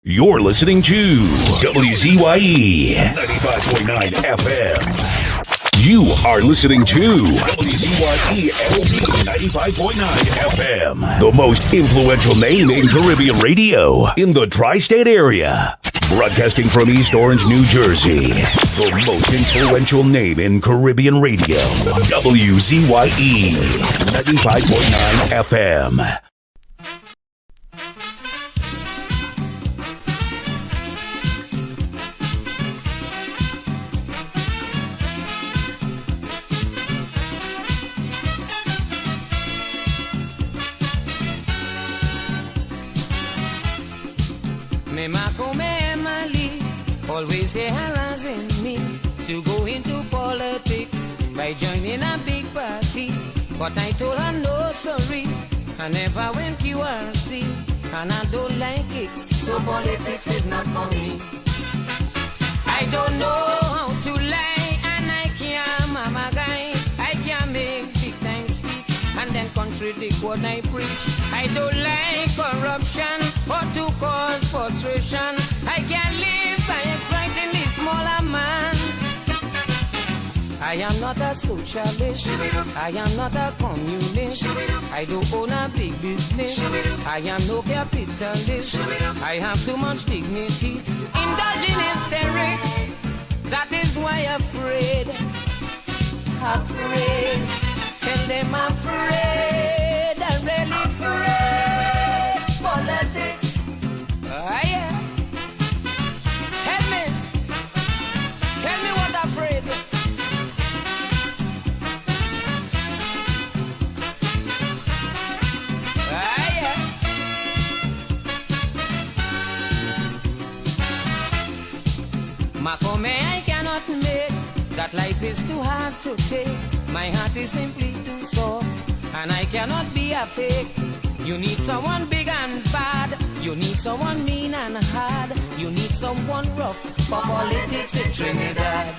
You're listening to WZYE 95.9 FM. You are listening to WZYE 95.9 FM. The most influential name in Caribbean radio in the tri-state area. Broadcasting from East Orange, New Jersey. The most influential name in Caribbean radio. WZYE 95.9 FM. Always harassing me to go into politics by joining a big party. But I told her no sorry, I never went QRC, and I don't like it, so politics is not for me. I don't know how to lie, and I can't mama guy. I can't make big time speech and then contradict what I preach. I don't like corruption or to cause frustration. I can't live by exploiting the smaller man. I am not a socialist. I am not a communist. I don't own a big business. I am no capitalist. I have too much dignity. Indulging hysterics. That is why I'm afraid. Afraid. Tell them I'm afraid. I'm really afraid. Politics. Oh yeah. Tell me what I'm afraid of. Yeah. Makome, I cannot admit that life is too hard to take. My heart is simply too soft, and I cannot be a fake. You need someone big and bad. You need someone mean and hard. You need someone rough for politics in Trinidad.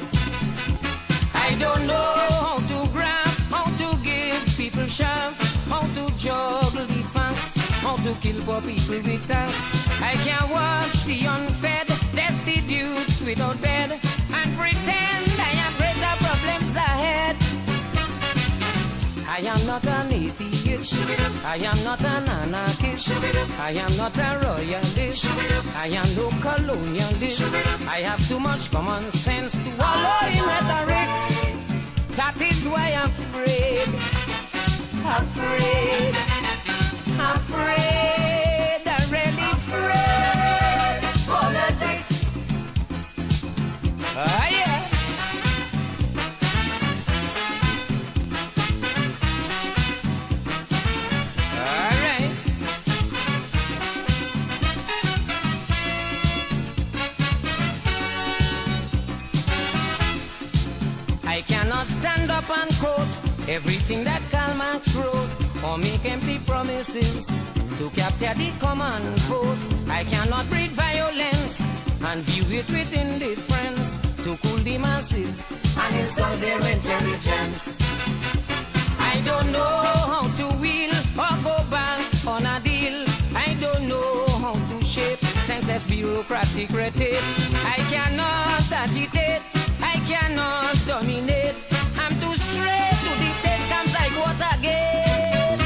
I don't know how to grab, how to give people sharp, how to juggle the facts, how to kill poor people with tanks. I can't watch the unfed, destitutes without bed, and pretend I have greater problems ahead. I am not an atheist. I am not an anarchist. I am not a royalist. I am no colonialist. I have too much common sense to wallow in rhetorics. That is why I'm afraid. Afraid. Afraid. I'm really afraid. Politics. Ah, yeah. I cannot stand up and quote everything that Karl Marx wrote, or make empty promises to capture the common vote. I cannot breed violence and view it with indifference to cool the masses and insult their intelligence. I don't know how to wheel or go back on a deal. I don't know how to shape senseless bureaucratic red tape. I cannot agitate. I cannot dominate. I'm too straight to dictate camps like Watergate.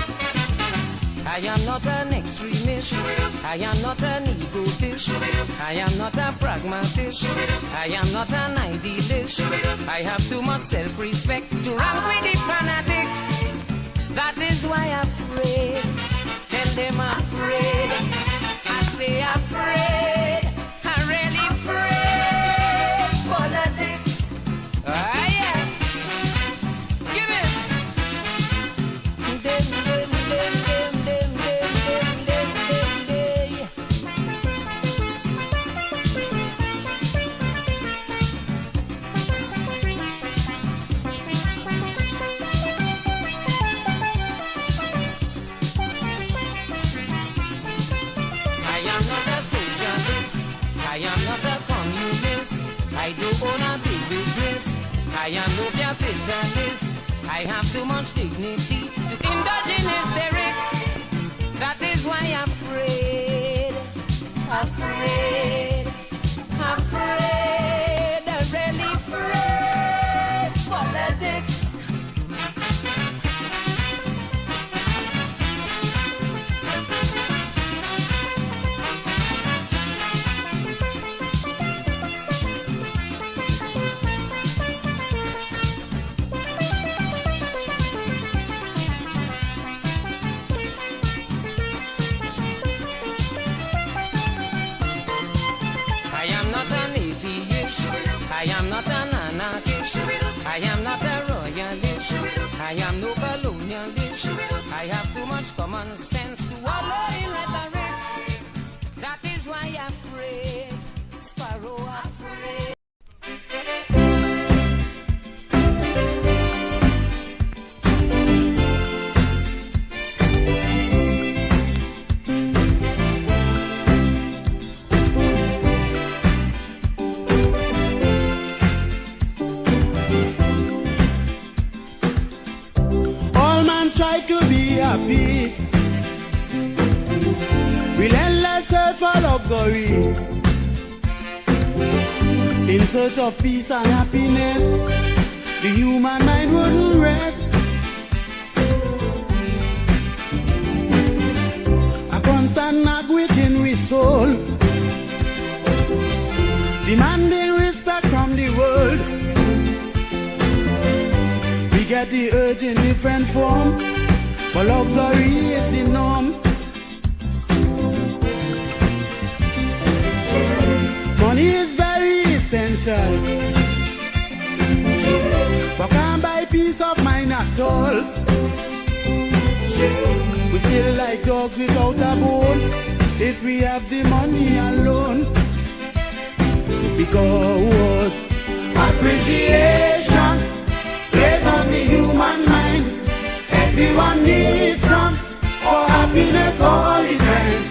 I am not an extremist. I am not an egotist. I am not a pragmatist. I am not an idealist. I have too much self-respect to rank with the fanatics. That is why I'm afraid. Tell them I'm afraid. I say I'm afraid. I'm really afraid. Politics. Ah, yeah. Give it. I am not a socialist. I am not a communist. I don't own a big business. I am no capitalist. I have too much dignity to indulge in hysterics. That is why I'm afraid. afraid, afraid, really afraid. Politics. I am not an atheist. I am not an anarchist. I am not a royalist. I am no colonialist. I have too much common sense to wallow in rhetorics. That is why I'm afraid, Sparrow afraid. Strive to be happy, relentless search for luxury, in search of peace and happiness. The human mind wouldn't rest. A constant nag within we soul, demanding respect from the world. We get the urge in different form, but luxury is the norm. Money is very essential, but can't buy peace of mind at all. We still like dogs without a bone, if we have the money alone. Because appreciation plays on the human mind. Everyone needs some for happiness all the time.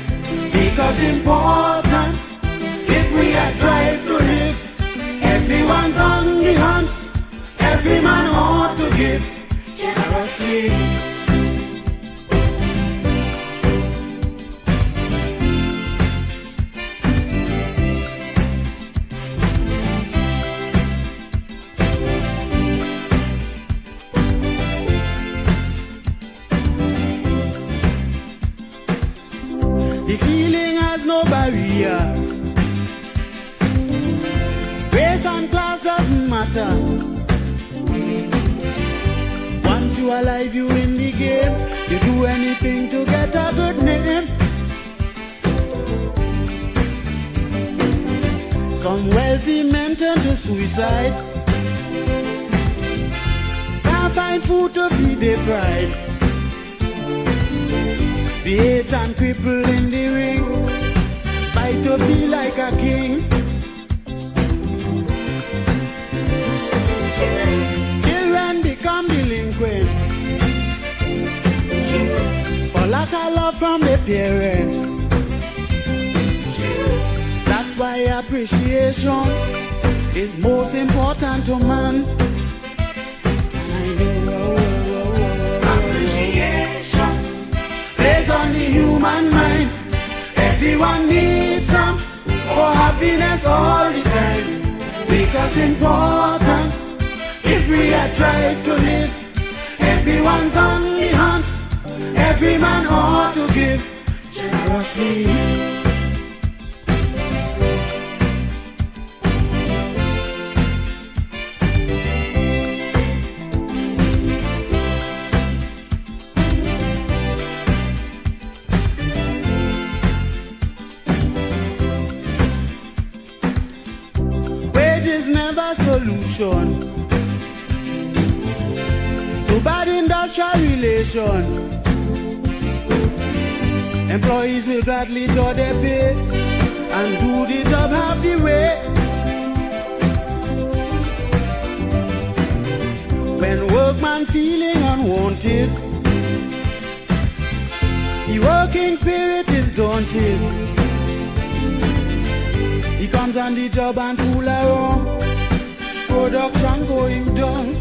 Because importance, if we are drive to live, everyone's on the hunt. Every man ought to give generously. The feeling has no barrier. Race and class doesn't matter. Once you are alive, you in the game. You do anything to get a good name. Some wealthy men turn to suicide. Can't find food to feed their pride. The aged and crippled in the ring, fight to be like a king. Children become delinquent for lack of love from their parents. That's why appreciation is most important to man. Appreciation plays on the human mind. Everyone needs some for happiness all the time. Because important, if we are drive to live, everyone's on the hunt. Every man ought to give generously. Solution to bad industrial relations. Employees will gladly draw their pay and do the job half the way. When workman feeling unwanted, the working spirit is daunted. He comes on the job and fool around. Production going down.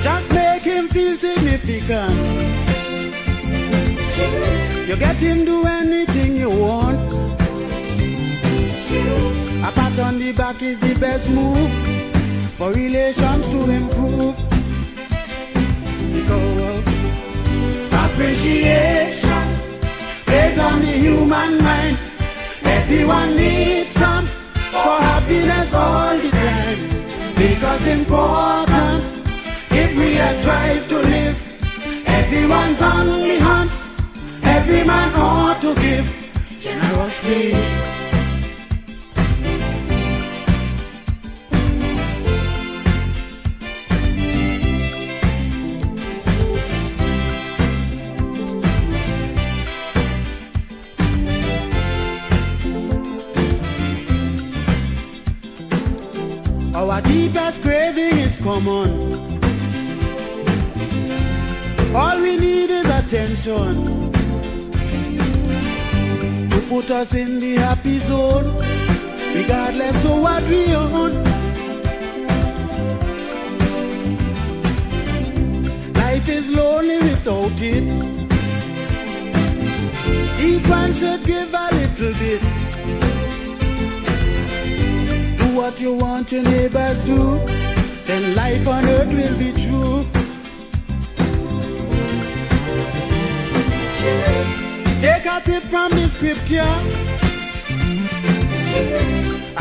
Just make him feel significant. You get him do anything you want. A pat on the back is the best move for relations to improve. Because appreciation based on the human mind. Everyone needs some for happiness all the time. Because important if we are drive to live. Everyone's on the hunt. Every man ought to give generously. Our deepest craving is common. All we need is attention to put us in the happy zone, regardless of what we own. Life is lonely without it. Each one should give a little bit. What you want your neighbors do, then life on earth will be true. Take a tip from the scripture.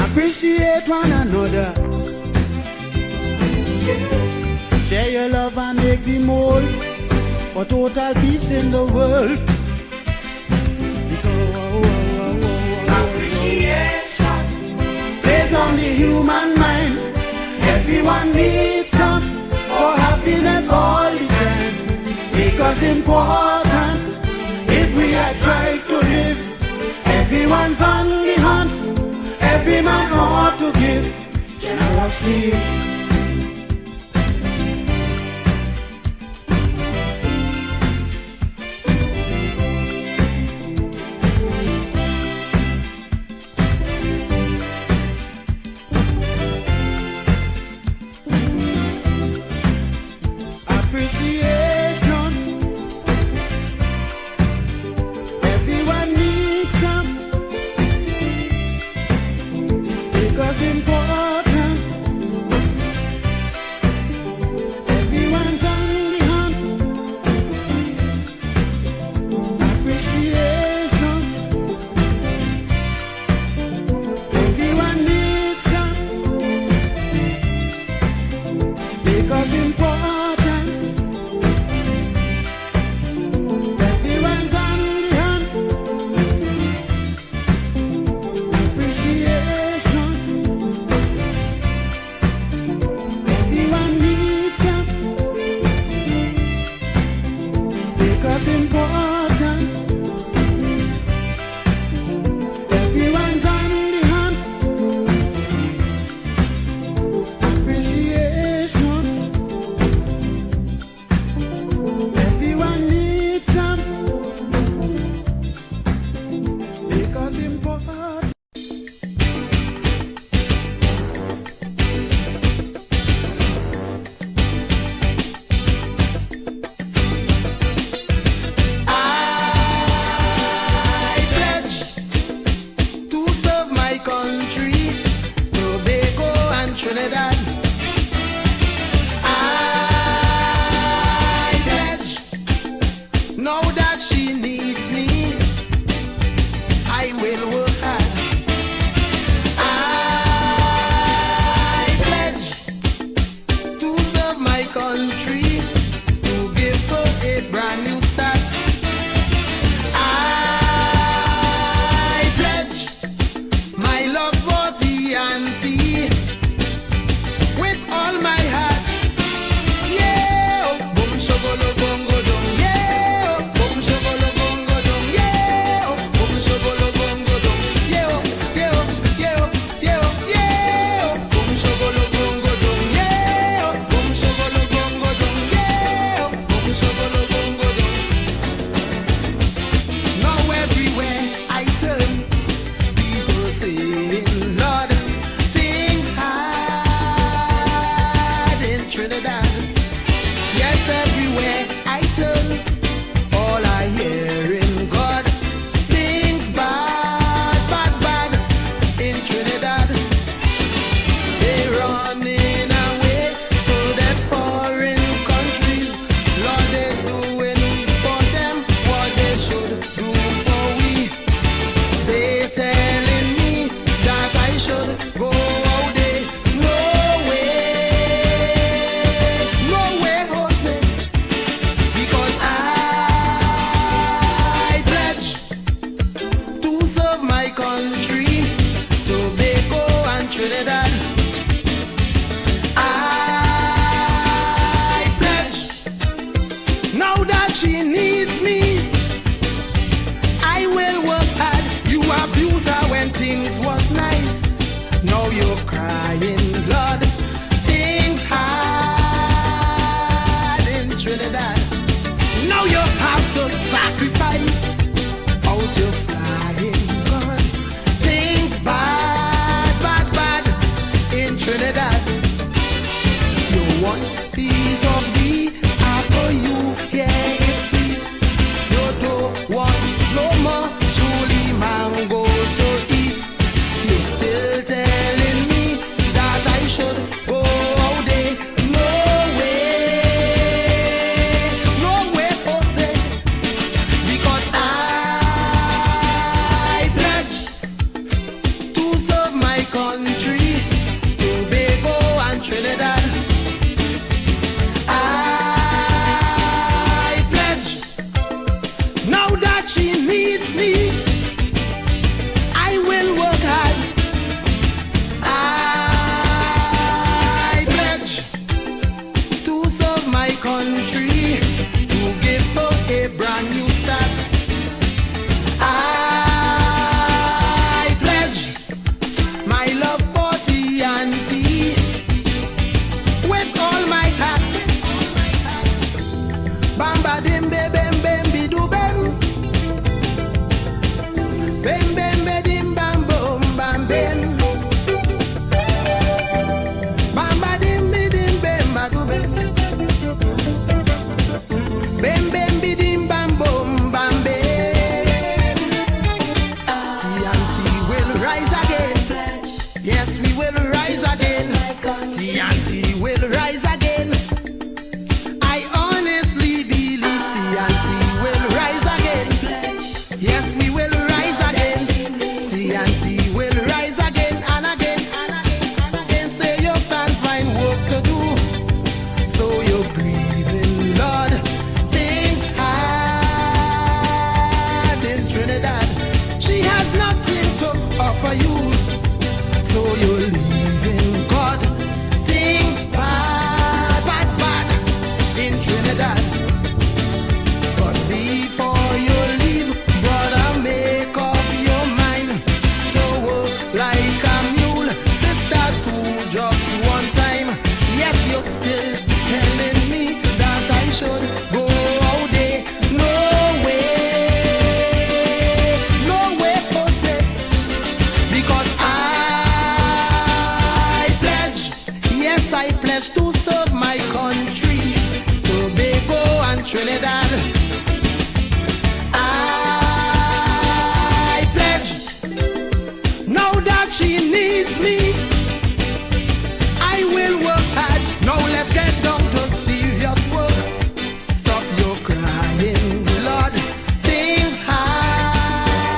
Appreciate one another. Share your love and make the mold for total peace in the world. Appreciation based on the human mind. Everyone needs some for happiness all the time. Because important if we are trying to live. Everyone's on the hunt. Every man ought to give generously. Yeah. that she needs me, I will work hard. You abuse her when things was nice. Now you're crying blood. Things hard in Trinidad. Now you have to sacrifice out your flying gun. Things bad, bad, bad in Trinidad. You want piece of the apple, you get it sweet. You don't want no more truly mango to eat. You still telling me that I should go out there. No way, Jose, because I pledge to serve my country, Tobago and Trinidad. I pledge, now that she needs me, I will work hard. I pledge to serve my country, to give her a brand new start. I pledge my love for the auntie with all my heart. Bamba dim be bem bem be do bem. Bem bem be dim bam boom bam bem. Bamba dim be dim bem ba do bem. Bem bem be dim bam boom bam bem. The auntie will rise again. Yes, we will rise again. The auntie will rise again. I honestly believe the auntie will rise again. Yes, we will rise again. The auntie will rise again and again and again and again. Say you can't find work to do, so you're grieving, Lord. Things hard in Trinidad. She has nothing to offer you, so you're leaving God. Things bad, bad, bad in Trinidad. But before you leave, brother, make up your mind to work like a mule. Sister, 2 jobs one time. Yes, you're still telling me that I should go out there. No way, Jose, because I pledge, yes, I pledge to serve my country, Tobago and Trinidad. I pledge, now that she needs me, I will work hard. Now let's get down to serious work. Stop your crying, Lord. Things hard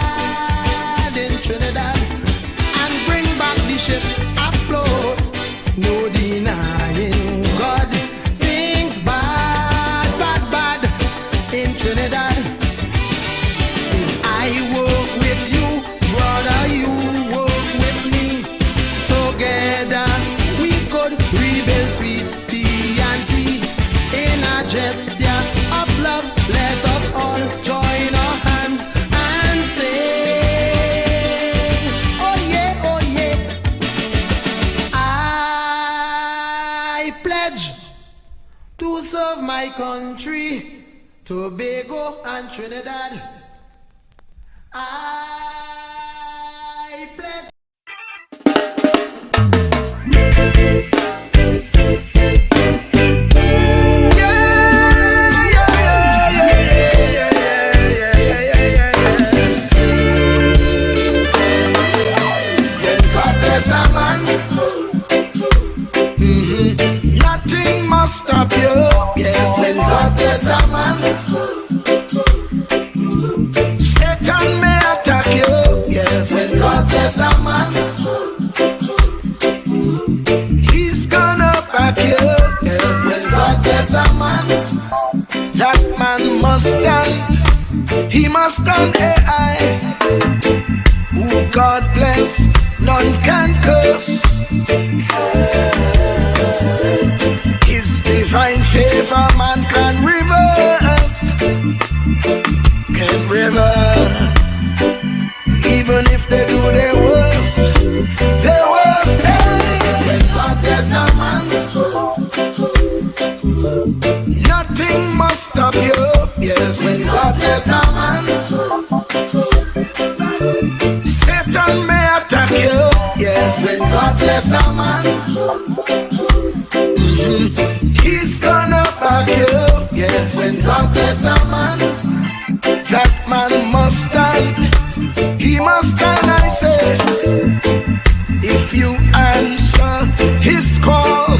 in Trinidad, and bring back the ship afloat. No denying God. Things bad, bad, bad in Trinidad. If I work with you, brother, you work with me. Together we could rebuild sweet T&T in a gesture of love. Let us all join our hands and sing. Oh yeah, oh yeah. I pledge to serve my country, Tobago and Trinidad. I pledge. Nothing must stop you, yes. When God bless a man, Satan may attack you, yes. When God bless a man, he's gonna back you, yes. When God bless a man, that man must stand, he must stand AI. Who God bless, none can curse. His divine favor man can reverse. yes. When God bless a man, Satan may attack you, yes. When God bless a man, he's gonna back you, yes. When God bless a man, that man must stand. He must stand, I say. If you answer his call,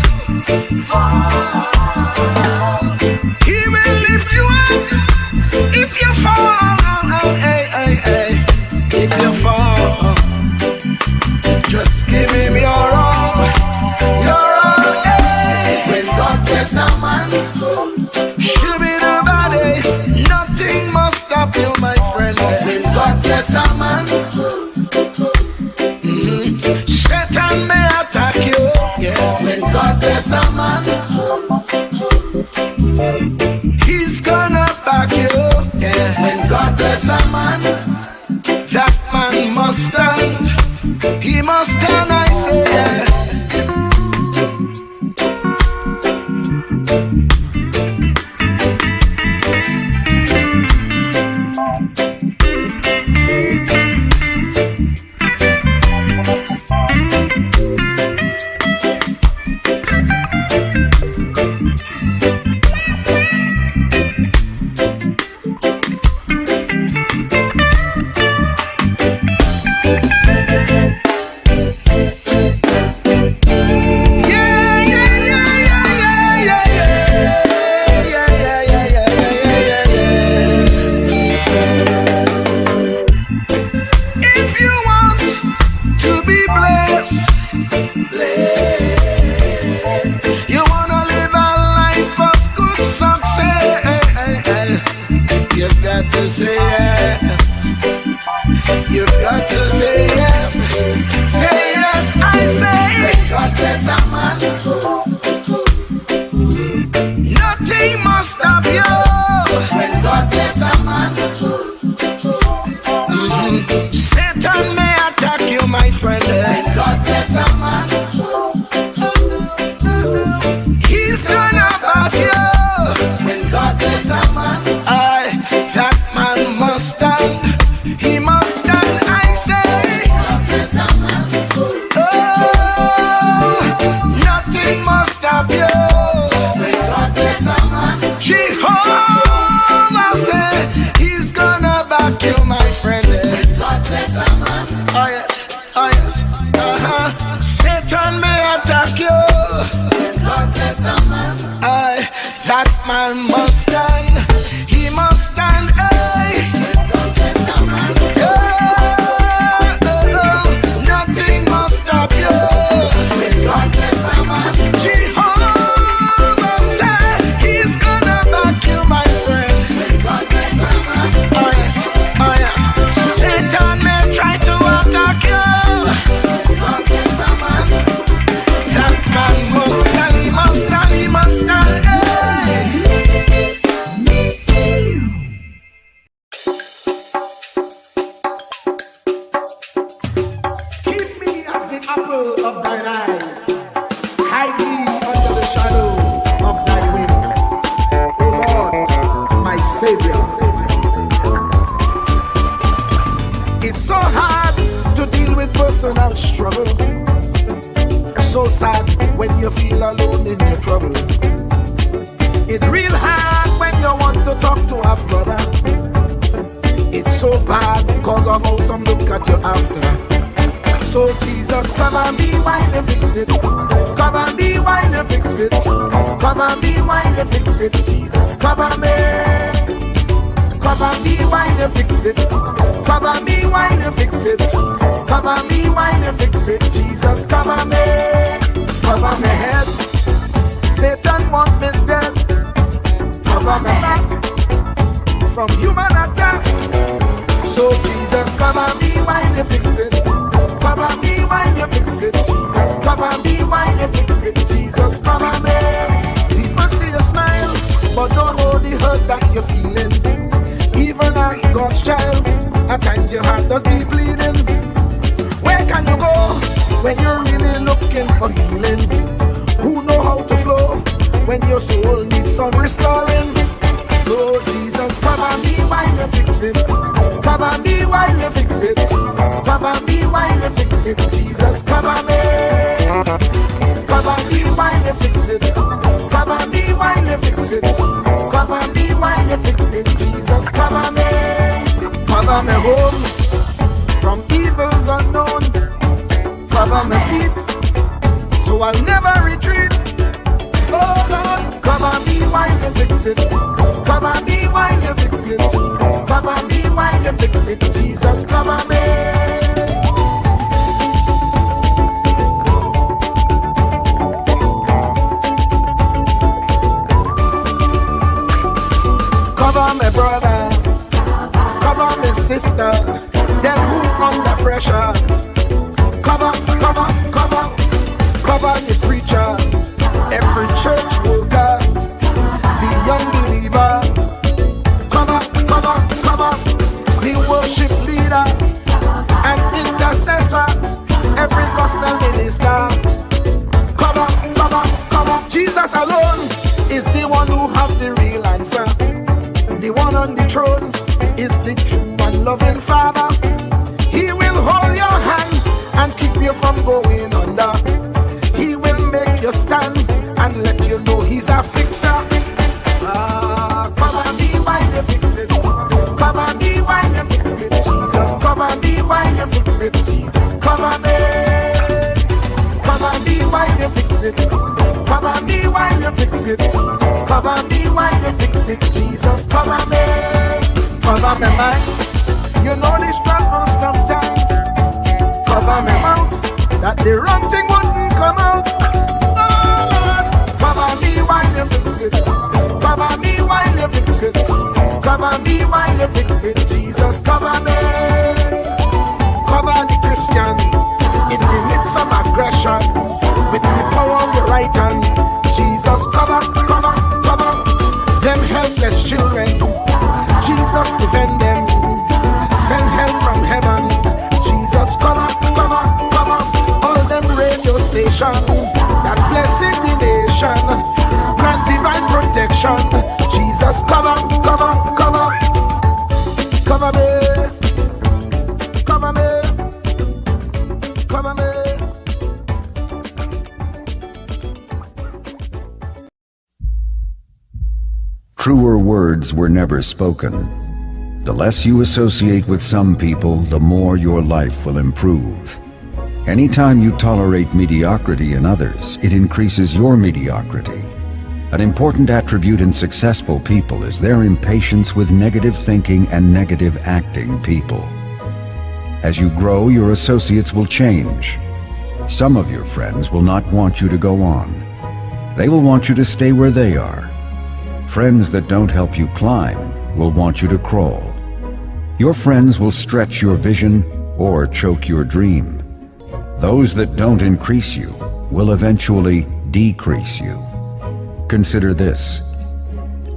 he will lift you up. If you fall, hey, hey, hey. If you fall, just give him your all, hey. When God bless a man, shimmy the body, nothing must stop you, my friend. When God bless a man, Satan may attack you, yes. When God bless a man, he's gonna back you, yes. When God bless a man, that man must stand. He must stand, I say, yes. When you're really looking for healing, who know how to flow when your soul needs some restoring? So No, Jesus, cover me while you fix it. Cover me while you fix it. Cover me while you fix it. Jesus, cover me. Cover me while you fix it. Cover me while you fix it. Cover me while you fix it. Jesus, cover me. Cover me home from evils unknown. Cover my feet so I'll never retreat. Oh Lord, cover me while you fix it. Cover me while you fix it. Cover me while you fix it. Jesus, cover me. Cover my brother, cover my sister, them who under pressure. Cover the preacher, every church worker, the young believer. Cover the worship leader and intercessor, every gospel minister. Cover. Jesus alone is the one who has the real answer. The one on the throne is the true and loving Father. He will hold your hand and keep you from going under. He will make you stand and let you know he's a fixer. Cover me while you fix it. Cover me while you fix it. Jesus, cover me while you fix it. Jesus, cover me. Cover me while you fix it. Cover me while you fix it. Cover me while you fix it. Jesus, cover me. Cover me mind. You know the struggle sometimes. Cover me mouth, that the wrong thing wouldn't come out. Oh Lord, cover me while you fix it. Cover me while you fix it. Cover me while you fix it. Jesus, cover me. Cover the Christian in the midst of aggression with the power of your right hand. Jesus, cover them helpless children. Jesus, defend them. Send help from heaven. Jesus, cover all them radio stations that blessing the nation. Grant divine protection. Jesus, cover me. Truer words were never spoken. The less you associate with some people, the more your life will improve. Anytime you tolerate mediocrity in others, it increases your mediocrity. An important attribute in successful people is their impatience with negative thinking and negative acting people. As you grow, your associates will change. Some of your friends will not want you to go on. They will want you to stay where they are. Friends that don't help you climb will want you to crawl. Your friends will stretch your vision or choke your dream. Those that don't increase you will eventually decrease you. Consider this.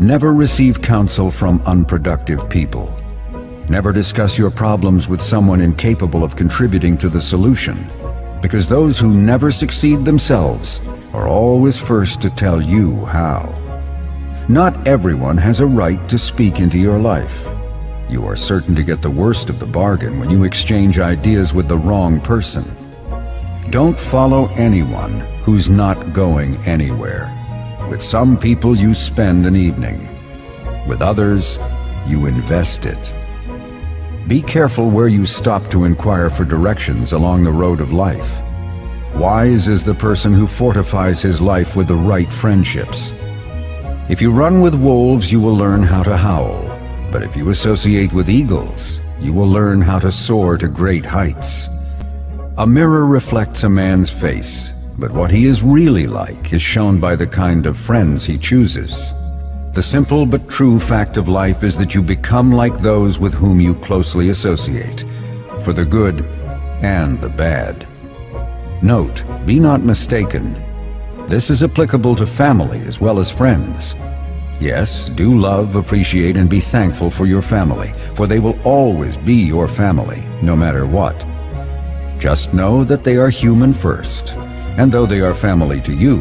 Never receive counsel from unproductive people. Never discuss your problems with someone incapable of contributing to the solution, because those who never succeed themselves are always first to tell you how. Not everyone has a right to speak into your life. You are certain to get the worst of the bargain when you exchange ideas with the wrong person. Don't follow anyone who's not going anywhere. With some people you spend an evening. With others, you invest it. Be careful where you stop to inquire for directions along the road of life. Wise is the person who fortifies his life with the right friendships. If you run with wolves, you will learn how to howl. But if you associate with eagles, you will learn how to soar to great heights. A mirror reflects a man's face, but what he is really like is shown by the kind of friends he chooses. The simple but true fact of life is that you become like those with whom you closely associate, for the good and the bad. Note, be not mistaken. This is applicable to family as well as friends. Yes, do love, appreciate, and be thankful for your family, for they will always be your family, no matter what. Just know that they are human first, and though they are family to you,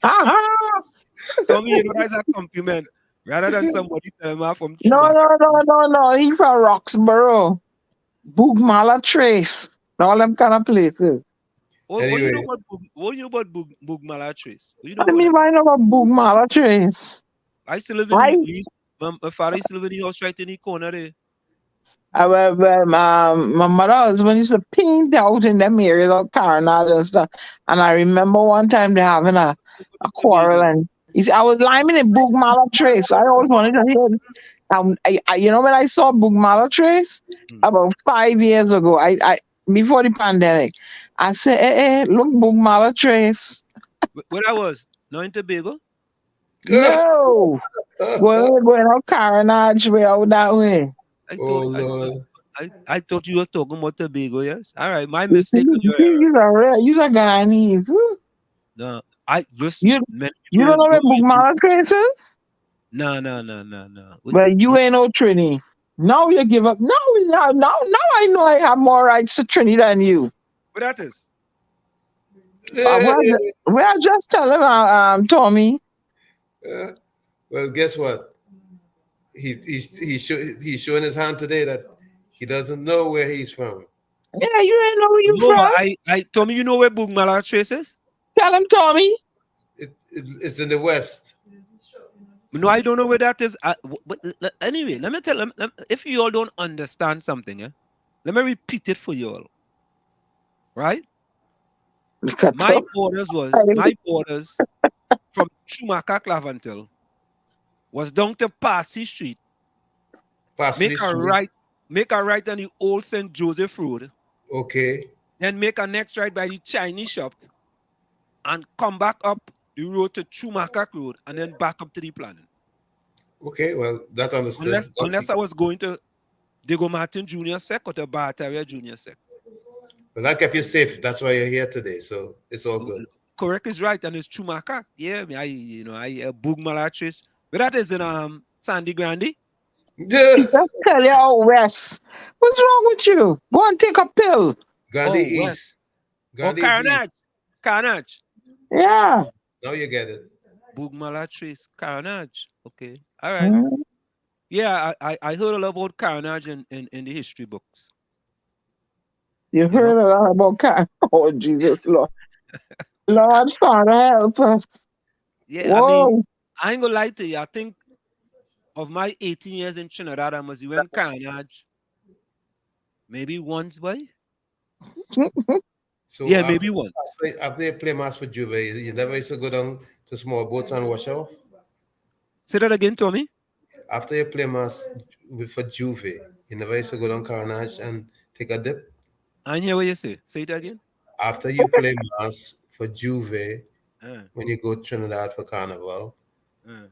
Tommy, you know that's a compliment. Rather than somebody telling me I'm from No, Chewbacca. no. He from Roxborough, Boogmala Trace, all them kind of places. What do you know Anyway, about Boog Malatrace? What do you know What do you about mean that? by no Boogmala Trace? I used to live in Why? my father used to live in the house right in the corner there. My mother husband used to paint out in them areas of Carnage and stuff. And I remember one time they having a quarrel, Tobago. and he said, I was liming in Boogmala Trace. So I always wanted to hear. You know, when I saw Boogmala Trace Hmm. about 5 years ago, I before the pandemic, I said, look, Boogmala Trace. Where I was? Not in Tobago? No, going out Carnage way out that way. I oh thought I thought Lord. I thought you were talking about Tobago, yes? All right, my You see, mistake on your error. you're a Guyanese. Woo. No, I listen, You many you people don't know where don't use Boogmala Trace is? no. But you ain't no Trini. Now you give up. Now I know I have more rights to Trini than you. What that is? Well, just tell him, Tommy. Well, guess what? He's showing his hand today that he doesn't know where he's from. Yeah, you ain't know where you No, from. I Tommy, you know where Boog Malatrace is? Tell him, Tommy. It's in the West. No, I don't know where that is. Anyway, let me tell them. If you all don't understand something, let me repeat it for you all. Right? Look at My him. borders from Chumaka Clavantel was down to Passy Street. Parsley Make a Street. right on the old St. Joseph Road. Okay. Then make a next right by the Chinese shop and come back up the road to Chumaka Road and then back up to the planning. Okay. Well, that's understood. Unless I was going to Diego Martin Junior Sec or to Barataria Junior Sec. Well, that kept you safe. That's why you're here today. So it's all good. Correct is right, and it's Chumaka. Yeah, I Boog Malatrace. But that is in Sandy Grande. He just tell you out west. What's wrong with you? Go and take a pill. Gandhi West. East. Oh, Gandhi is East. Carnage. Yeah. Now you get it. Boog Malatrace. Carnage. Okay. All right. Mm. Yeah, I heard a lot about Carnage in the history books. You heard a lot about car. Oh, Jesus, Lord. Lord, Father, help us. Yeah, Whoa. I mean, I ain't gonna lie to you. I think of my 18 years in Trinidad, I must went Carnage maybe once, boy. So Yeah, maybe once. after you play mass for Juve, you never used to go down to small boats and wash off? Say that again, Tommy. After you play mass for Juve, you never used to go down Carnage and take a dip? I didn't hear what you say. Say it again. After you play mass for Juve, Uh, when you go to Trinidad for Carnival, uh.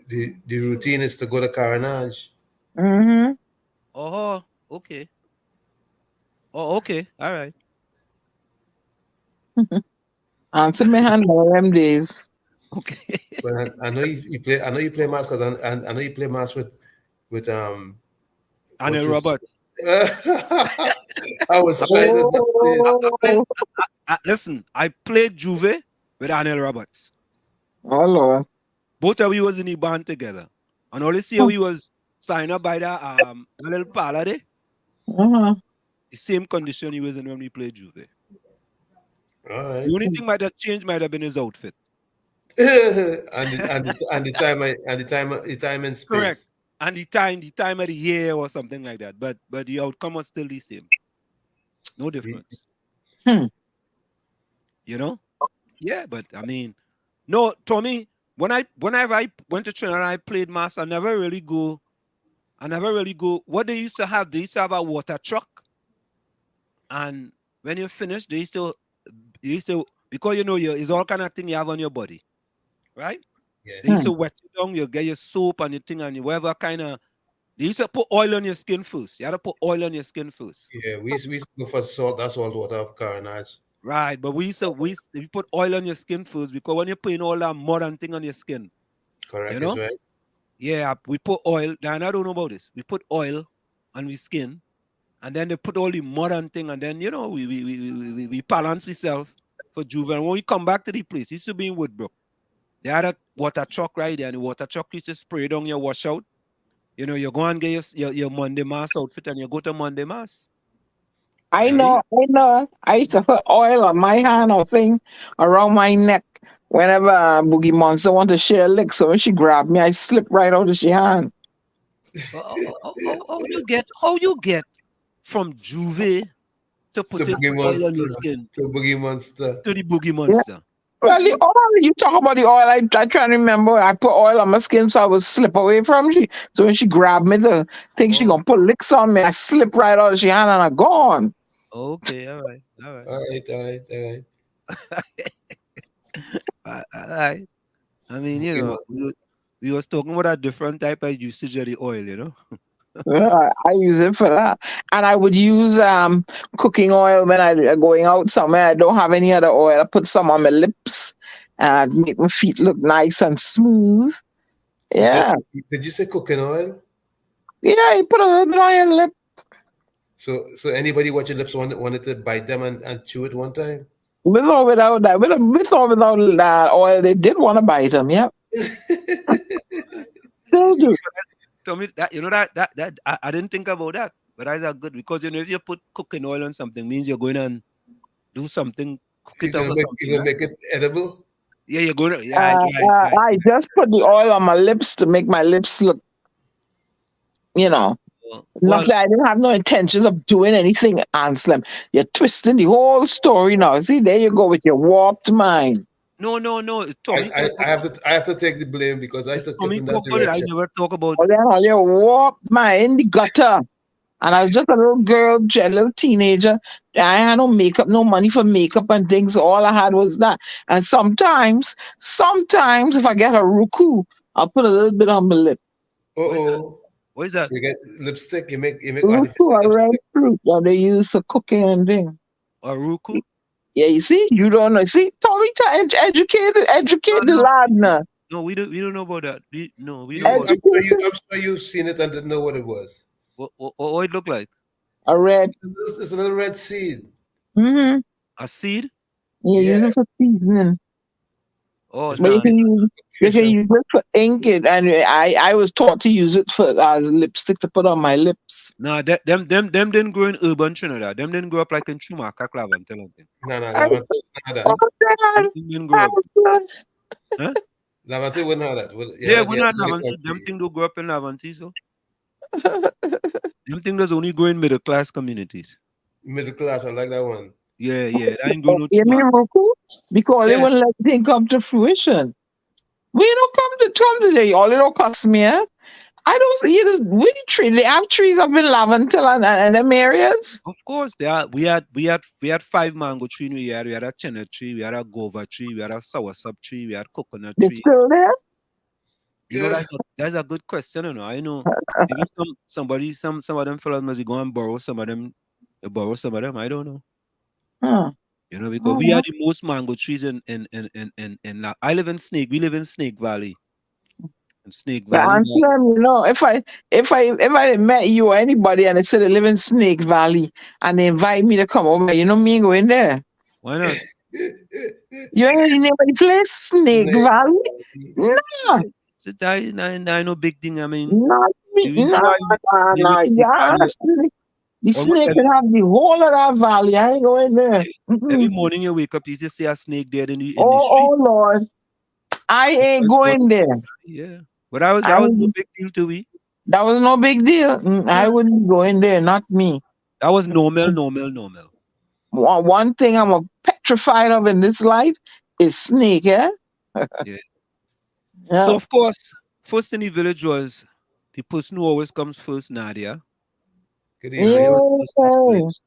the routine is to go to Carnage. Mm-hmm. Oh, okay. Oh, okay. All right. Answer me hand all them days. Okay. But I know you play. I know you play mass because I know you play mass with Anil what's his- Roberts. I was hiding that place. Listen, I played Juve with Anil Roberts. Oh, Lord. Both of we was in the band together. And all this year we was signed up by the little parlor there. Uh-huh. The same condition he was in when we played Juve. All right. The only thing might have changed might have been his outfit. and the time and space. Correct. And the time of the year or something like that. But the outcome was still the same. No difference. You know? Yeah, but I mean, no, Tommy, whenever I went to Trinidad and I played mass, I never really go. What they used to have a water truck. And when you finish, they used to because you know it's all kind of thing you have on your body. Right? Yeah. They used to wet you down, you get your soap and your thing and whatever kind of. They used to put oil on your skin first. You had to put oil on your skin first. Yeah, we used to go for salt water of Carnage. Right, but we put oil on your skin first because when you're putting all that mud and thing on your skin, Correct, you know? is right. Yeah, we put oil. Dan, I don't know about this. We put oil on the skin, and then they put all the mud and thing, and then we balance ourselves for Juve. And when we come back to the place, it used to be in Woodbrook. They had a water truck right there, and the water truck used to spray down your washout. You know, you go and get your Monday Mass outfit, and you go to Monday Mass. I know. I used to put oil on my hand or thing around my neck whenever Boogie Monster want to share a lick. So when she grabbed me, I slip right out of she hand. How you get from Juve to put The it Boogie oil on Monster. your skin The Boogie Monster. to the Boogie Yeah. Monster? Well, the oil, you talk about the oil. I try to remember. I put oil on my skin so I would slip away from she. So when she grabbed me, the thing she gonna put licks on me, I slip right out of she hand and I gone. Okay, all right. All right. All right. I mean, you Boogie know, Monster. we was talking about a different type of usage of the oil, you know. Yeah, I use it for that, and I would use cooking oil when I going out somewhere. I don't have any other oil. I put some on my lips, and I'd make my feet look nice and smooth. You said, Yeah, did you say cooking oil? yeah. You put a little bit on your lip. So anybody watching lips wanted to bite them and chew it one time? With or without that, with or without that oil, they did want to bite them. Yep, still do. Tell me that I didn't think about that, but that's a good because you know if you put cooking oil on something means you're going to do something, cook You it up gonna or make something. you gonna make it edible? Yeah, you're going to right. I just put the oil on my lips to make my lips look, Well, Luckily, I didn't have no intentions of doing anything, Anselm. You're twisting the whole story now. See, there you go with your warped mind. no. Tommy, I have to take the blame because I took it Tommy in that talk about it. I direction. never talk about. Oh, then all your warped mind in the gutter. And I was just a little girl, a little teenager. I had no makeup, no money for makeup and things. So all I had was that. And sometimes if I get a ruku, I'll put a little bit on my lip. Uh-oh. What is So that? you get lipstick, you make Ruku, artificial a red lipstick. fruit that they use for cooking and things. A ruku? Yeah, you see, you don't know. See, Tommy, educate the lad now. No, we don't know about that. We don't know about Educate I'm sure you've seen it and didn't know what it was. what it look like. a red. It's a little red seed. Mm-hmm. A seed? You Yeah. use it for seasoning. Oh It's But no. you can use nutrition. it for ink it, and I was taught to use it for lipstick to put on my lips. No, them didn't grow in urban Trinidad. Them didn't grow up like in Chumaka, Clav, I'm telling you. No, I, Lavante wouldn't have oh that. God, Them didn't grow up. Anselm. Huh? Lavante wouldn't have that. Yeah, we're not You had a Lavanti. Them country. things don't grow up in Lavanti, so them things does only grow in middle class communities. Middle class, I like that one. Yeah. That ain't going no You mean Chumaka. Roku? Because they Yeah. wouldn't let things come to fruition. We don't come today. All it don't cost me. Eh? I don't see it. We the tree. They have trees up in Laventille and them areas. Of course, there are, we had 5 mango tree in we had a chena tree, we had a guava tree, we had a soursop tree, we had coconut They tree. still there. You know, that's a good question, you know. I know maybe some of them fellas must go and borrow some of them. I don't know. Huh. You know, because we had the most mango trees in I live in Snake. We live in Snake Valley. In Snake Yeah, Valley. Anselm, if I met you or anybody and they said they live in Snake Valley and they invite me to come over, you know me going there. Why not? You ain't the name of the place, Snake Valley? No, I know big thing. I mean, not me. the reason No, why we no. Snake Yeah, Valley, the almost snake can have the whole of that valley. I ain't going there. every morning you wake up, you just see a snake there in the street. Oh Lord, I ain't going there. Yeah, but that was no big deal to me. That was no big deal. I wouldn't go in there, not me. That was normal. One thing I'm petrified of in this life is snake, eh? Yeah. Yeah. So of course, first in the village was the person who always comes first, Nadia. Good Nadia evening. was first in the village.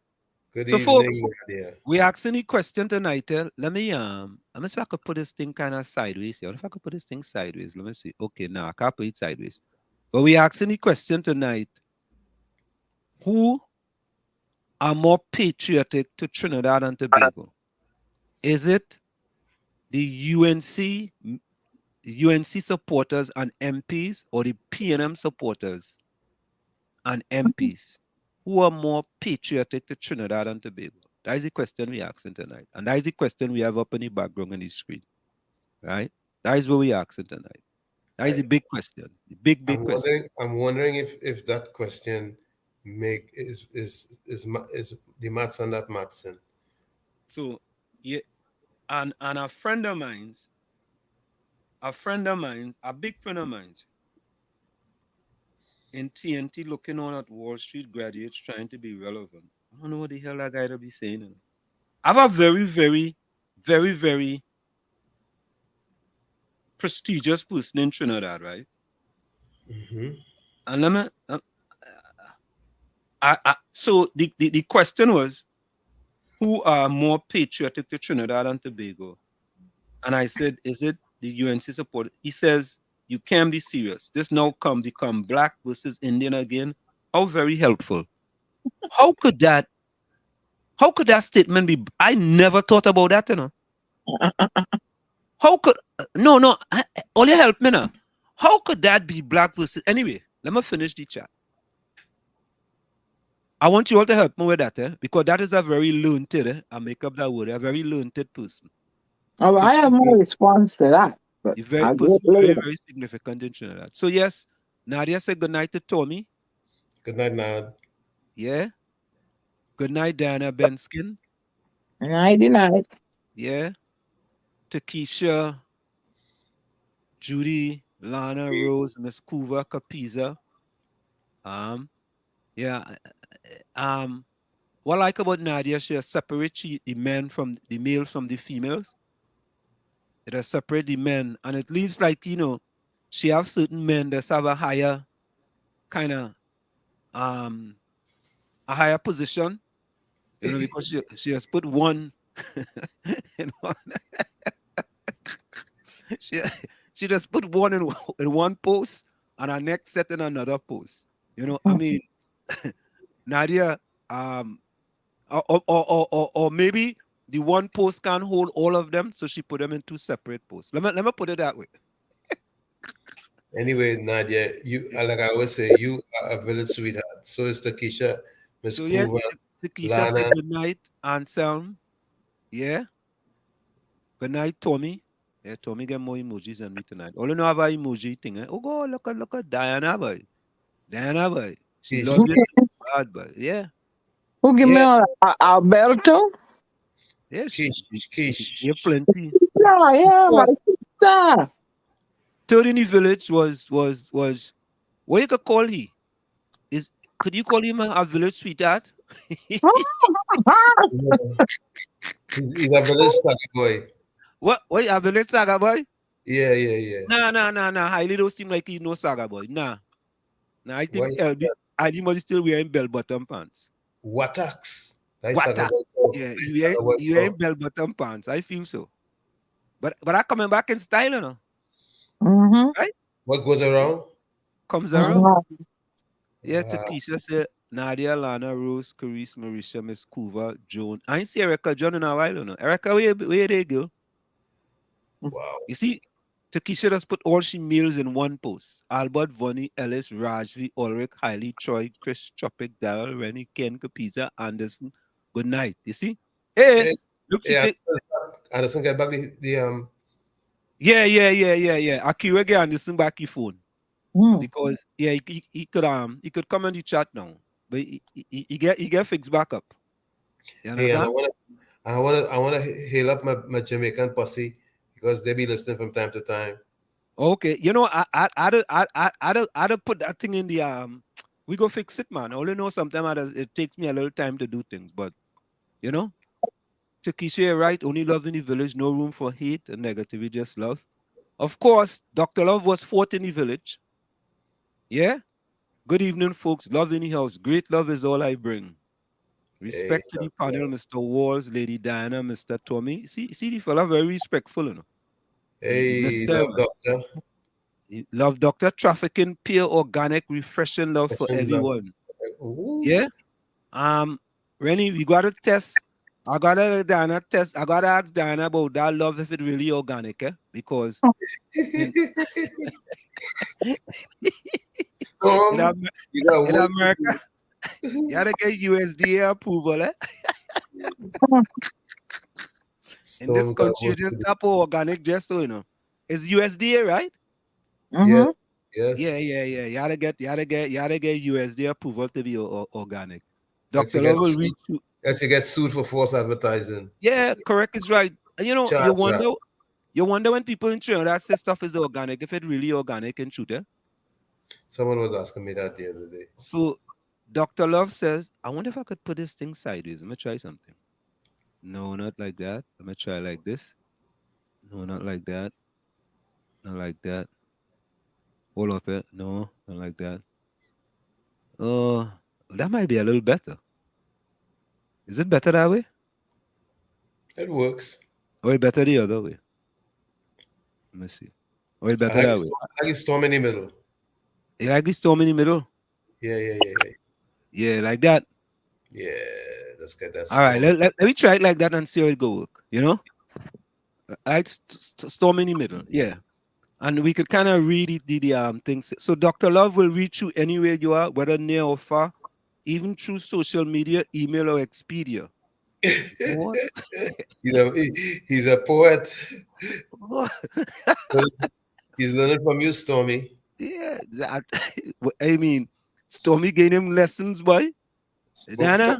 Good So evening, folks, Nadia. we asking the question tonight. Let me let me see if I could put this thing kind of sideways here. If I could put this thing sideways, let me see. Okay, now I can't put it sideways. But we asking the question tonight: who are more patriotic to Trinidad and Tobago? Is it the UNC supporters and MPs, or the PNM supporters and MPs? Who are more patriotic to Trinidad and Tobago? That is the question we asking tonight. And that is the question we have up in the background on the screen. Right? That is what we asking tonight. That is the big question. The big question. I'm wondering if that question is the maths on that Matson. So yeah, and a friend of mine, a big friend of mine in TNT looking on at Wall Street graduates trying to be relevant. I don't know what the hell that guy to be saying. I have a very, very, very, very prestigious person in Trinidad, right? Mm-hmm. And let me, so the question was, who are more patriotic to Trinidad and Tobago? And I said, is it the UNC support? He says, you can't be serious. This now become black versus Indian again. How very helpful. How could that statement be? I never thought about that, you know. How could all you help me now? How could that be black versus anyway? Let me finish the chat. I want you all to help me with that, because that is a very learned, I make up that word, a very learned person. Oh, I have no response to that. But The very I'll do person, it later. very, very significant in Trinidad. So yes, Nadia said good night to Tommy. Good night, Nad. Yeah. Good night, Diana Benskin. Nighty night. Yeah. Takesha, Judy, Lana, Rose, Miss Kuva, Capiza. Yeah. What I like about Nadia, she has separated the men from the males from the females. It has separated the men, and it leaves like, she have certain men that have a higher kind of a higher position, because she has put one in one. she just put one in one post and her next set in another post. I mean, Nadia, or maybe the one post can't hold all of them, so she put them in two separate posts. Let me put it that way. Anyway, Nadia, you like I always say, you are a village sweetheart. So is Takesha, Miss So yes, Kuva, Takesha Lana. said good night, Anselm. Yeah. Good night, Tommy. Yeah, Tommy get more emojis than me tonight. All you know about emoji thing. Oh, go look at Diana, boy. Diana, boy. She Kish. love you bad, boy. Yeah. Who give me Alberto? Yeah, Kish. she have plenty. Yeah, my sister. Third in the village was what you could call he? Could you call him a village sweetheart? He's a village saga boy. What a village saga boy? Yeah. Nah. Highly don't seem like he no saga boy. Nah, I think Why? LD must still wearing bell bottom pants. Watax. What? Yeah, you wearing bell bottom pants. I feel so. But I coming back in style, Mm-hmm. right? What goes around? Comes around. Mm-hmm. Yeah, Takesha said Nadia, Lana, Rose, Carice, Marisha, Miss Kuva, Joan. I ain't see Erica John in a while, Erica, where they go? Wow. You see, Takesha just put all she meals in one post. Albert, Vonnie, Ellis, Rajvi, Ulrich, Hailey, Troy, Chris, Tropic, Daryl, Rennie, Ken, Capiza, Anderson. Good night. You see? Hey, look, she said. Anderson get back the Yeah. Akira get Anderson back your phone. Mm. Because he could come on the chat now. But he get fixed back up. You Hey, understand? I wanna hail up my Jamaican posse because they be listening from time to time. Okay, I'd put that thing in the we go fix it, man. I only know sometimes it takes me a little time to do things, but Takesha, right? Only love in the village, no room for hate and negativity, just love. Of course, Dr. Love was fourth in the village. Yeah. Good evening, folks. Love in the house. Great love is all I bring. Respect to the panel, Mr. Walls, Lady Diana, Mr. Tommy. See the fella very respectful, Hey, Mr. love doctor. Love Doctor, trafficking pure organic, refreshing love for everyone. Ooh. Yeah. Rennie, we gotta test. I gotta ask Diana about that love if it really organic, because in America, you gotta get USDA approval, In this Storm got country, you work just to do. tap organic just so you know. It's USDA, right? Mm-hmm. Yes, Yeah, yes. yeah, yeah. You gotta get USDA approval to be organic. Yes, you Dr. get Love will reach you. yes, you get sued for false advertising. Yeah, correct is right. And you know, Charge that. you wonder when people in Trinidad say stuff is organic, if it really organic in truth. Eh? Someone was asking me that the other day. So Dr. Love says, I wonder if I could put this thing sideways. Let me try something. No, not like that. Let me try like this. No, not like that. Not like that. Hold up it. No, not like that. Oh, that might be a little better. Is it better that way? It works. Or it better the other way? Let me see. Or it I better like that it, way? I like it storm in the middle. You like the storm in the middle? Yeah, yeah, yeah, yeah. Yeah, like that. Yeah, let's get that All right, storm. let me try it like that and see how it go work. You know? Right, storm in the middle. Yeah. And we could kind of read the things. So Dr. Love will reach you anywhere you are, whether near or far, even through social media, email, or Expedia. What? He's a poet. What? He's learning from you, Stormy. Yeah, I mean, Stormy gave him lessons, boy. But Dana?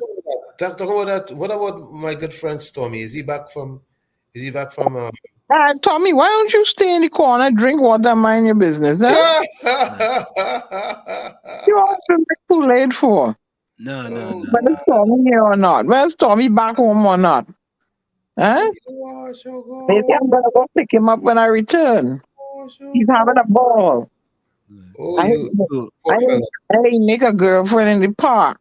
talk about that. What about my good friend Stormy? Is he back from? Is he back from? Tommy, why don't you stay in the corner, drink water, and mind your business? Huh? You want to make too late for? No, no, Oh, no. Whether Tommy here or not? Whether Tommy back home or not? Huh? gosh, oh Maybe I'm gonna go pick him up when I return. gosh, He's having a ball. oh, I you So, poor fella. make a girlfriend in the park.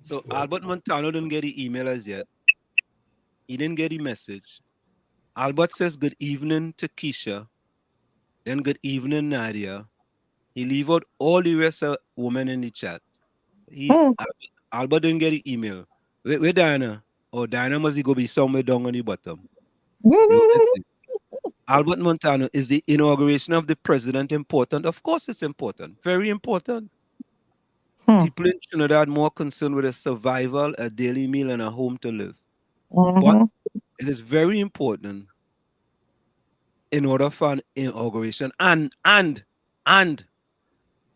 so Albert Montano didn't get the email as yet. He didn't get the message. Albert says good evening to Keisha, then good evening, Nadia. He leave out all the rest of women in the chat. Hmm. Albert didn't get the email. Where Diana? Oh, Diana must go be somewhere down on the bottom. Albert Montano, is the inauguration of the president important? Of course it's important. Very important. People in Trinidad more concerned with a survival, a daily meal, and a home to live. But it is very important in order for an inauguration. And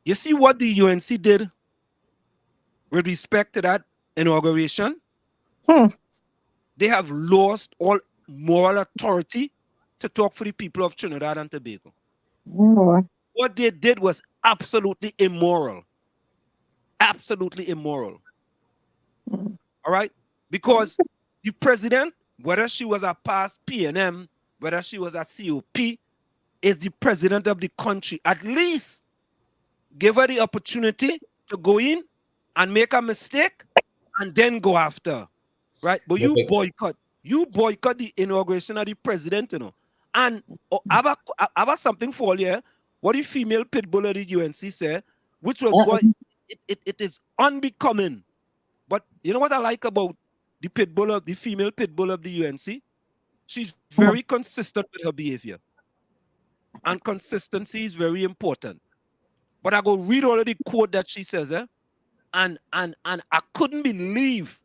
you see what the UNC did with respect to that inauguration? They have lost all moral authority to talk for the people of Trinidad and Tobago. What they did was absolutely immoral. Absolutely immoral. All right? Because the president, whether she was a past PNM, whether she was a COP, is the president of the country. At least give her the opportunity to go in and make a mistake and then go after. Right? But you boycott the inauguration of the president, you know. And I have something for you. What the female pit bull of the UNC said, which was boy, it is unbecoming. But you know what I like about the female pit bull of the UNC? She's very consistent with her behavior. And consistency is very important. But I go read all of the quote that she says, and I couldn't believe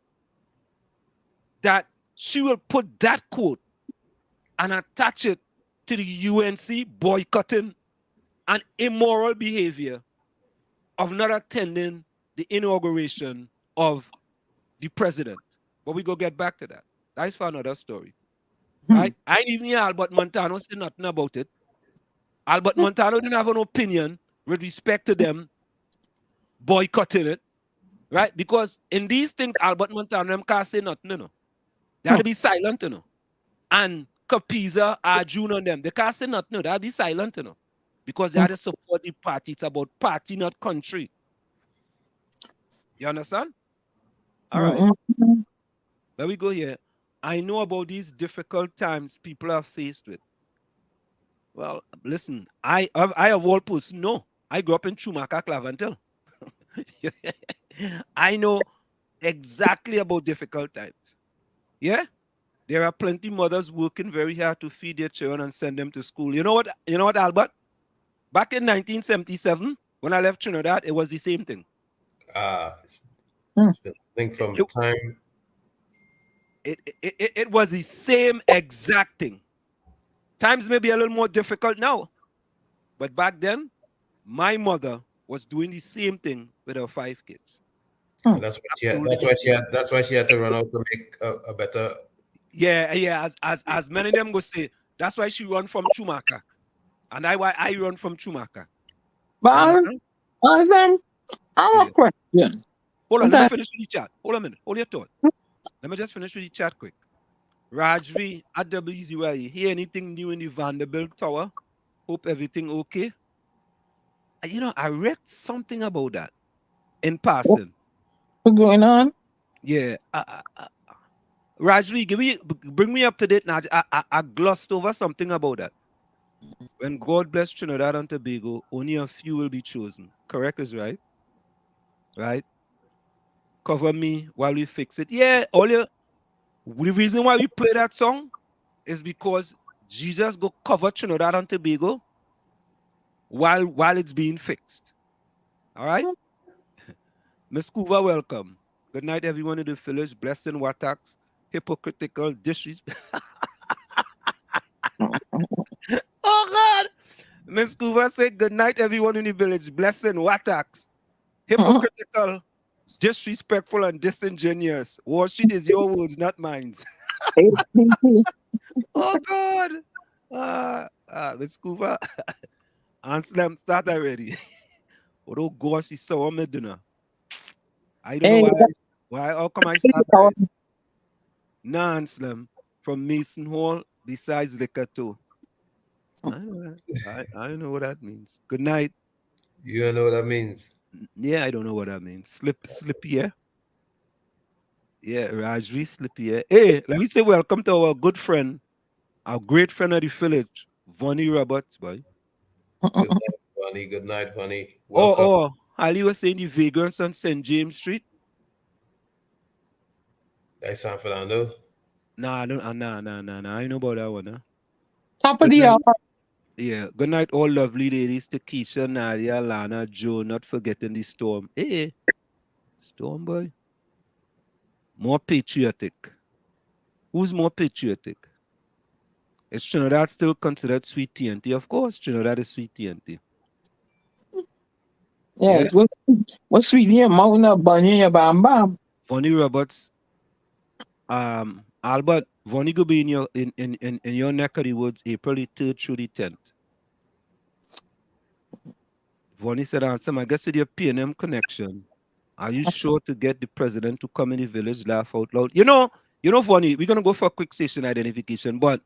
that she will put that quote and attach it to the UNC boycotting and immoral behavior of not attending the inauguration of the president. But we go get back to that. That's for another story. Right? I didn't even hear Albert Montano say nothing about it. Albert Montano didn't have an opinion with respect to them boycotting it. Right? Because in these things, Albert Montano them can't say nothing, you know. They have to be silent, you know. And Capiza, Arjun and them, they can't say nothing, they have to be silent, you know. Because they have to support the party. It's about party, not country. You understand? All right. Let me go here. I know about these difficult times people are faced with. Well, listen, I of all person, no. I grew up in Chumaka, Clavantel. I know exactly about difficult times. Yeah? There are plenty mothers working very hard to feed their children and send them to school. You know what, Albert? Back in 1977, when I left Trinidad, it was the same thing. It's been from time it was the same exact thing. Times may be a little more difficult now, but back then, my mother was doing the same thing with her 5 kids. That's why she had to run out to make a better. Yeah. As many of them go say, that's why she run from Chumaka, and why I run from Chumaka. But Anselm, I have a question. Hold on, let me finish with the chat. Hold a minute. Hold your thought. Let me just finish with the chat quick. Rajvi at WZYE. Hear anything new in the Vanderbilt Tower? Hope everything okay. You know, I read something about that in passing. What's going on? Yeah. Rajvi, bring me up to date now. I glossed over something about that. When God bless Trinidad and Tobago, only a few will be chosen. Correct is right. Right? Cover me while we fix it. Yeah, the reason why we play that song is because Jesus go cover Trinidad and Tobago while it's being fixed. All right? Miss Kuva, welcome. Good night, everyone in the village. Blessed in Wataks, hypocritical, disrespect. Oh, God. Miss Kuva said, good night, everyone in the village. Blessed in Wataks, hypocritical, disrespectful, and disingenuous. Wall Street is your words, not mine. Oh, God. Miss Kuva. Anselm, start already. Oh, gosh, he's so on my dinner. I don't know why. How come I start already? Nah, Anselm, from Mason Hall, besides liquor too. I don't know what that means. Good night. You don't know what that means? Yeah, I don't know what that means. Slippy, yeah? Yeah, Rajvi, slippy, yeah. Hey, let me say welcome to our good friend, our great friend of the village, Vonnie Roberts, boy. Good night, Vonnie. Welcome. Oh, Ali was saying the vagrants on St. James Street. That's San Fernando. Nah, I don't. Nah. I know about that one. Huh? Top of the hour. Yeah. Good night, all lovely ladies. To Keisha, Nadia, Lana, Joe. Not forgetting the Storm. Hey, Storm boy. More patriotic. Who's more patriotic? Is Trinidad still considered sweet TNT? Of course, Trinidad is sweet TNT. Yeah. What's sweet here? Mauna, Bunny, Bam Bam. Vonnie Roberts. Albert, Vonnie will be in your neck of the woods April the 3rd through the 10th. Vonnie said, Anselm, I guess with your P&M connection, are you sure to get the president to come in the village, laugh out loud? You know, Vonnie, we're going to go for a quick station identification, but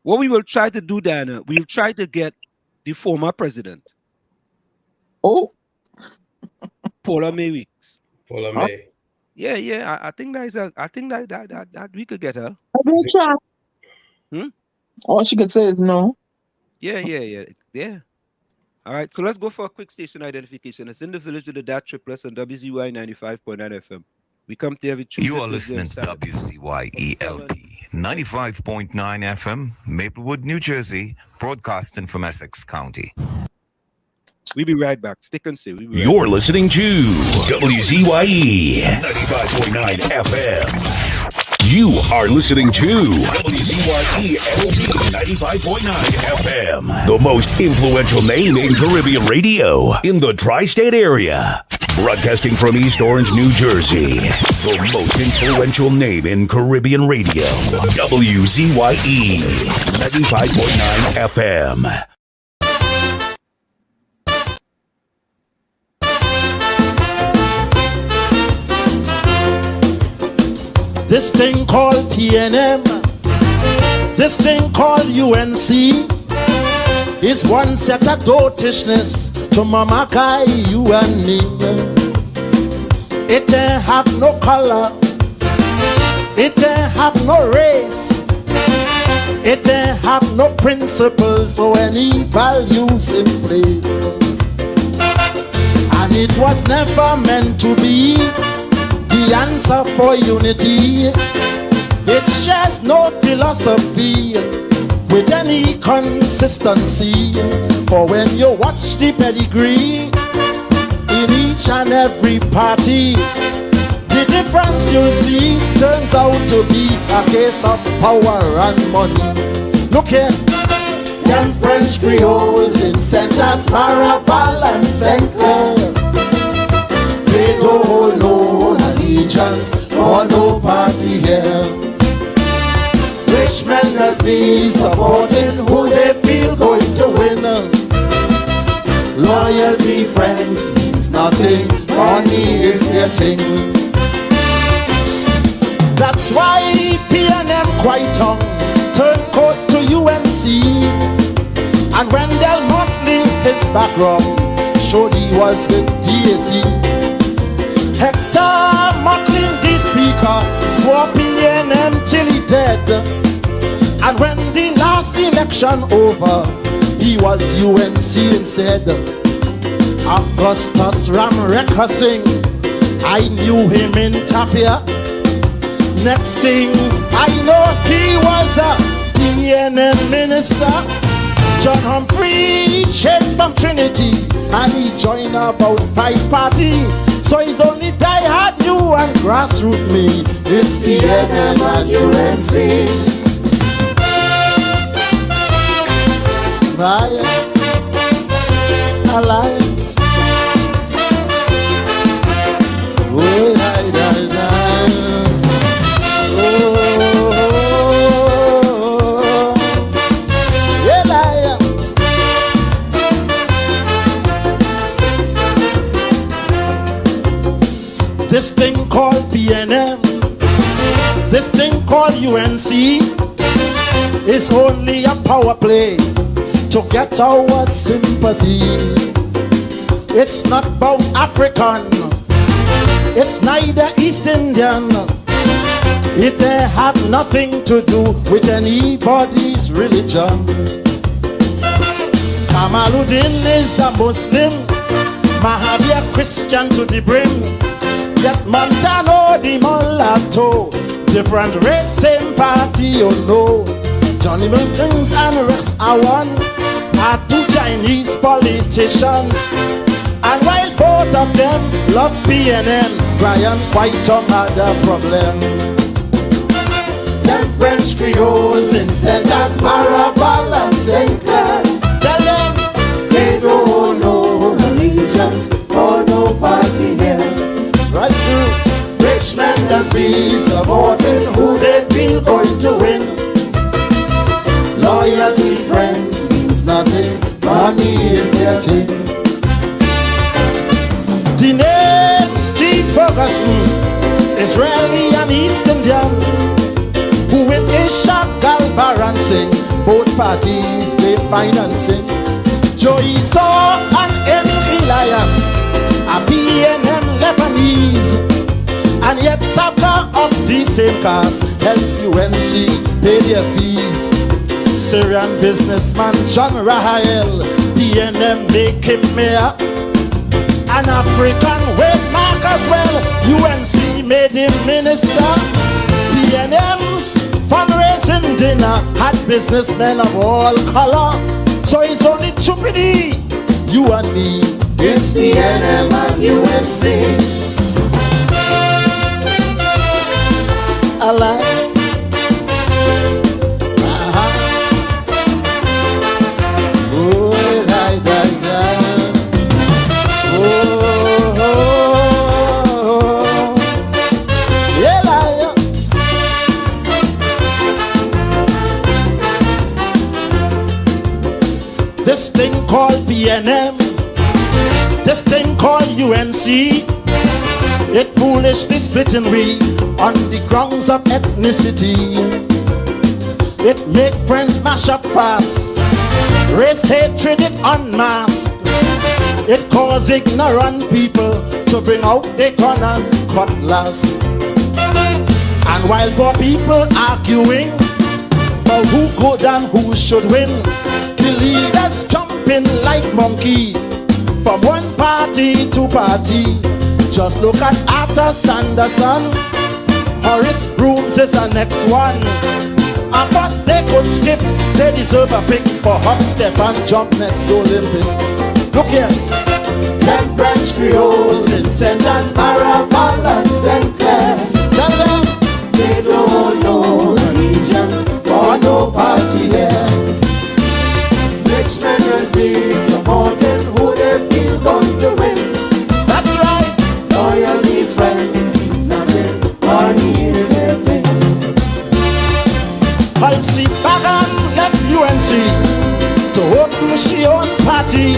what we will try to do, Diana, we'll try to get the former president. Oh. Paula May Weeks. Paula May. Yeah. I think that we could get her. I will try. All she could say is no. Yeah. All right, so let's go for a quick station identification. It's in the village with the DAT Triplets on WZYE 95.9 FM. We come to every Tuesday. You are listening to WZYE LP 95.9 FM, Maplewood, New Jersey, broadcasting from Essex County. We'll be right back. Stick and stay. You're listening to WZYE 95.9 FM. You are listening to WZYE LP 95.9 FM, the most influential name in Caribbean radio in the tri-state area. Broadcasting from East Orange, New Jersey, the most influential name in Caribbean radio. WZYE 95.9 FM. This thing called PNM, this thing called UNC, is one set of dotishness to Mama Kai, you and me. It ain't have no color, it ain't have no race, it ain't have no principles or any values in place. And it was never meant to be the answer for unity. It shares no philosophy with any consistency. For when you watch the pedigree in each and every party, The difference you see turns out to be a case of power and money. Look here, them French Creoles in Saint-Anne, Maraval and St. Clair. They don't hold no allegiance or no party here. Rich men must be supporting who they feel going to win. Loyalty, friends, means nothing. Money is their thing. That's why P&M quite on turn coat to UNC. And when Del Motley, his background showed he was with DAC. Hector Motley, the speaker, swore P&M till he dead. And when the last election over, he was UNC instead. Augustus Ramreka sing, I knew him in Tapia. Next thing I know, he was a PNM minister. John Humphrey changed from Trinity and he joined about 5 party. So he's only die-hard new and grassroots me. It's PNM and UNC. I lie. This thing called PNM, this thing called UNC, is only a power play to get our sympathy. It's not about African, it's neither East Indian. It have nothing to do with anybody's religion. Kamaluddin is a Muslim, Mahavir Christian to the brim. Yet Montano the mulatto, different race, same party, you know. Johnny Milton and Rex Awan are 2 Chinese politicians. And while both of them love PNM, Brian Whiteton had a problem. Them French Creoles in Saint-Anne, Maraval and St. Clair, tell them they don't know allegiance or no party here. Right through, rich men must be supporting who they feel going to win. Loyalty, friends, means nothing. Money is their thing. The name Steve Ferguson, Israeli and East Indian, who with Ishak Galbaran sing, both parties they financing. Joey Saw and Emil Elias, a PNM Lebanese, and yet Saka of the same cast helps UNC pay their fees. Syrian businessman John Rahael, PNM make him mayor. An African wave mark as well, UNC made him minister. PNM's fundraising dinner had businessmen of all color. So it's only stupidity, you and me. It's PNM and UNC. I like. Oh, like. Oh, yeah, like. This thing called PNM, this thing called UNC, it foolishly splitting we on the grounds of ethnicity. It make friends mash up fast, race hatred it unmasked. It cause ignorant people to bring out their gun and cutlass. And while poor people arguing about who good and who should win, the leaders jumping like monkey from one party to party. Just look at Arthur Sanderson, Horace Brooms is the next one. And first they could skip, they deserve a pick for hop, step and jump next Olympics. Look here, 10 French Creoles in Saint-Anne, Maraval and St. Clair. UNC to open she own party.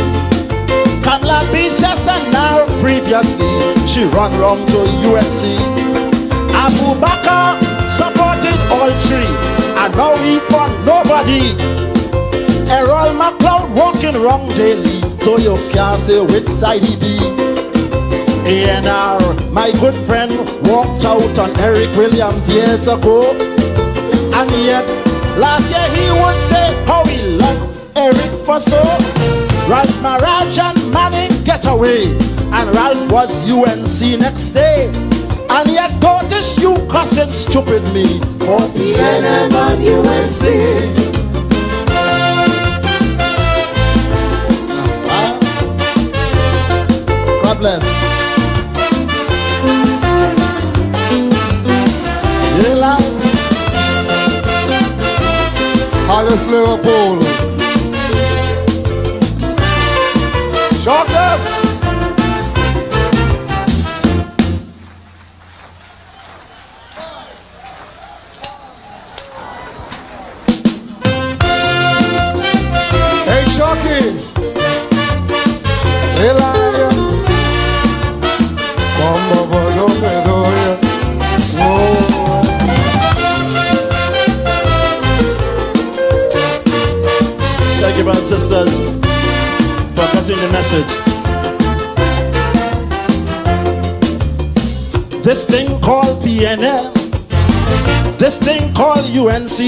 Kamala be sister now, previously she run wrong to UNC. Abu Bakr supported all three, and now we for nobody. Errol McLeod walking wrong daily, so you can't say which side he be. ANR, my good friend, walked out on Eric Williams years ago, and yet last year he would say how he loved Eric for so. Ralph Maraj and Manning get away, and Ralph was UNC next day. And yet Curtis, you cussing stupid me for PNM and UNC. God bless. Yeah, Alice Liverpool. Shortness. Hey, Chucky. Hey, Lion. Thank you, brothers and sisters, for cutting the message. This thing called PNL, this thing called UNC,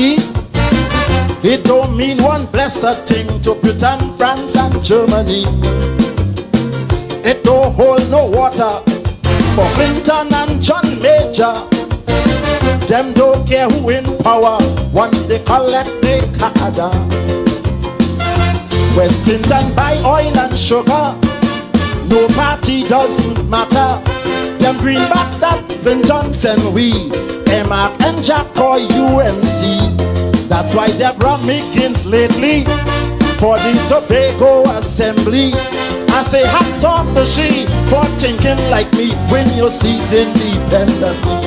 it don't mean one blessed thing to Britain, France, and Germany. It don't hold no water for Clinton and John Major. Them don't care who in power once they collect their Canada. When Clinton buy oil and sugar, no party doesn't matter. Them greenbacks that Clinton send we, Mark and Jack or UNC. That's why Deborah Mickens lately for the Tobago Assembly. I say hats off to she for thinking like me when you see it independently.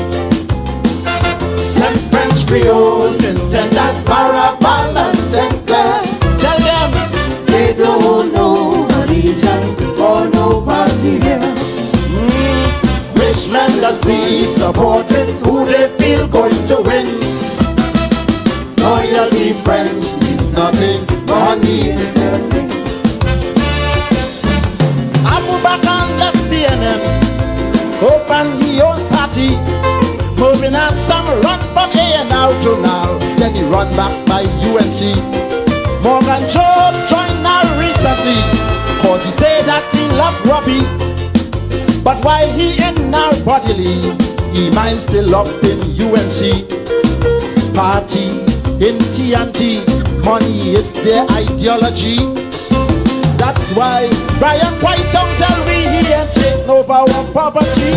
Them French Creoles, Vincent and Sparabal and St. Clair, tell them they don't know allegiance or no party here. Richmond does be supported who they feel going to win. Loyalty, friends means nothing, money is nothing. Abu Bakr left PNM, open his own party. Moving as some run from A&R to now, then he run back by UNC. Morgan Job joined now recently, cause he say that he love Robbie. But while he in now bodily, he mind still up in UNC. Party in TNT, money is their ideology. That's why Brian White don't tell me he ain't taking over our poverty.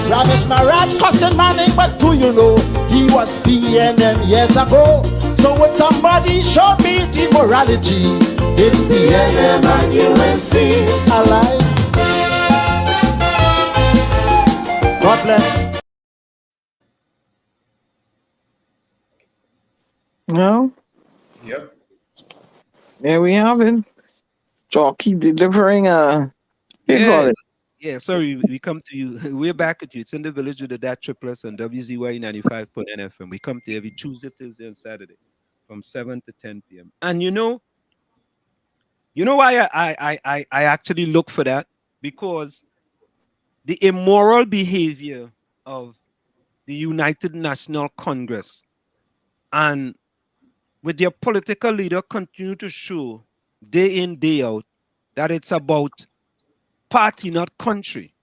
Ramesh Maraj cussing Manning, but do you know he was PNM years ago? So would somebody show me the morality in PNM and UNC? Alive. God bless. No? Yep. There we have it. Chalky delivering Yeah, sorry, we come to you. We're back at you. It's in the village with the DAT Triplets on WZYE 95.9 FM. We come to you every Tuesday, Thursday, and Saturday from 7 to 10 p.m. And you know why I actually look for that? Because the immoral behavior of the United National Congress and with their political leader continue to show day in, day out that it's about party, not country.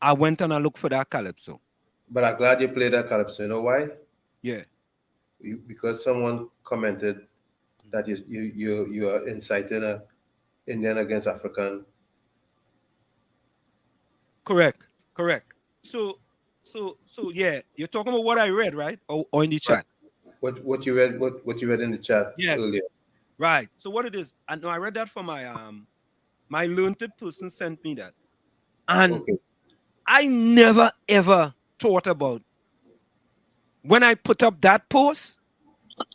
I went and I looked for that calypso. But I'm glad you played that calypso. You know why? Yeah. Because someone commented that you are inciting a Indian against African. Correct. So yeah, you're talking about what I read, right? Or in the chat. What you read in the chat earlier. Right. So what it is, I know I read that from my learned person sent me that. And I never ever thought about when I put up that post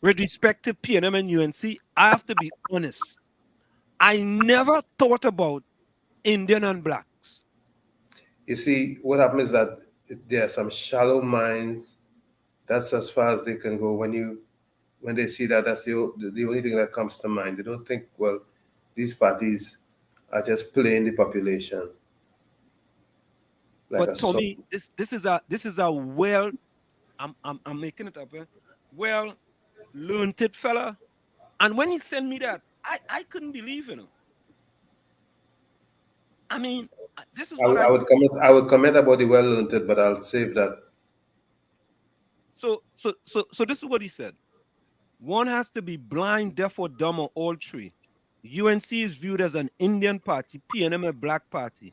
with respect to PNM and UNC, I have to be honest. I never thought about Indian and blacks. You see, what happens is that there are some shallow minds. That's as far as they can go. When they see that, that's the only thing that comes to mind. They don't think, well, these parties are just playing the population. Like but Tommy, this is a well, I'm making it up, well learned fella. And when he sent me that, I couldn't believe it. I mean, this is what I would comment about the well learned, but I'll save that. So this is what he said. One has to be blind, deaf, or dumb, or all three. UNC is viewed as an Indian party, PNM a black party.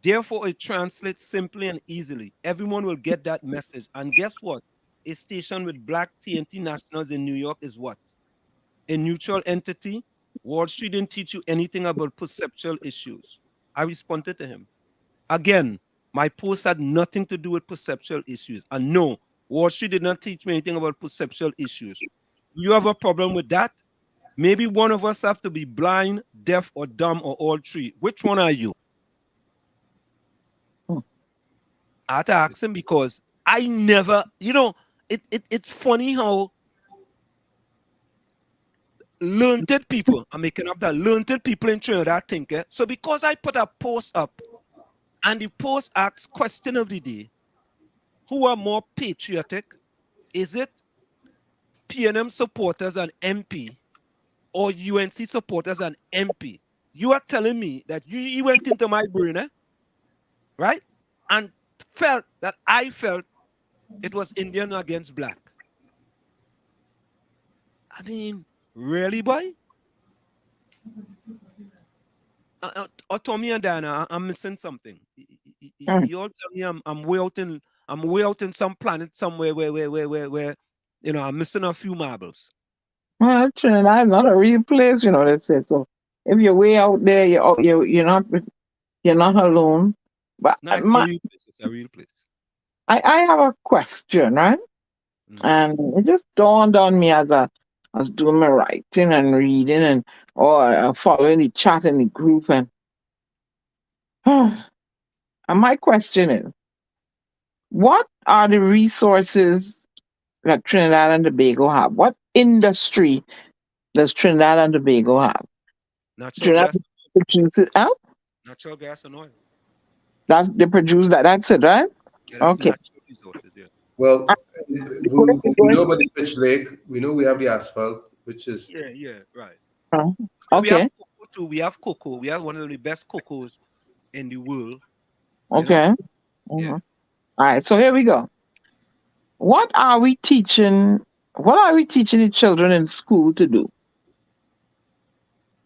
Therefore, it translates simply and easily. Everyone will get that message. And guess what? A station with black TNT nationals in New York is what? A neutral entity. Wall Street didn't teach you anything about perceptual issues. I responded to him. Again, my post had nothing to do with perceptual issues. And no, Wall Street did not teach me anything about perceptual issues. Do you have a problem with that? Maybe one of us have to be blind, deaf, or dumb, or all three. Which one are you? I had to ask him because I never, it's funny how learned people, I'm making up that learned people in Trinidad think. So because I put a post up and the post asks question of the day, who are more patriotic? Is it PNM supporters and MP or UNC supporters and MP? You are telling me that you went into my brain, right? And I felt it was Indian against black. I mean, really, boy? Tommy and Diana, I'm missing something. You all tell me I'm way out in some planet somewhere where I'm missing a few marbles. Well, Trinidad is not a real place, let's say. So if you're way out there, you're not alone. But no, it's a real place. It's a real place. I have a question, right? Mm-hmm. And it just dawned on me as I was doing my writing and reading or following the chat in the group, and my question is, what are the resources that Trinidad and Tobago have? What industry does Trinidad and Tobago have? Natural gas. Produces Natural gas and oil. They produce that. That's it, right? Yeah, that's okay. Natural resources, yeah. Well, we know about the pitch lake. We know we have the asphalt, which is right. Okay. We have cocoa. We have one of the best cocoas in the world. Okay. Mm-hmm. Yeah. All right. So here we go. What are we teaching the children in school to do?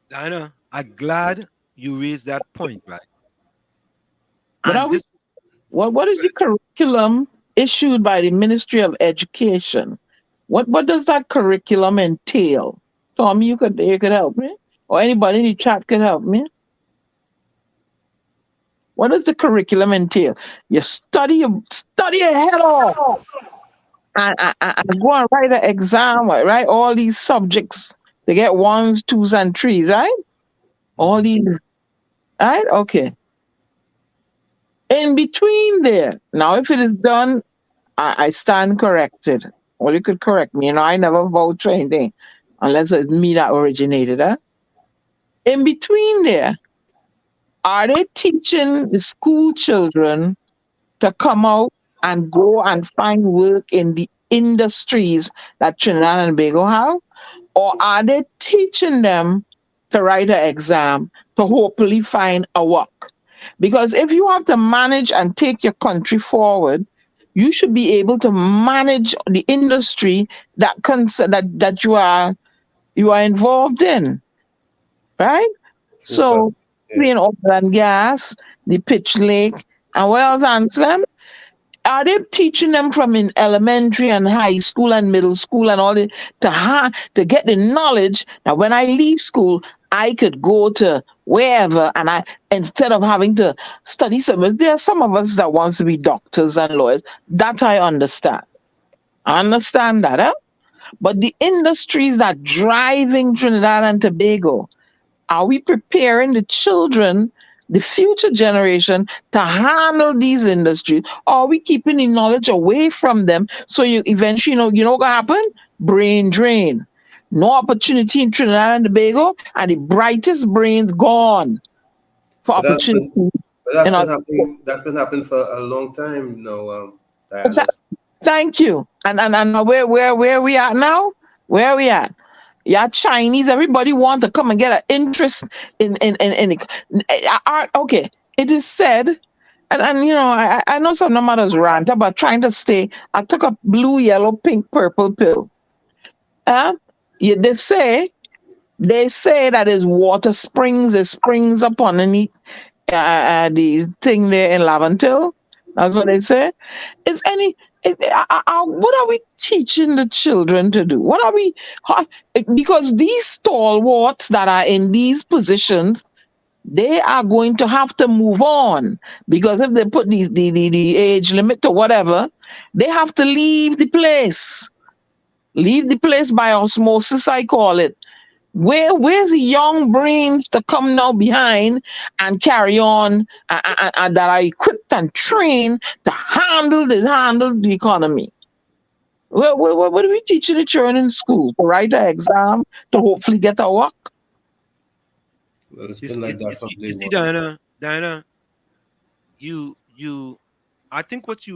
Diana, I'm glad you raised that point, right? What is the curriculum issued by the Ministry of Education? What does that curriculum entail? Tommy, you could help me, or anybody in the chat could help me. What does the curriculum entail? You study your head off and go and write an exam, right? All these subjects, they get 1s, 2s, and 3s, right? All these, right? Okay. In between there, now if it is done, I stand corrected. Well, you could correct me. I never vouch for anything unless it's me that originated it. In between there, are they teaching the school children to come out and go and find work in the industries that Trinidad and Tobago have? Or are they teaching them to write an exam to hopefully find a work? Because if you have to manage and take your country forward, you should be able to manage the industry that you are involved in, right? So, oil and gas, the pitch lake, and what else, Anselm? Are they teaching them from in elementary and high school and middle school and all that to get the knowledge that when I leave school, I could go to wherever and instead of having to study something? There are some of us that wants to be doctors and lawyers. That I understand. I understand that, But the industries that driving Trinidad and Tobago, are we preparing the children, the future generation, to handle these industries? Or are we keeping the knowledge away from them? So you eventually, you know what happen? Brain drain. No opportunity in Trinidad and Tobago, and the brightest brains gone for But that's opportunity. been, but that's In been our, happening. That's been happening for a long time now, Diana. thank you. And where we at now? Where we at? Yeah, Chinese. Everybody want to come and get an interest in art. Okay, it is said, and I know some of others rant about trying to stay. I took a blue, yellow, pink, purple pill. Uh, yeah, they say that is water springs. It springs up underneath the thing there in Laventille. That's what they say. Is any what are we teaching the children to do? What are we how, because these stalwarts that are in these positions, they are going to have to move on, because if they put the age limit to whatever, they have to leave the place by osmosis, I call it. Where's the young brains to come now behind and carry on, that are equipped and trained to handle the economy? What are we teaching the children in school? To write an exam to hopefully get a work? Well, it's You, been like that from day you see, one. Diana, you, I think what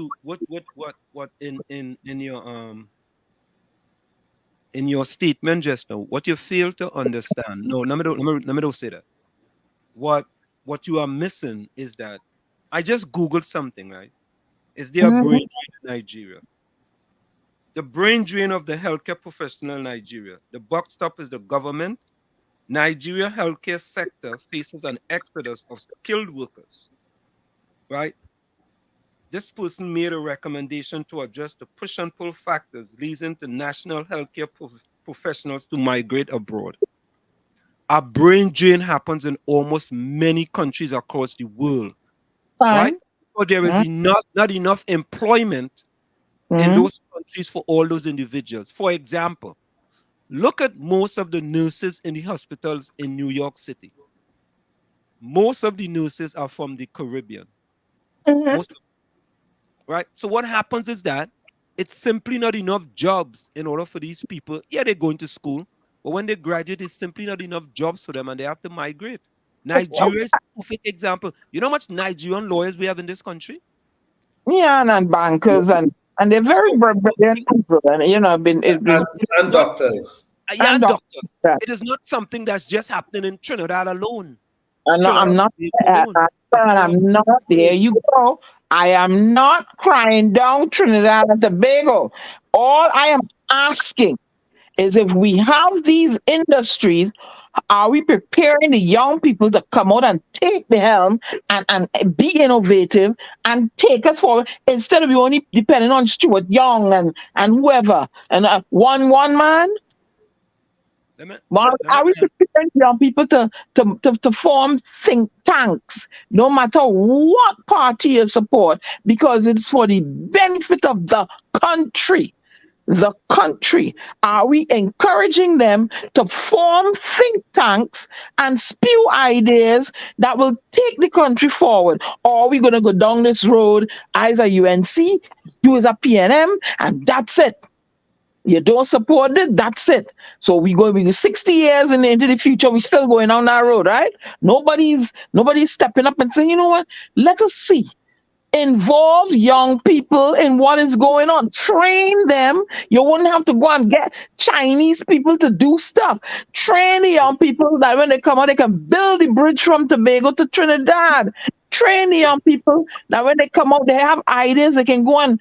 in your statement just now, what you fail to understand. No, let me don't say that. What you are missing is that I just Googled something, right? Is there a Mhm. brain drain in Nigeria? The brain drain of the healthcare professional in Nigeria. The buck stop is the government. Nigeria healthcare sector faces an exodus of skilled workers, right? This person made a recommendation to address the push and pull factors leading to national healthcare professionals to migrate abroad. A brain drain happens in almost many countries across the world, right? Fine. So there is not enough employment in Mm-hmm. those countries for all those individuals. For example, look at most of the nurses in the hospitals in New York City. Most of the nurses are from the Caribbean. Mm-hmm. Most, right? So what happens is that it's simply not enough jobs in order for these people. Yeah, they're going to school, but when they graduate, it's simply not enough jobs for them, and they have to migrate. Nigeria is a perfect example. You know how much Nigerian lawyers we have in this country? Yeah, and bankers and they're very So, brilliant people, and been And, it was and not doctors. yeah, and and doctors. doctors. It is not something that's just happening in Trinidad alone. I'm Trinidad not. alone. Yeah. I'm not. There you go. I am not crying down Trinidad and Tobago. All I am asking is, if we have these industries, are we preparing the young people to come out and take the helm and be innovative and take us forward, instead of we only depending on Stuart Young and whoever and one man? Let me, Well, let me, are we preparing young people to form think tanks, no matter what party you support, because it's for the benefit of the country? The country. Are we encouraging them to form think tanks and spew ideas that will take the country forward? Or are we going to go down this road as a UNC, you as a PNM, and that's it? You don't support it, that's it. So we 60 years into the future, we still going on that road, right? Nobody's stepping up and saying, you know what? Let us see. Involve young people in what is going on. Train them. You wouldn't have to go and get Chinese people to do stuff. Train the young people that when they come out, they can build the bridge from Tobago to Trinidad. Train the young people that when they come out, they have ideas. They can go and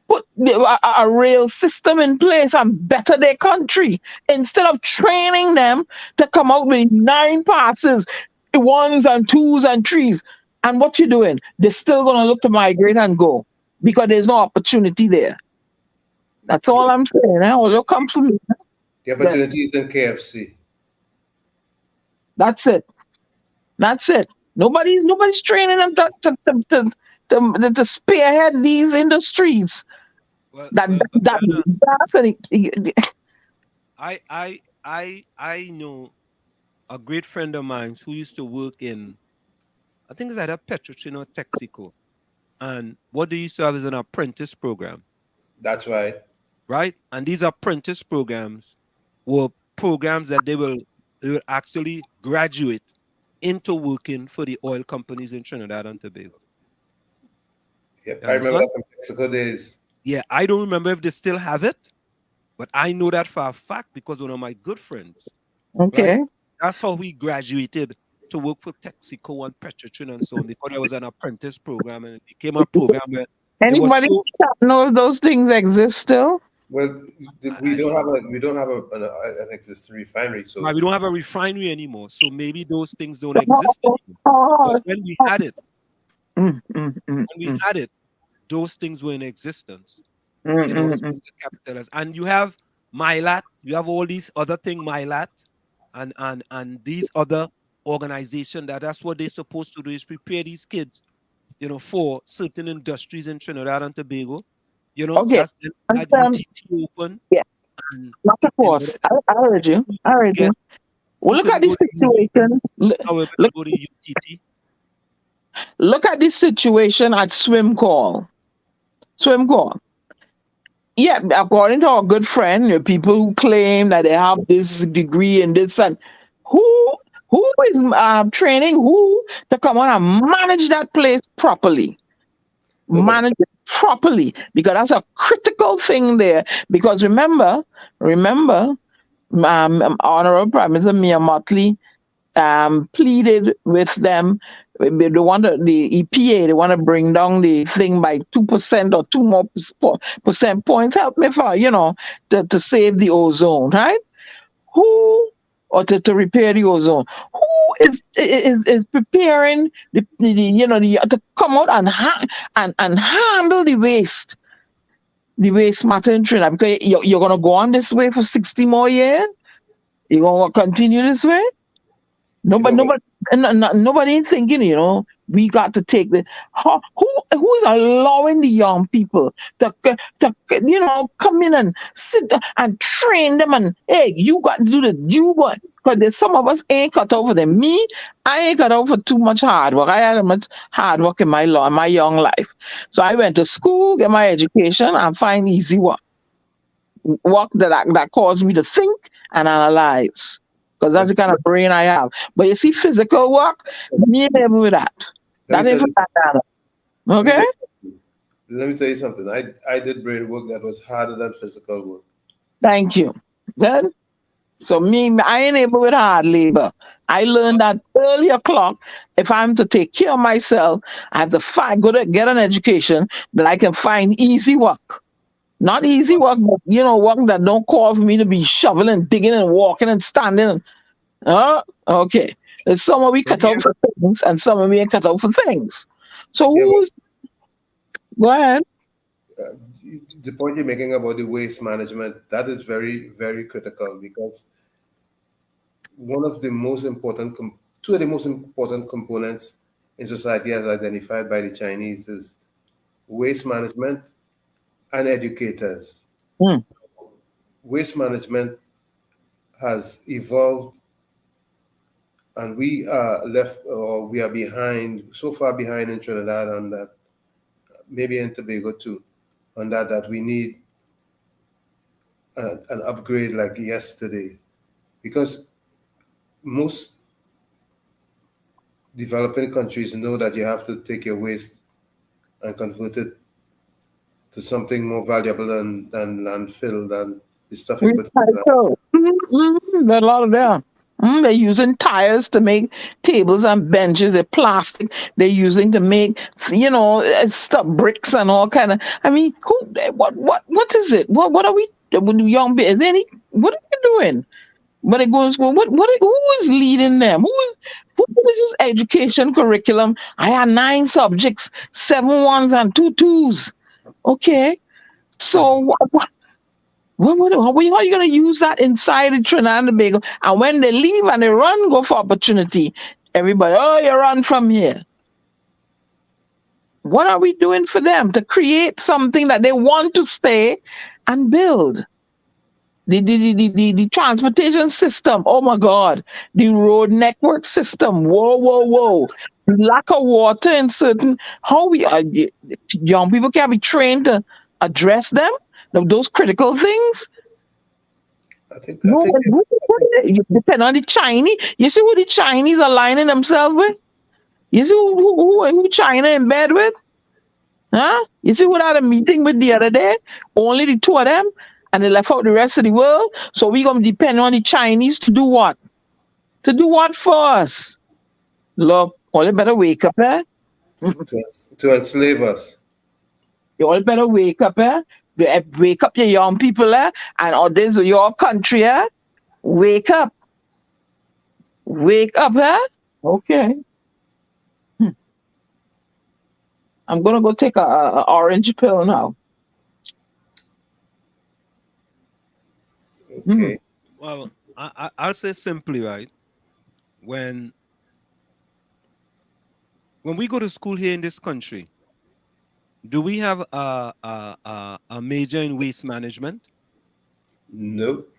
put a rail system in place and better their country, instead of training them to come out with 9 passes, ones and twos and threes. And what you doing? They're still gonna look to migrate and go, because there's no opportunity there. That's all I'm saying. You'll come for me. The opportunity is in KFC. That's it. That's it. Nobody's training them to spearhead these industries. well, That well, but that Diana, that's an, I know a great friend of mine who used to work in, I think it's either Petrochin or Texaco. And what they used to have is an apprentice program, That's right. right? And these apprentice programs were programs that they will actually graduate into working for the oil companies in Trinidad and Tobago. Yep, You I remember understand? that from Mexico days. Yeah, I don't remember if they still have it, but I know that for a fact because one of my good friends, right? Okay. That's how he graduated to work for Texaco and Petrotrin and so on, because there was an apprentice program and it became a program where it was Anybody so. know if those things exist still? Well, we I don't have an existing refinery, Right, so we don't have a refinery anymore, so maybe those things don't exist Oh, anymore. But oh, when we oh. had it, Mm, mm, mm, when we mm, had it, those things were in existence mm, in order mm, for mm. us to capitalize. And you have Mylat, you have all these other things, Mylat, and these other organizations that's what they're supposed to do is prepare these kids, for certain industries in Trinidad and Tobago. Okay. That's then And, had UTT open, yeah, and not of in order course. I heard you. who I heard you. get Well, who look at couldn't this go to situation. now able to Look, go to UTT. look at this situation at Swim Call. Swim Call. Yeah, according to our good friend, people who claim that they have this degree and this and who who is training who to come on and manage that place properly, nobody. manage it properly, because that's a critical thing there. Because remember, Honorable Prime Minister Mia Motley pleaded with them. The EPA, they want to bring down the thing by 2% or 2 more percent points. Help me for, to save the ozone, right? Who, or to repair the ozone? Who is preparing to come out and and handle the waste matter in Trinidad? Because you're gonna go on this way for 60 more years. You're gonna continue this way. You know, but Nobody ain't thinking, we got to take the who is allowing the young people to come in and and train them, and hey, you got to do the you got, because there's some of us ain't cut out for them. Me, I ain't cut out for too much hard work. I had much hard work in my young life, so I went to school, get my education, and find easy work that caused me to think and analyze, because that's let, the kind of brain I have. But you see, physical work, me and them with that. let me That ain't tell for you. that matter. Let me tell Okay? you. Let me tell you something. I did brain work that was harder than physical work. Thank you. Then, so I ain't able with hard labor. I learned that early o'clock. If I'm to take care of myself, I have to go to get an education that I can find easy work. Not easy work, but work that don't call for me to be shoveling, digging, and walking and standing. Okay. There's some of we But cut out here, for things, and some of we ain't cut out for things. So Yeah, who's go ahead? but the point you're making about the waste management, that is very, very critical, because one of the most important, two of the most important components in society as identified by the Chinese is waste management and educators. Hmm. Waste management has evolved, and we are left, or we are behind, so far behind in Trinidad on that, maybe in Tobago too, on that we need an upgrade like yesterday, because most developing countries know that you have to take your waste and convert it to something more valuable than landfill, than the stuff you put in the land. Recycle. There are a lot of them. They're using tires to make tables and benches. They're plastic. They're using to make, stuff, bricks and all kind of. I mean, what is it? What are we? When young, is there any? What are you doing? But it goes, well, who is leading them? Who is this education curriculum? I had 9 subjects, 7 ones and 2 twos. Okay, so how are you going to use that inside the Trinidad and Tobago? And when they leave and they go for opportunity, everybody, oh, you run from here. What are we doing for them to create something that they want to stay and build? The transportation system. Oh my God. The road network system. Whoa, whoa, whoa. The lack of water in certain, how we are, young people can be trained to address them. Those critical things. I No, think, you depend on the Chinese. You see who the Chinese are lining themselves with? You see who China in bed with? Huh? You see who I had a meeting with the other day? Only the two of them, and they left out the rest of the world. So we gonna depend on the Chinese to do what? To do what for us? Look, all you better wake up, eh? to enslave us. You all better wake up, eh? Wake up your young people, eh? And all this your country, eh? Wake up. Wake up, eh? Okay. I'm gonna go take a orange pill now. Okay. Well, I'll say simply, right? When we go to school here in this country, do we have a major in waste management? Nope.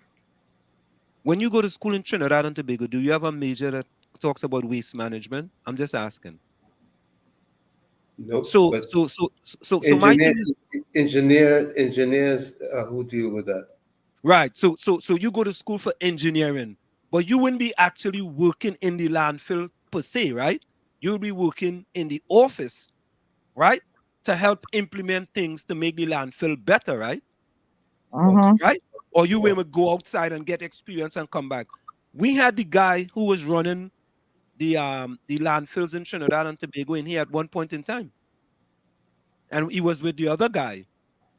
When you go to school in Trinidad and Tobago, do you have a major that talks about waste management? I'm just asking. Nope. So But my thing is, engineers who deal with that. right. So you go to school for engineering, but you wouldn't be actually working in the landfill per se, right? You'll be working in the office, right? To help implement things to make the landfill better, right? Okay. Right? Or you will go outside and get experience and come back. We had the guy who was running the landfills in Trinidad and Tobago in here at one point in time. And he was with the other guy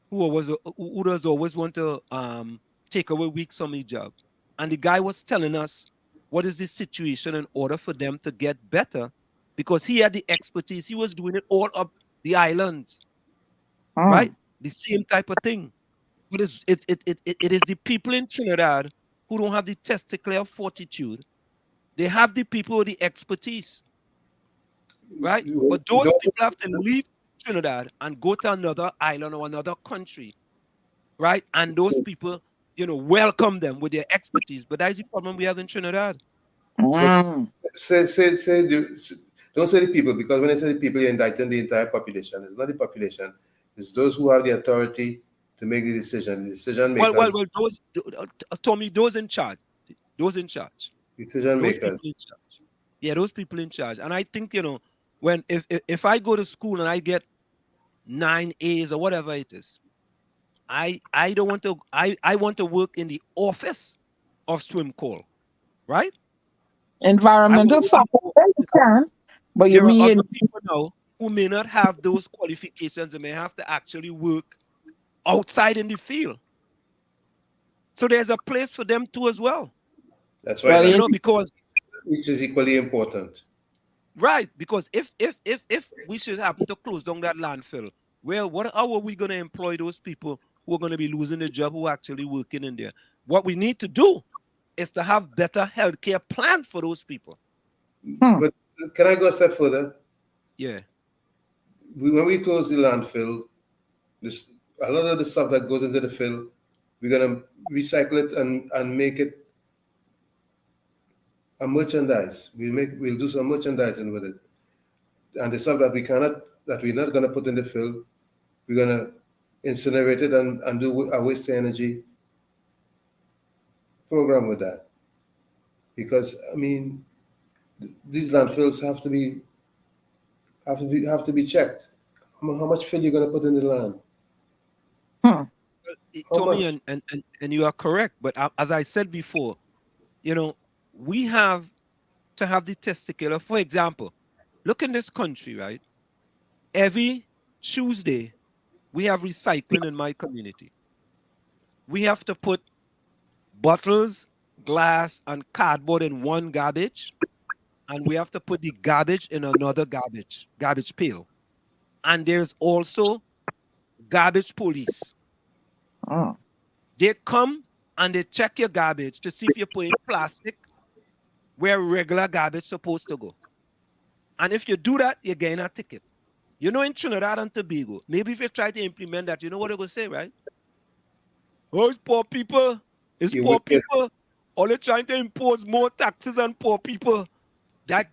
who does always want to take away weeks from his job. And the guy was telling us what is the situation in order for them to get better, because he had the expertise. He was doing it all up the islands, right? The same type of thing. But it is the people in Trinidad who don't have the testicular fortitude. They have the people with the expertise, right? But those people have to leave Trinidad and go to another island or another country, right? And those people, welcome them with their expertise. But that is the problem we have in Trinidad. But don't say the people, because when I say the people, you're indicting the entire population. It's not the population. It's those who have the authority to make the decision. The decision makers. Well, those, Tommy, those in charge. Decision those makers. People in charge. Yeah, those people in charge. And I think, when if I go to school and I get 9 A's or whatever it is, I don't want to I want to work in the office of swim call, right? Environmental support, you can, but you There are mean other people now who may not have those qualifications. They may have to actually work outside in the field. So there's a place for them too as well. That's right. Because which is equally important. Right, because if we should happen to close down that landfill, how are we going to employ those people who are going to be losing their job, who are actually working in there? What we need to do is to have better healthcare plan for those people. But can I go a step further? Yeah. When we close the landfill, a lot of the stuff that goes into the fill, we're going to recycle it and make it a merchandise. We'll do some merchandising with it. And the stuff that we're not going to put in the fill, we're going to incinerate it and do a waste energy program with that. Because these landfills have to be checked. How much fill you going to put in the land? Tommy, and you are correct. But as I said before, we have to have the testicular. For example, look in this country, right? Every Tuesday, we have recycling in my community. We have to put bottles, glass, and cardboard in one garbage, and we have to put the garbage in another garbage pail. And there's also garbage police. They come and they check your garbage to see if you're putting plastic where regular garbage is supposed to go. And if you do that, you're getting a ticket. In Trinidad and Tobago, maybe if you try to implement that, you know what they will say, right? Oh, poor people, It's You poor wicked. people. All they're trying to impose more taxes on poor people. That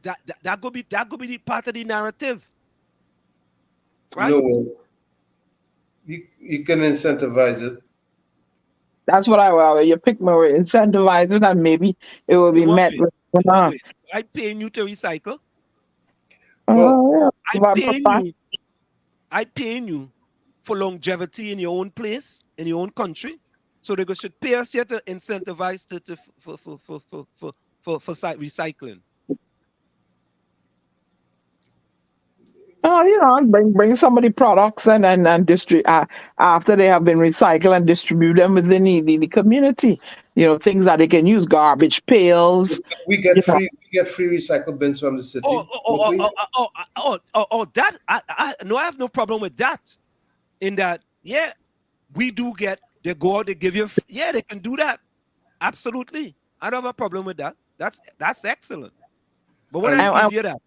could be the part of the narrative. Right? No, you can incentivize it. That's what you pick more incentivize it, and maybe it will be In what met way? with. In what way? I paying you to recycle. Well, Yeah. I paying you for longevity in your own place, in your own country. So they should pay us here to incentivize for recycling. Bring some of the products and distribute after they have been recycled and distribute them within the community. Things that they can use, garbage pails. we get free recycled bins from the city. That I have no problem with that. In that, yeah, we do get, they go out, they give you, they can do that. Absolutely. I don't have a problem with that. That's excellent. But when I give you that,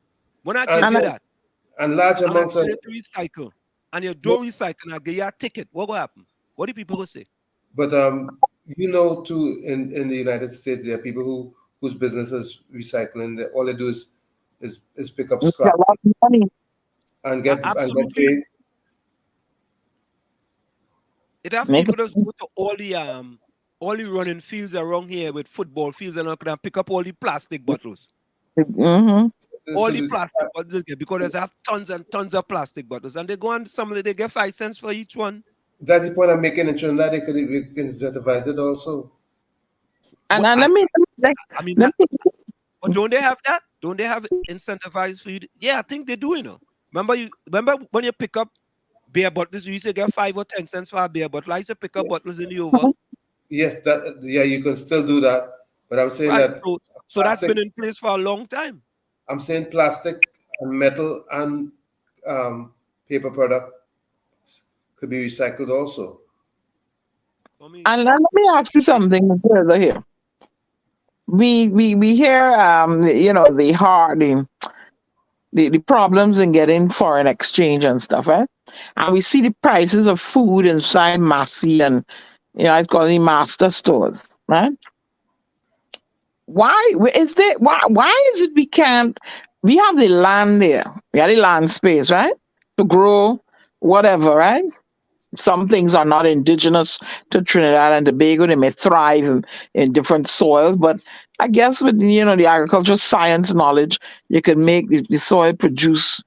and large amounts of recycle, and you don't recycle, I give you a ticket, what will happen? What do people go say? But too, in the United States, there are people whose business is recycling. All they do is pick up scrap and get paid. It have people that go to all the running fields around here with football fields and can pick up all the plastic bottles. Mm-hmm. All the plastic bottles because they have tons and tons of plastic bottles, and they go on they get 5 cents for each one. That's the point I'm making in Trinidad. They can incentivize it also. And but don't they have that? Don't they have incentivized food? Yeah, I think they do. Remember when you pick up beer bottles, you used to get 5 or 10 cents for a beer bottle. I used to pick up bottles in the over. Yes, you can still do that. But I'm saying that. So that's been in place for a long time. I'm saying plastic and metal and paper products could be recycled also. And let me ask you something further here. We hear the problems in getting foreign exchange and stuff, right? And we see the prices of food inside Massey and it's called the master stores, right? Why is it we have the land there, we have the land space, right? To grow whatever, right? Some things are not indigenous to Trinidad and Tobago. They may thrive in different soils, but I guess with the agricultural science knowledge, you can make the soil produce,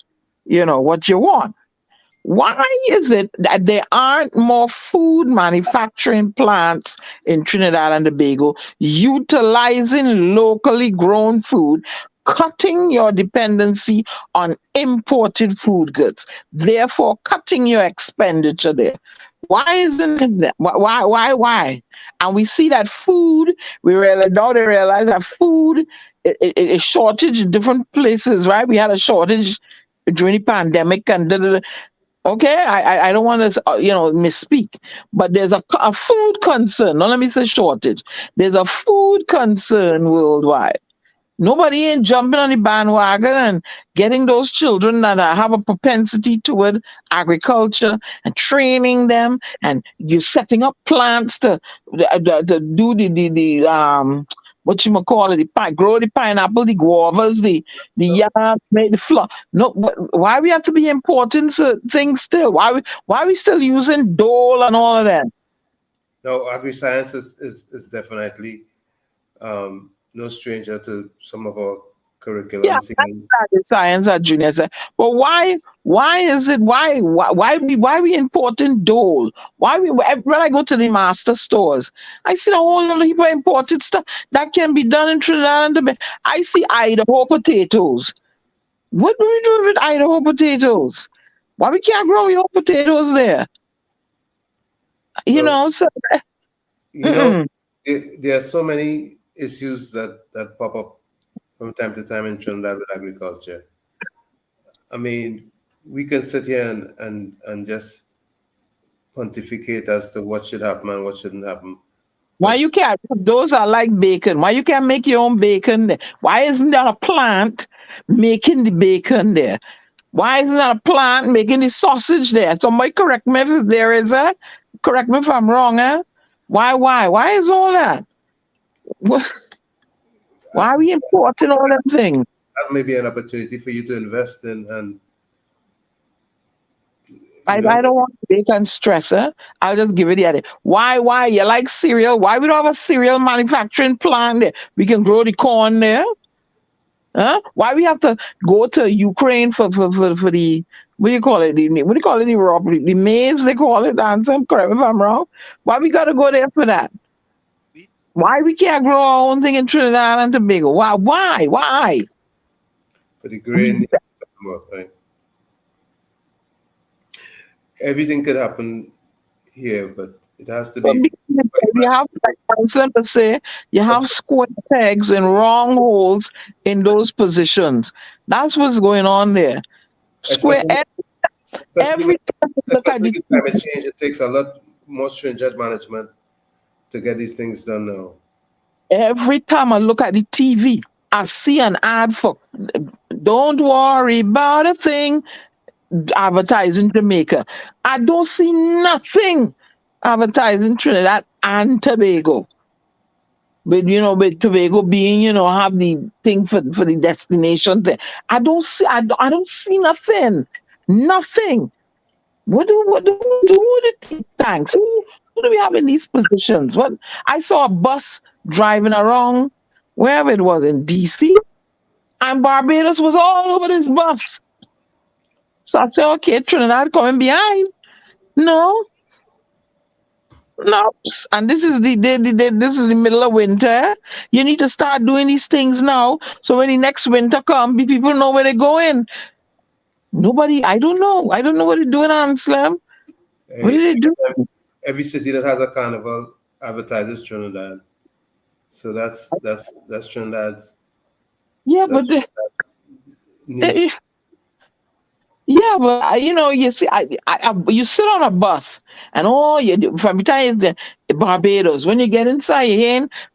what you want. Why is it that there aren't more food manufacturing plants in Trinidad and Tobago utilizing locally grown food, cutting your dependency on imported food goods, therefore cutting your expenditure there? Why isn't it that? Why? And we see that food, they realize that food is shortage in different places, right? We had a shortage during the pandemic and okay, I don't want to misspeak, but there's a food concern. No, let me say shortage. There's a food concern worldwide. Nobody ain't jumping on the bandwagon and getting those children that have a propensity toward agriculture and training them, and you're setting up plants to do the what you call it, grow the pineapple, the guavas, the yam, make the flour. No, why we have to be importing things still? Why we still using dole and all of that? No, agri-science is definitely no stranger to some of our curriculums. Yeah, science at junior science. But why we importing dole? When I go to the master stores, I see a whole lot of people imported stuff that can be done in Trinidad and Tobago. I see Idaho potatoes. What do we do with Idaho potatoes? Why we can't grow your potatoes there? There are so many issues that pop up from time to time in Trinidad with agriculture. I mean, we can sit here and just pontificate as to what should happen and what shouldn't happen. Why you can't? Those are like bacon. Why you can't make your own bacon there? Why isn't there a plant making the bacon there? Why isn't there a plant making the sausage there? Somebody correct me if there is correct me if I'm wrong, Why is all that? Why are we importing all them things? That may be an opportunity for you to invest in, and I don't want to make and stress, huh? I'll just give it the idea. Why? You like cereal? Why we don't have a cereal manufacturing plant there? We can grow the corn there. Huh? Why we have to go to Ukraine for the what do you call it? What do you call it? The robbery, the maize they call it. Anselm, correct me if I'm wrong. Why we gotta go there for that? Why we can't grow our own thing in Trinidad and Tobago? Why? for the grain, right? Everything could happen here, but it has to But be. you have, like Anselm to say, you have square pegs and wrong holes in those positions. That's what's going on there. Square. Especially, Every time you look at especially the with climate change, it takes a lot more stringent management to get these things done now. every time I look at the TV, I see an ad for "Don't worry about a thing," advertising Jamaica. I don't see nothing advertising Trinidad and Tobago. But with Tobago being, have the thing for the destination thing. I don't see nothing. Nothing. Who the think tanks? Who do we have in these positions? What I saw a bus driving around wherever it was in DC, and Barbados was all over this bus. So I said, okay, Trinidad coming behind. No, no. And this is this is the middle of winter. You need to start doing these things now. So when the next winter come, the people know where they're going. Nobody, I don't know. I don't know what they're doing, Anselm. What Hey, did they do? every city that has a carnival advertises Trinidad, so that's Trinidad's Yeah, that's but niche. yeah, but you see, you sit on a bus, and all you do from the time it's Barbados. When you get inside,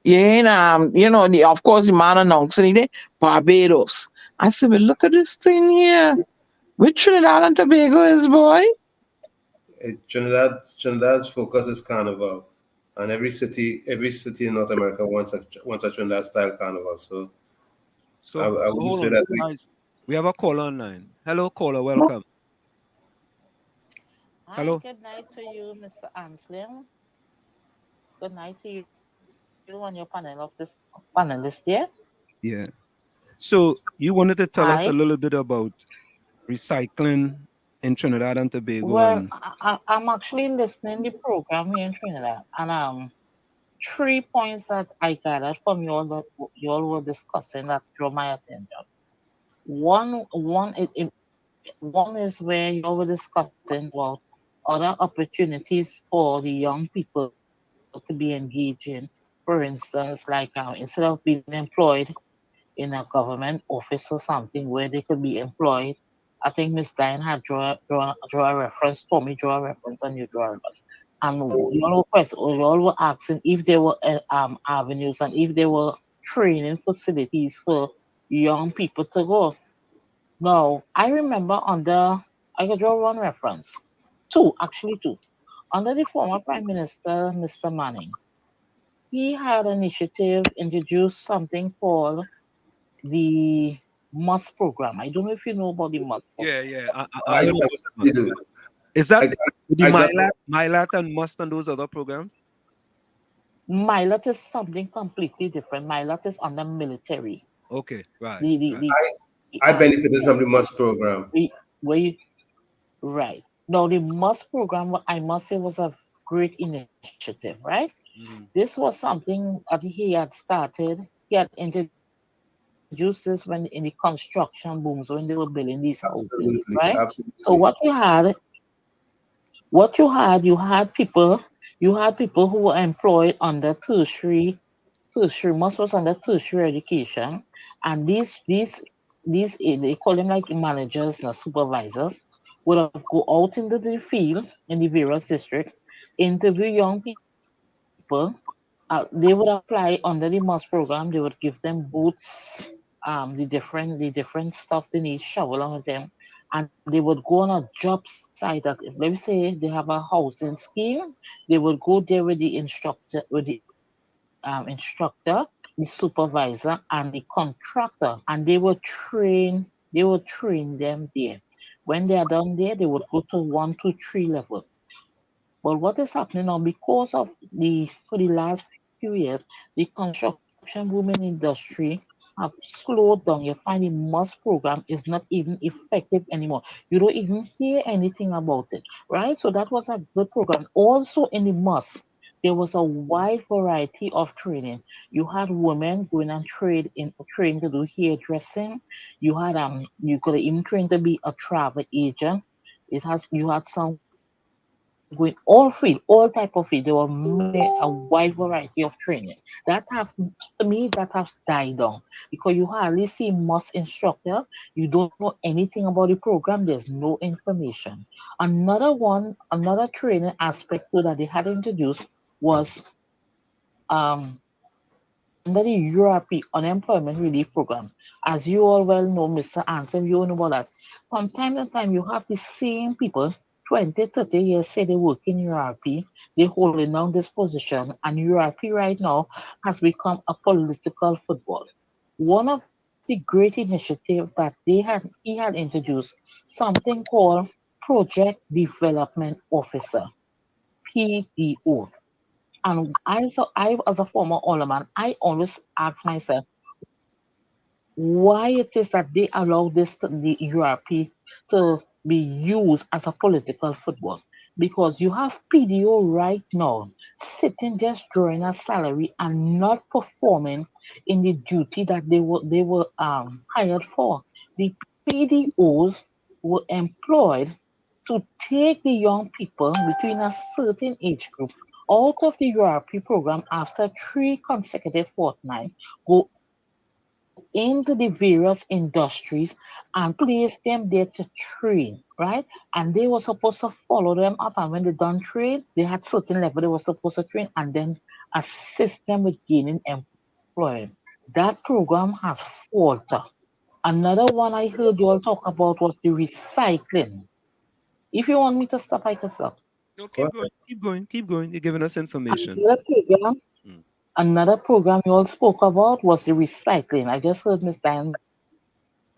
you ain't of course the man announcing it, Barbados. I said, but look at this thing here. Which Trinidad and Tobago is, boy? Trinidad's focus is carnival, and every city in North America wants a Trinidad style carnival. So I So would hold say on, that guys. We have a caller online. Hello, caller. Welcome. Hi, Hello. good night to you, Mr. Anselm. Good night to you and your panelist there. Yeah. So you wanted to tell us a Hi. little bit about recycling in Trinidad and Tobago, Well, and I'm actually listening the program here in Trinidad, and 3 points that I gathered from you all that you all were discussing that drew my attention. One is where you all were discussing about other opportunities for the young people to be engaged in. For instance, like instead of being employed in a government office or something where they could be employed. I think Miss Diane had draw a reference, Tommy draw a reference, and you draw a reference. And you all were asking if there were avenues and if there were training facilities for young people to go. Now, I remember I could draw one reference, two, actually two. Under the former Prime Minister, Mr. Manning, he had an initiative, introduced something called the MUS program. I don't know if you know about the MUS program. yeah. I I know. certainly do. Is that I, the I got Milat and Must and those other programs? Milat is something completely different. Milat is under military. Okay, right, right. I benefited from the MUS program. The where you, right now the MUS program, what I must say, was a great initiative. Right, Mhm. this was something that he had started. He had introduced this when in the construction booms when they were building these houses. Right. Absolutely, So absolutely. you had people who were employed under tertiary, most was under tertiary education, and they call them like managers and supervisors would have go out into the field in the various districts, interview young people. They would apply under the MOS program. They would give them boots, the different stuff they need, shovel on with them, and they would go on a job site. That if, let me say they have a housing scheme, they would go there with the instructor, the supervisor, and the contractor, and they would train them there. When they are done there, they would go to 1 to 3 level. But what is happening now because of for the last few years, the construction booming industry have slowed down. You find the MUS program is not even effective anymore. You don't even hear anything about it, right? So that was a good program. Also in the MUS, there was a wide variety of training. You had women going and train to do hairdressing. You could even train to be a travel agent. You had some going all field, all type of field. There were a wide variety of training. That have to me that has died down because you hardly see most instructor. You don't know anything about the program. There's no information. Another training aspect too that they had introduced was um under the URP Unemployment Relief Program. As you all well know, Mr. Anselm, you know about that. From time to time, you have the same people, 20, 30 years, say they work in URP, they holding down this position, and URP right now has become a political football. One of the great initiatives that he had introduced something called Project Development Officer, PDO. And I as a former alderman, I always ask myself why it is that they allow the URP to be used as a political football. Because you have PDO right now sitting just drawing a salary and not performing in the duty that they were hired for. The PDOs were employed to take the young people between a certain age group out of the URP program after 3 consecutive fortnights, go into the various industries and place them there to train, right? And they were supposed to follow them up. And when they done train, they had certain level they were supposed to train and then assist them with gaining employment. That program has faltered. Another one I heard you all talk about was the recycling. If you want me to stop, I can stop. No, Go keep ahead. going, keep going, keep going. You're giving us information. Another program Mm. Another program you all spoke about was the recycling. I just heard Miss Diane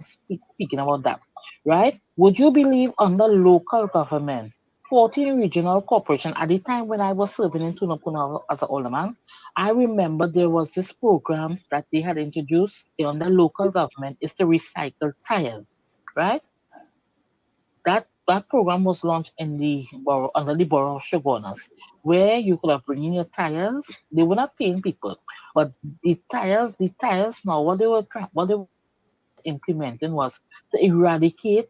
speaking about that, right? Would you believe under local government, 14 regional corporation, at the time when I was serving in Tunapuna as an alderman, I remember there was this program that they had introduced under local government is to recycle tires, right? That program was launched in the borough under the borough of Shogunas, where you could have bring in your tires. They were not paying people, but the tires now what they were implementing was to eradicate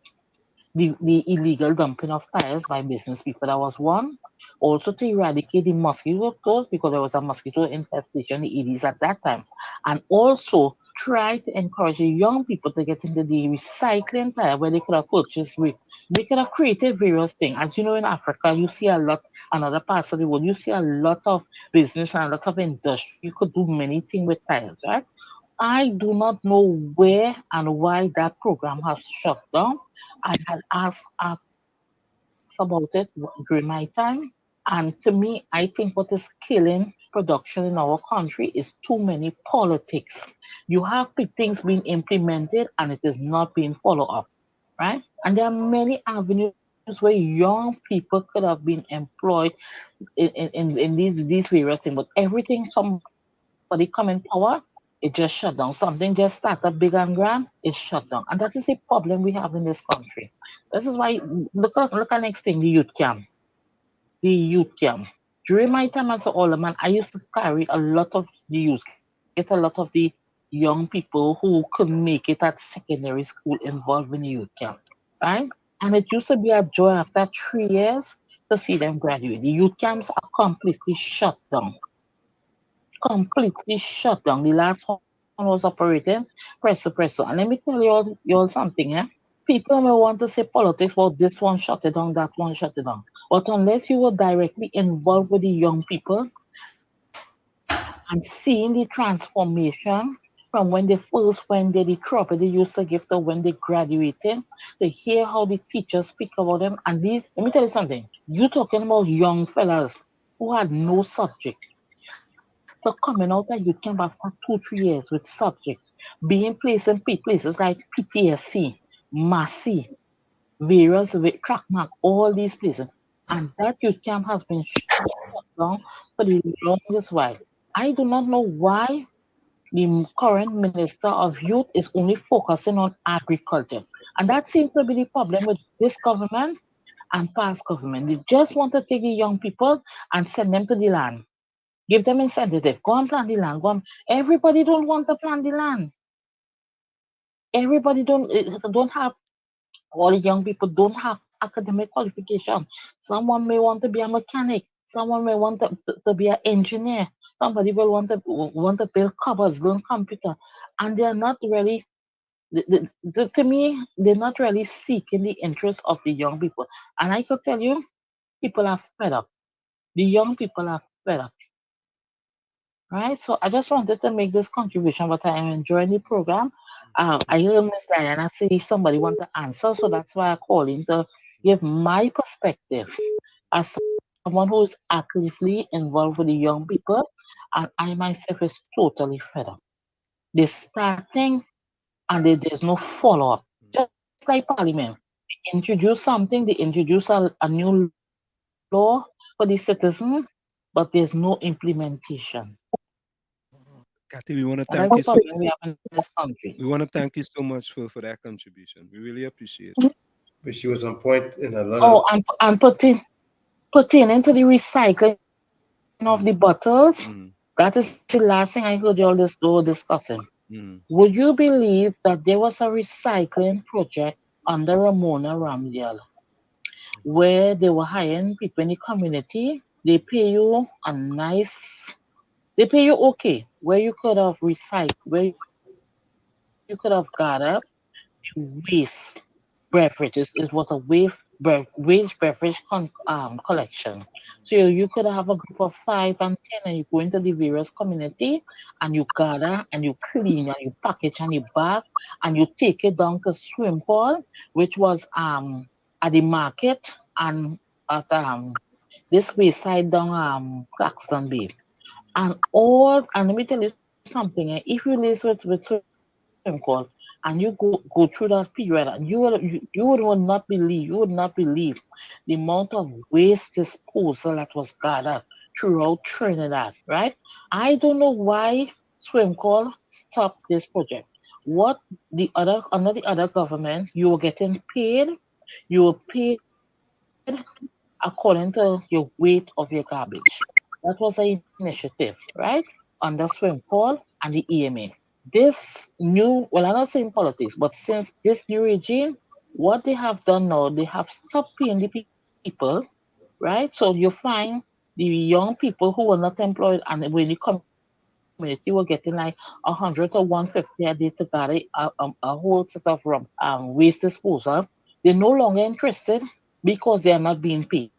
the illegal dumping of tires by business people. That was one. Also to eradicate the mosquito toes because there was a mosquito infestation in the 80s at that time. And also try to encourage the young people to get into the recycling tire where they could have purchased with. They could have created various things. As you know, in Africa, you see a lot, and other parts of the world, you see a lot of business and a lot of industry. You could do many things with tires, right? I do not know where and why that program has shut down. I had asked about it during my time. And to me, I think what is killing production in our country is too many politics. You have things being implemented and it is not being followed up, right? And there are many avenues where young people could have been employed in these various things, but everything somebody come in power, it just shut down. Something just started big and grand, it shut down. And that is a problem we have in this country. That is why look at next thing, the youth camp. The youth camp. During my time as an alderman, I used to carry a lot of the youth, get a lot of the young people who could make it at secondary school involved in the youth camp, right? And it used to be a joy after 3 years to see them graduate. The youth camps are completely shut down, completely shut down. The last one was operating presso. And let me tell you all something, eh? People may want to say politics, well, this one shut it down, that one shut it down. But unless you were directly involved with the young people and seeing the transformation, from when they first went there, the trophy they used to give to when they graduated, to hear how the teachers speak about them. And these, let me tell you something. You talking about young fellas who had no subject. So coming out of youth camp after 2, 3 years with subjects, being placed in places like PTSC, Massey, various track mark, all these places. And that youth camp has been shut down for the longest while. I do not know why the current Minister of Youth is only focusing on agriculture. And that seems to be the problem with this government and past government. They just want to take the young people and send them to the land. Give them incentive. Go and plant the land. Go and, everybody don't want to plant the land. Everybody don't have, all the young people don't have academic qualification. Someone may want to be a mechanic. Someone may want to be an engineer. Somebody will want to build covers, learn computer, and they're not really. To me, they're not really seeking the interest of the young people. And I could tell you, people are fed up. The young people are fed up. Right? So I just wanted to make this contribution, but I am enjoying the program. I hear Miss Diana say if somebody want to answer, so that's why I call in to give my perspective as someone who is actively involved with the young people, and I myself is totally fed up. They're starting and there's no follow up. Just like Parliament, they introduce something, they introduce a new law for the citizen, but there's no implementation. Kathy, we want to And thank that's you the so. problem we have in this country. We want to thank you so much for that contribution. We really appreciate it. But she was on point in a lot Oh, of. and pertaining to the recycling of the bottles, that is the last thing I heard you all this were discussing. Would you believe that there was a recycling project under Ramona Ramdial where they were hiring people in the community? They pay you a nice, they pay you okay, where you could have recycled, where you could have gathered waste beverages. It was a waste beverage collection. So you could have a group of 5 and 10, and you go into the various community, and you gather and you clean and you package and you bag and you take it down to swim pool, which was at the market and at this wayside down Claxton Bay. And let me tell you something, if you live with swim call and you go through that period, you would not believe the amount of waste disposal that was gathered throughout Trinidad, right? I don't know why swim call stopped this project. What the other under the other government, you were getting paid, you were paid according to your weight of your garbage. That was an initiative, right? Under swim call and the EMA. This new, well, I'm not saying politics, but since this new regime, what they have done now, they have stopped paying the people, right? So you find the young people who were not employed and when the community were getting like 100 or 150 a day to carry a whole set of waste disposal, they're no longer interested because they are not being paid.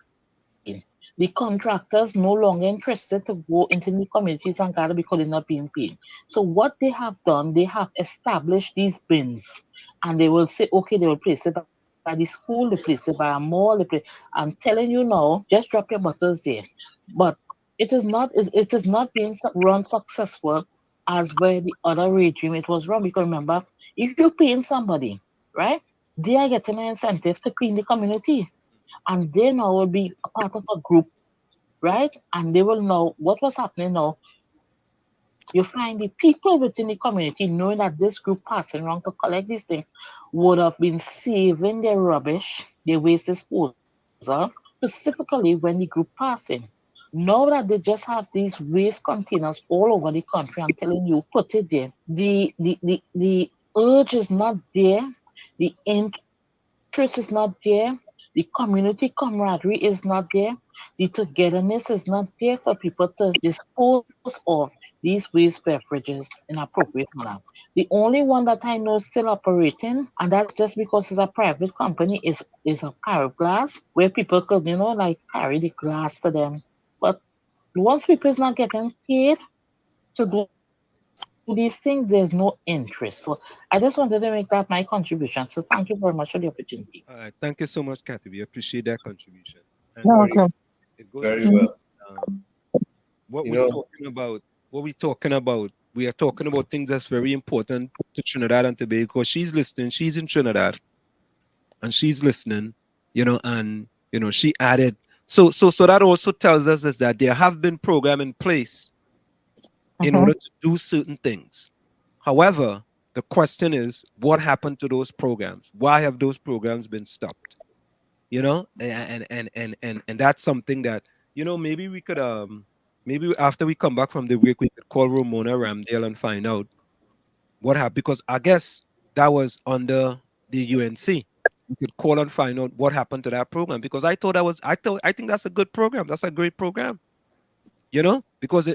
The contractors no longer interested to go into the communities and gather because they're not being paid. So what they have done, they have established these bins, and they will say, okay, they will place it by the school, they place it by a mall. I'm telling you now, just drop your bottles there. But it is not being run successful as where the other regime it was run. Because remember, if you're paying somebody, right, they are getting an incentive to clean the community, and they now will be a part of a group, right? And they will know what was happening now. You find the people within the community knowing that this group passing around to collect these things would have been saving their rubbish, their waste disposal, specifically when the group passing. Now that they just have these waste containers all over the country, I'm telling you, put it there. The urge is not there, the interest is not there, the community camaraderie is not there, the togetherness is not there for people to dispose of these waste beverages in appropriate manner. The only one that I know still operating, and that's just because it's a private company, is a Parrot Glass, where people could, like carry the glass to them. But once people is not getting paid to do to these things, there's no interest. So I just wanted to make that my contribution. So thank you very much for the opportunity. All right. Thank you so much, Kathy. We appreciate that contribution. And You're Very, welcome. it goes to very show Mhm. well. what You we're know, talking about. What we're talking about. We are talking about things that's very important to Trinidad and Tobago. Because she's listening. She's in Trinidad, and she's listening. And she added. So that also tells us is that there have been program in place in Mhm. order to do certain things. However, the question is, what happened to those programs? Why have those programs been stopped? And that's something that maybe we could maybe after we come back from the break we could call Ramona Ramdale and find out what happened, because I guess that was under the UNC. We could call and find out what happened to that program, because I think that's a good program. That's a great program. Because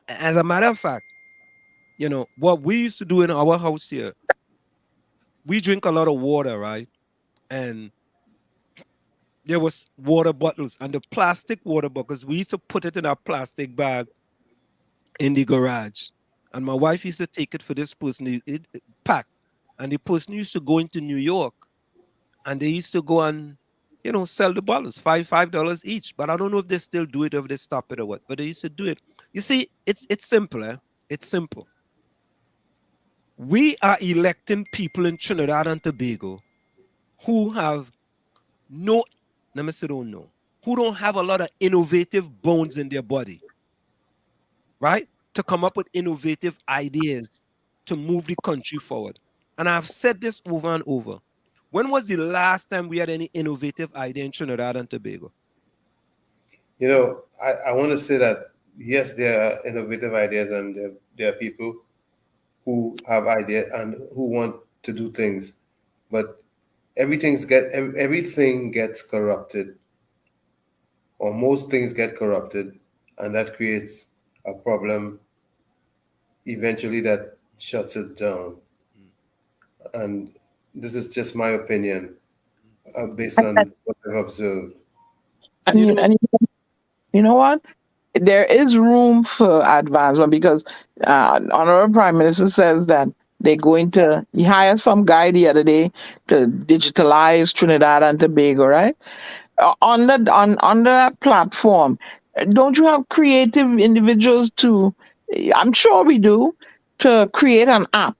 as a matter of fact, what we used to do in our house here, we drink a lot of water, right? And there was water bottles, and the plastic water bottles, we used to put it in a plastic bag in the garage. And my wife used to take it for this person, it packed. And the person used to go into New York, and they used to go and, sell the bottles, $5 each. But I don't know if they still do it or if they stop it or what, but they used to do it. You see, it's simple, eh? It's simple. We are electing people in Trinidad and Tobago who have no, let me say don't know, who don't have a lot of innovative bones in their body, right? To come up with innovative ideas to move the country forward. And I've said this over and over. When was the last time we had any innovative idea in Trinidad and Tobago? I want to say that yes, there are innovative ideas, and there are people who have ideas and who want to do things, but everything gets corrupted, or most things get corrupted, and that creates a problem eventually that shuts it down. And this is just my opinion, based on what I've observed. And you know, And you know what? There is room for advancement because Honorable Prime Minister says that they're going to he hired some guy the other day to digitalize Trinidad and Tobago, right? On that platform, don't you have creative individuals to? I'm sure we do to create an app,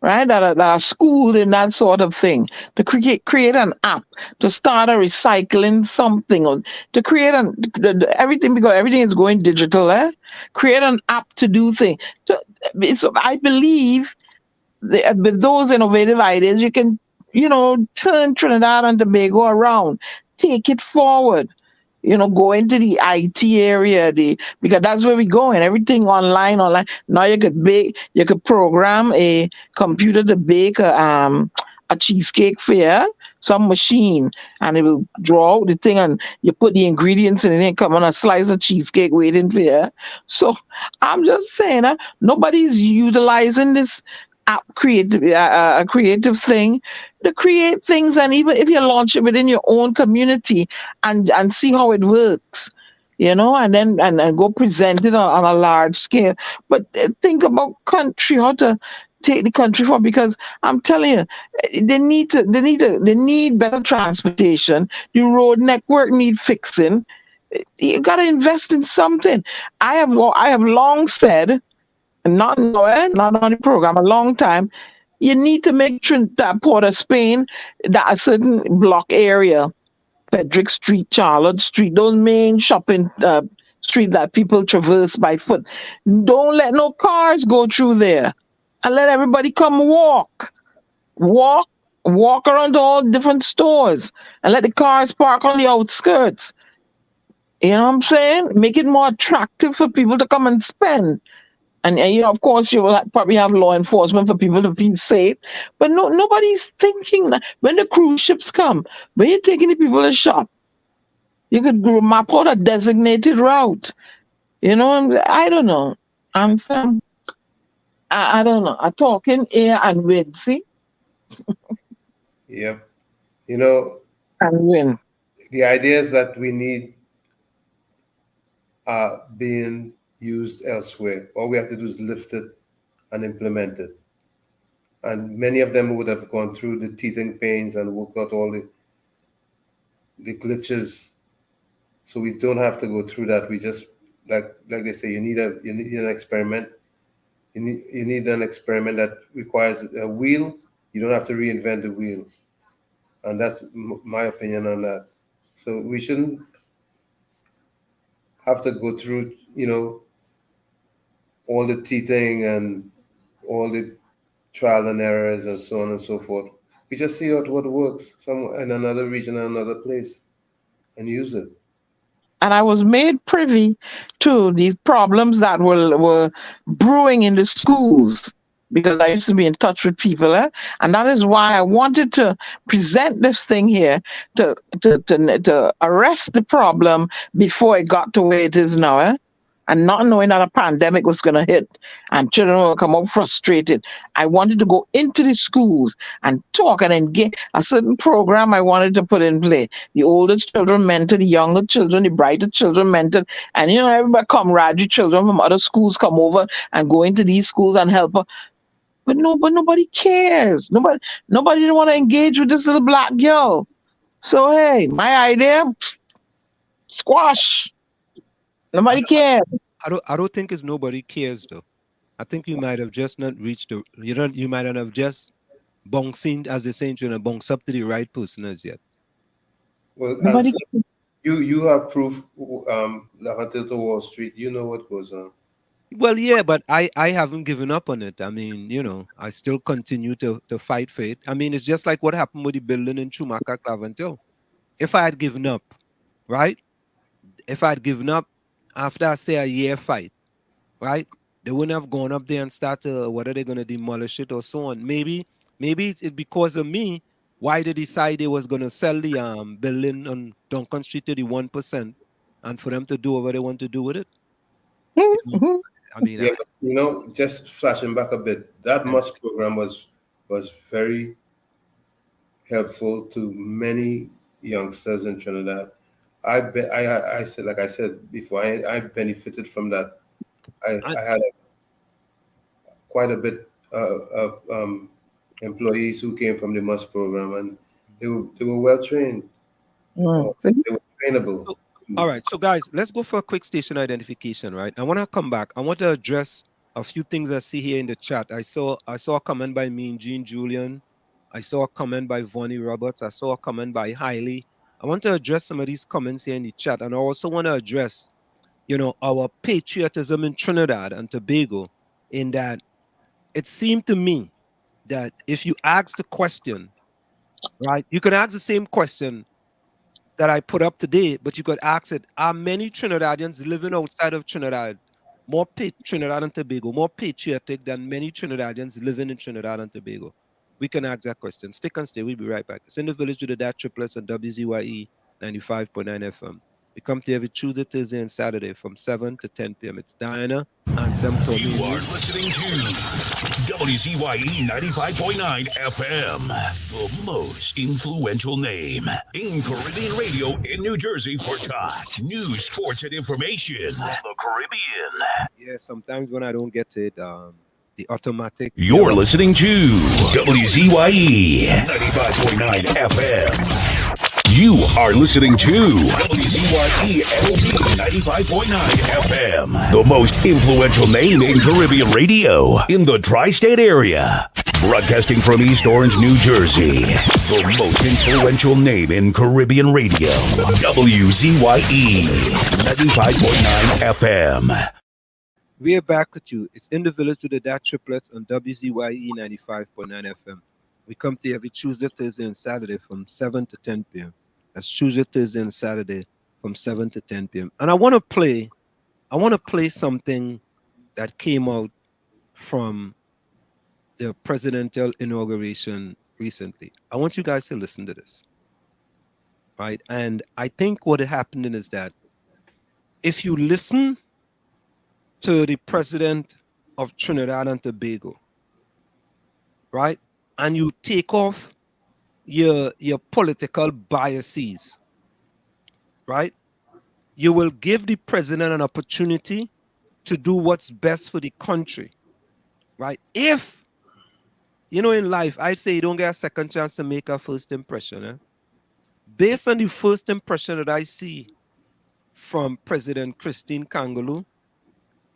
right? That are schooled in that sort of thing, to create an app, to start a recycling something, or to create everything, because everything is going digital. Create an app to do things. So I believe with those innovative ideas, you can turn Trinidad and Tobago around, take it forward. Go into the IT area, because that's where we're going. Everything online. Now you could program a computer to bake a cheesecake for you, some machine, and it will draw out the thing, and you put the ingredients in, and then come on a slice of cheesecake waiting for you. So I'm just saying, nobody's utilizing this app a creative thing to create things, and even if you launch it within your own community and see how it works, and then and go present it on a large scale. But think about country, how to take the country forward, because I'm telling you, they need better transportation. The road network need fixing. You got to invest in something. I have long said, not nowhere, not on the program, a long time. You need to make that Port of Spain, that a certain block area, Frederick Street, Charlotte Street, those main shopping street that people traverse by foot. Don't let no cars go through there, and let everybody come walk, walk around to all different stores, and let the cars park on the outskirts. You know what I'm saying? Make it more attractive for people to come and spend. And of course, you will probably have law enforcement for people to feel safe, but nobody's thinking that when the cruise ships come, when you're taking the people to shop, you could map out a designated route. I don't know. I'm some. I don't know. I talk in air and wind. See, Yep. You know, and wind. the ideas that we need are being used elsewhere. All we have to do is lift it and implemented. And many of them would have gone through the teething pains and worked out all the glitches. So we don't have to go through that. We just, like they say, you need an experiment. You need an experiment that requires a wheel. You don't have to reinvent the wheel. And that's my opinion on that. So we shouldn't have to go through, all the teething and all the trial and errors and so on and so forth. We just see out what works in another region, another place, and use it. And I was made privy to these problems that were brewing in the schools because I used to be in touch with people, and that is why I wanted to present this thing here to arrest the problem before it got to where it is now, and not knowing that a pandemic was going to hit and children will come out frustrated. I wanted to go into the schools and talk and engage a certain program I wanted to put in play. The older children mentored, the younger children, the brighter children mentored, and everybody camaraderie children from other schools come over and go into these schools and help her. But nobody cares. Nobody didn't want to engage with this little black girl. So hey, my idea, squash. Nobody cares. I don't think it's nobody cares though. I think you might have just not reached you might not have just bouncing, as they say, bounce up to the right person as yet. Well, you have proof, until to Wall Street, you know what goes on. Well, yeah, but I haven't given up on it. I mean, I still continue to fight for it. I mean, it's just like what happened with the building in Chumaka, Claventil. If I had given up, right? If I had given up after, say, a year fight, right? They wouldn't have gone up there and started, what are they going to demolish it or so on. Maybe it's because of me why they decided they was going to sell the building on Duncan Street to the 1% and for them to do whatever they want to do with it. I mean, yeah, but, just flashing back a bit, that MUST program was very helpful to many youngsters in Trinidad. I said, like I said before, I benefited from that. I had quite a bit of employees who came from the MUST program, and they were well trained. They were trainable. All right, so guys, let's go for a quick station identification, right? I want to come back. I want to address a few things I see here in the chat. I saw a comment by Mean Jean Julian. I saw a comment by Vonnie Roberts. I saw a comment by Hailey. I want to address some of these comments here in the chat, and I also want to address, our patriotism in Trinidad and Tobago, in that it seemed to me that if you ask the question, right, you can ask the same question that I put up today, but you could ask it, are many Trinidadians living outside of Trinidad, Trinidad and Tobago, more patriotic than many Trinidadians living in Trinidad and Tobago? We can ask that question. Stick and stay. We'll be right back. It's in the village with the DAT Triplets on WZYE 95.9 FM. We come to every Tuesday, Thursday, and Saturday from 7 to 10 p.m. It's Diana, Anselm, Tommy. You are listening to WZYE 95.9 FM, the most influential name in Caribbean radio in New Jersey for talk, news, sports, and information. The Caribbean. Yeah, sometimes when I don't get it, the automatic. You're listening to WZYE 95.9 FM. You are listening to WZYE 95.9 FM, the most influential name in Caribbean radio in the tri-state area. Broadcasting from East Orange, New Jersey, the most influential name in Caribbean radio. WZYE 95.9 FM. We are back with you. It's in the village with the DAT Triplets on WZYE 95.9 FM. We come to you every Tuesday, Thursday, and Saturday from 7 to 10 p.m. That's Tuesday, Thursday, and Saturday from 7 to 10 p.m. And I want to play something that came out from the presidential inauguration recently. I want you guys to listen to this. Right? And I think what is happening is that if you listen to the president of Trinidad and Tobago, right, and you take off your political biases, right, you will give the president an opportunity to do what's best for the country. right? If, in life, I say you don't get a second chance to make a first impression. Based on the first impression that I see from President Christine Kangaloo,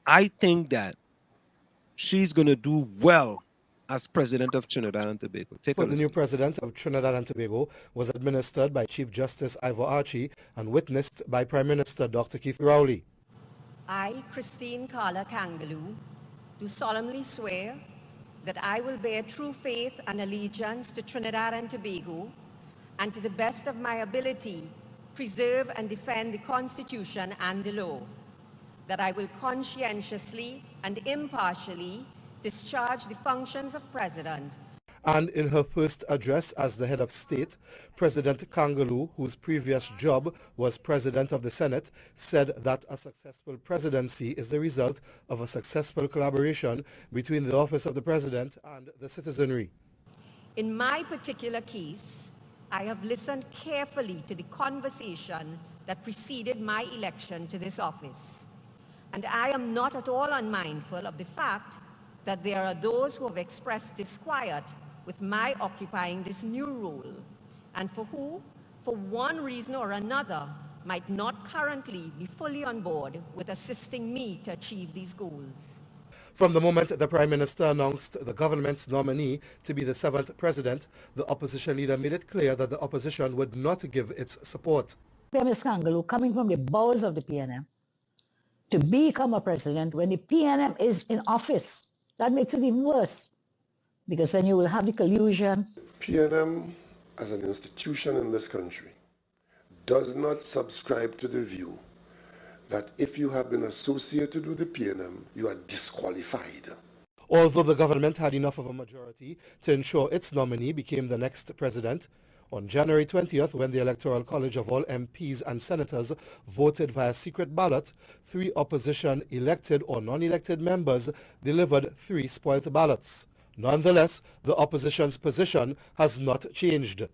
I think that she's going to do well as president of Trinidad and Tobago. Take a For the new listen. president of Trinidad and Tobago was administered by Chief Justice Ivor Archie and witnessed by Prime Minister Dr. Keith Rowley. I, Christine Carla Kangaloo, do solemnly swear that I will bear true faith and allegiance to Trinidad and Tobago, and to the best of my ability, preserve and defend the Constitution and the law, that I will conscientiously and impartially discharge the functions of President. And in her first address as the head of state, President Kangaloo, whose previous job was President of the Senate, said that a successful presidency is the result of a successful collaboration between the office of the President and the citizenry. In my particular case, I have listened carefully to the conversation that preceded my election to this office. And I am not at all unmindful of the fact that there are those who have expressed disquiet with my occupying this new role, and for who, for one reason or another, might not currently be fully on board with assisting me to achieve these goals. From the moment the Prime Minister announced the government's nominee to be the 7th president, the opposition leader made it clear that the opposition would not give its support. Ms. Kangaloo, coming from the bowels of the PNM, to become a president when the PNM is in office, that makes it even worse, because then you will have the collusion. PNM, as an institution in this country, does not subscribe to the view that if you have been associated with the PNM, you are disqualified. Although the government had enough of a majority to ensure its nominee became the next president, on January 20th, when the Electoral College of all MPs and senators voted via secret ballot, 3 opposition elected or non-elected members delivered 3 spoiled ballots. Nonetheless, the opposition's position has not changed.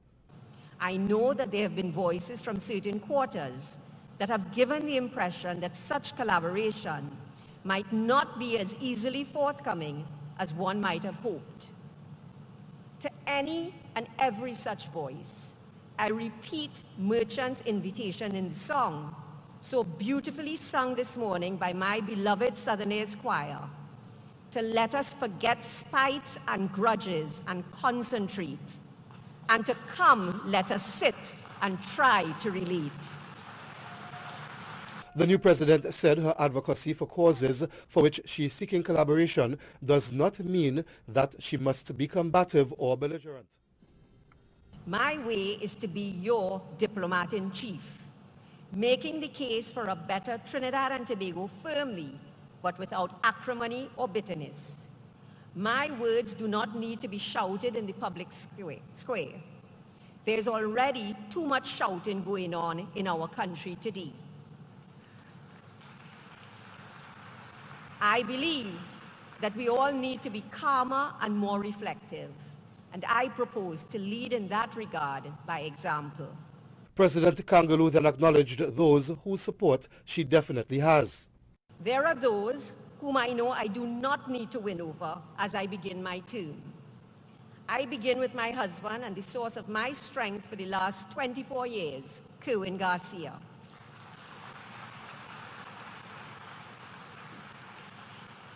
I know that there have been voices from certain quarters that have given the impression that such collaboration might not be as easily forthcoming as one might have hoped. To any and every such voice, I repeat Merchant's invitation in the song, so beautifully sung this morning by my beloved Southerners Choir, to let us forget spites and grudges and concentrate, and to come, let us sit and try to relate. The new president said her advocacy for causes for which she is seeking collaboration does not mean that she must be combative or belligerent. My way is to be your diplomat-in-chief, making the case for a better Trinidad and Tobago firmly, but without acrimony or bitterness. My words do not need to be shouted in the public square. There's already too much shouting going on in our country today. I believe that we all need to be calmer and more reflective, and I propose to lead in that regard by example. President Kangaloo then acknowledged those whose support she definitely has. There are those whom I know I do not need to win over as I begin my term. I begin with my husband and the source of my strength for the last 24 years, Kerwin Garcia.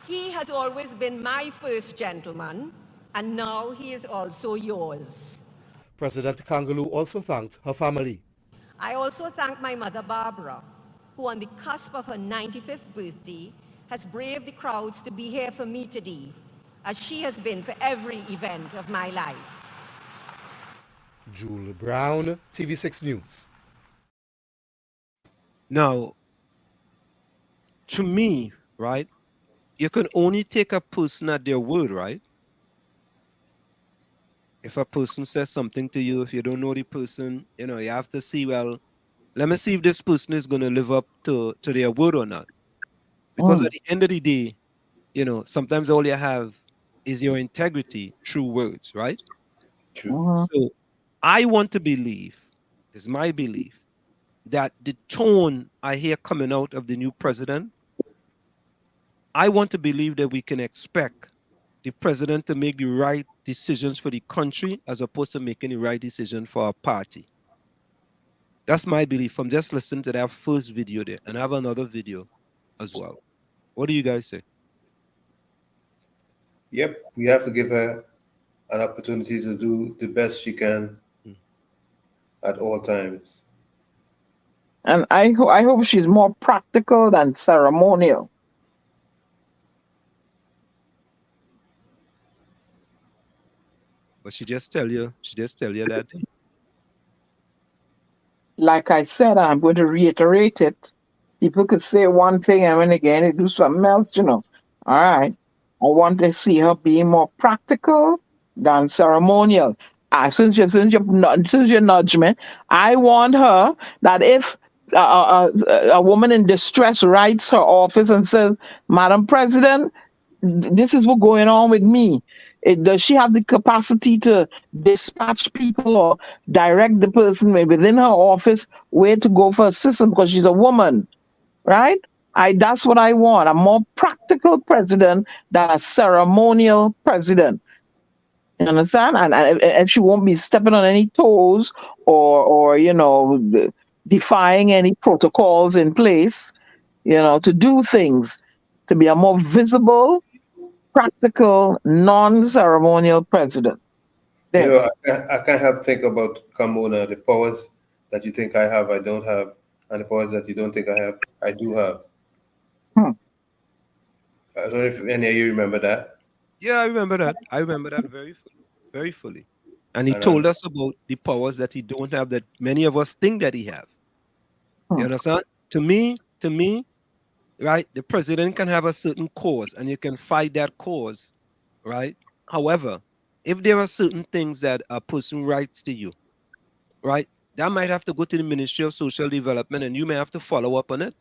He has always been my first gentleman, and now he is also yours. President Kangaloo also thanked her family. I also thank my mother, Barbara, who on the cusp of her 95th birthday has braved the crowds to be here for me today, as she has been for every event of my life. Jule Brown, TV6 News. Now, to me, right, you can only take a person at their word, right? If a person says something to you, if you don't know the person, you have to see, well, let me see if this person is going to live up to their word or not. Because at the end of the day, sometimes all you have is your integrity through words, right? True. So I want to believe, it's my belief, that the tone I hear coming out of the new president, I want to believe that we can expect the president to make the right decisions for the country as opposed to making the right decision for a party. That's my belief from just listening to that first video there. And I have another video as well. What do you guys say? Yep, we have to give her an opportunity to do the best she can at all times. And I hope she's more practical than ceremonial. But she just tell you that. Like I said, I'm going to reiterate it. People could say one thing and when again they do something else, you know. All right. I want to see her being more practical than ceremonial. Since you nudge me, I want her that if a woman in distress writes her office and says, Madam President, this is what's going on with me. Does she have the capacity to dispatch people or direct the person within her office where to go for assistance because she's a woman, right? That's what I want. A more practical president than a ceremonial president. You understand? And she won't be stepping on any toes or defying any protocols in place, to do things, to be a more visible, practical, non-ceremonial president. I can't help think about Kamona, the powers that you think I have, I don't have, and the powers that you don't think I have, I do have. I don't know if any of you remember that. Yeah, I remember that. I remember that very, very fully. And he told us about the powers that he don't have that many of us think that he have. You understand? To me, right, the president can have a certain cause and you can fight that cause, right? However, if there are certain things that a person writes to you, right, that might have to go to the Ministry of Social Development and you may have to follow up on it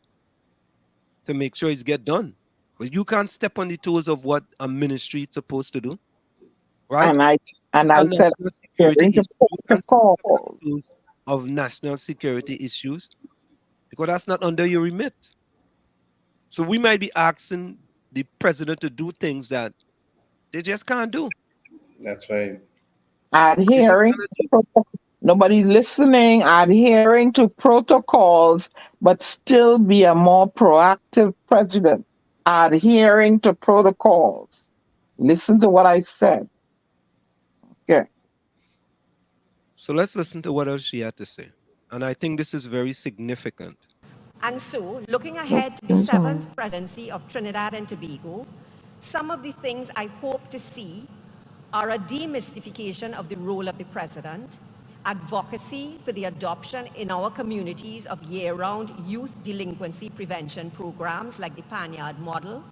to make sure it's get done. But you can't step on the toes of what a ministry is supposed to do, right? And I said of national security issues because that's not under your remit. So we might be asking the president to do things that they just can't do. That's right. Adhering, nobody's listening, adhering to protocols, but still be a more proactive president. Adhering to protocols. Listen to what I said. Okay. So let's listen to what else she had to say. And I think this is very significant. And so, looking ahead to the 7th presidency of Trinidad and Tobago, some of the things I hope to see are a demystification of the role of the president, advocacy for the adoption in our communities of year-round youth delinquency prevention programs like the Panyard model.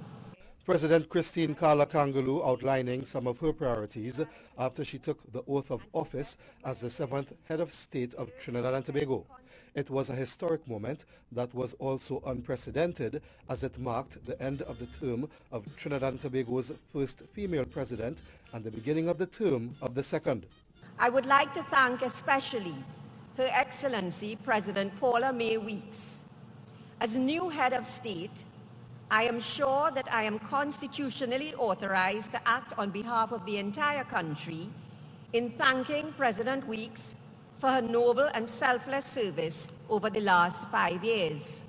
President Christine Carla Kangaloo outlining some of her priorities after she took the oath of office as the 7th head of state of Trinidad and Tobago. It was a historic moment that was also unprecedented as it marked the end of the term of Trinidad and Tobago's first female president and the beginning of the term of the second. I would like to thank especially Her Excellency President Paula May Weeks. As new head of state, I am sure that I am constitutionally authorized to act on behalf of the entire country in thanking President Weeks for her noble and selfless service over the last 5 years.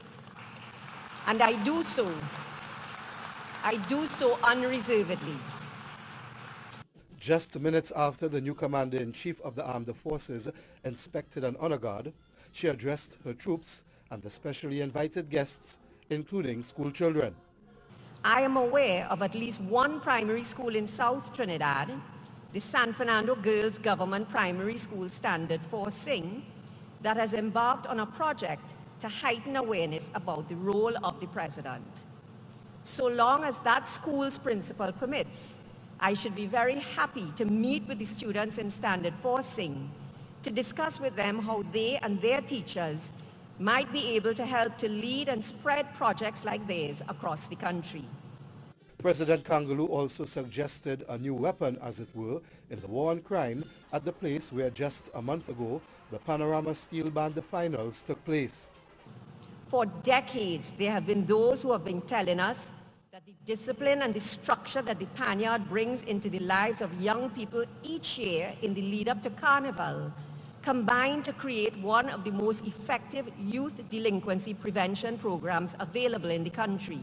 And I do so unreservedly. Just minutes after the new Commander-in-Chief of the Armed Forces inspected an honor guard, she addressed her troops and the specially invited guests, including school children. I am aware of at least one primary school in South Trinidad, the San Fernando Girls Government Primary School Standard 4 SING, that has embarked on a project to heighten awareness about the role of the president. So long as that school's principal permits, I should be very happy to meet with the students in Standard 4 SING to discuss with them how they and their teachers might be able to help to lead and spread projects like theirs across the country. President Kangaloo also suggested a new weapon, as it were, in the war on crime at the place where just a month ago the Panorama Steel Band finals took place. For decades, there have been those who have been telling us that Discipline and the structure that the Panyard brings into the lives of young people each year in the lead up to Carnival combine to create one of the most effective youth delinquency prevention programs available in the country.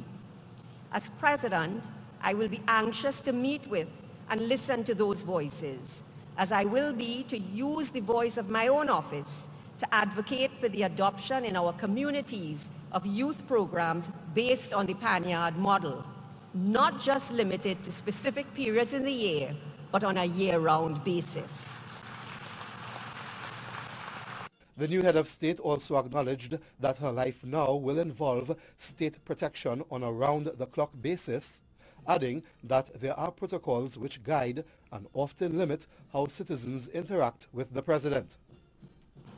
As president, I will be anxious to meet with and listen to those voices, as I will be to use the voice of my own office to advocate for the adoption in our communities of youth programs based on the Panyard model, not just limited to specific periods in the year, but on a year-round basis. The new head of state also acknowledged that her life now will involve state protection on a round-the-clock basis, adding that there are protocols which guide and often limit how citizens interact with the president.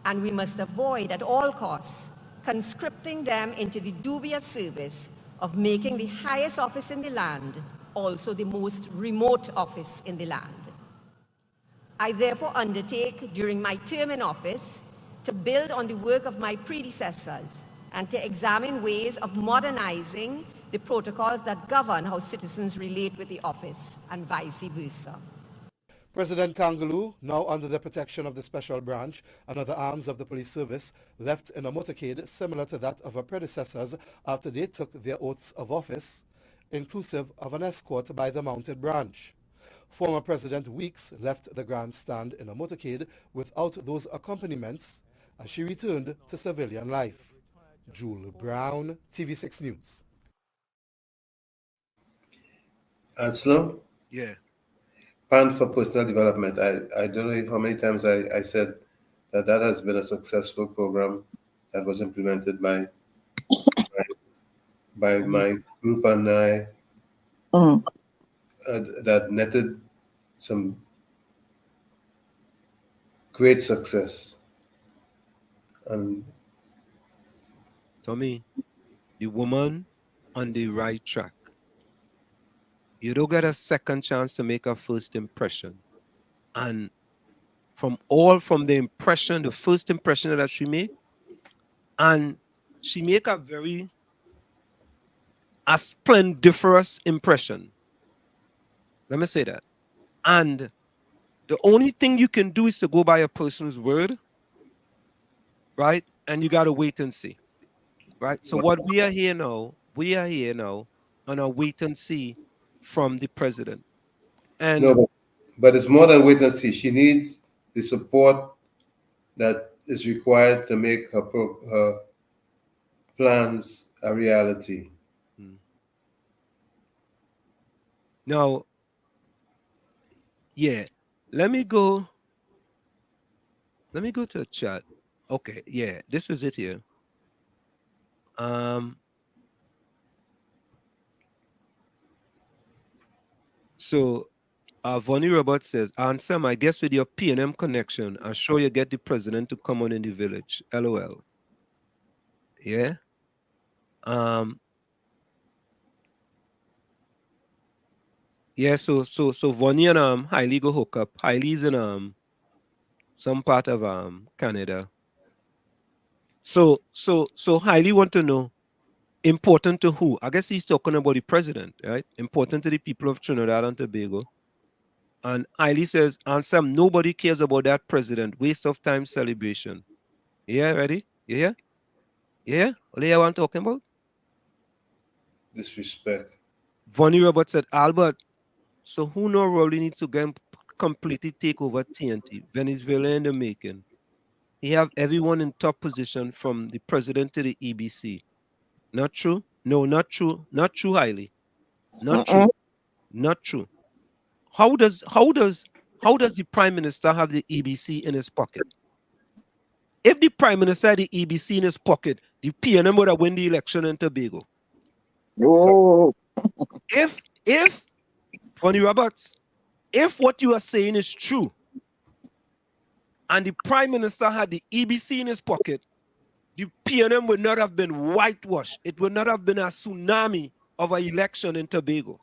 And we must avoid at all costs conscripting them into the dubious service of making the highest office in the land also the most remote office in the land. I therefore undertake during my term in office to build on the work of my predecessors and to examine ways of modernizing the protocols that govern how citizens relate with the office and vice versa. President Kangaloo, now under the protection of the Special Branch and other arms of the police service, left in a motorcade similar to that of her predecessors after they took their oaths of office, inclusive of an escort by the mounted branch. Former President Weeks left the grandstand in a motorcade without those accompaniments as she returned to civilian life. Jewel Brown, TV6 News. Anselm? Yeah. Plan for personal development. I don't know how many times I said that has been a successful program that was implemented by my group and I that netted some great success. And Tommy, the woman on the right track. You don't get a second chance to make a first impression. And from the first impression that she made, and she make a splendiferous impression. Let me say that. And the only thing you can do is to go by a person's word, right? And you got to wait and see, right? So what we are here now on a wait and see from the president. And no, but it's more than wait and see. She needs the support that is required to make her plans a reality. Now, yeah, let me go to a chat. Okay, yeah, this is it here. So Vonnie Roberts says, Anselm, I guess with your PNM connection, I'm sure you get the president to come on in the village. LOL. Yeah. Yeah, so Vonnie and Hailey go hook up. Hailey's in some part of Canada. So Hailey want to know, important to who? I guess he's talking about the president, right? Important to the people of Trinidad and Tobago. And Hailey says, Anselm, nobody cares about that president. Waste of time celebration. Yeah, ready? You hear? Yeah? What do you want talking about? Disrespect. Vonnie Roberts said, Albert, so who no really needs to completely take over TNT? Venezuela in the making. He have everyone in top position from the president to the EBC. Not true? No, not true. Not true, Hailey. Not true. Not true. How does the prime minister have the EBC in his pocket? If the prime minister had the EBC in his pocket, the PNM would have won the election in Tobago. Oh. If Vonnie Roberts, if what you are saying is true, and the prime minister had the EBC in his pocket, the PNM would not have been whitewashed. It would not have been a tsunami of an election in Tobago.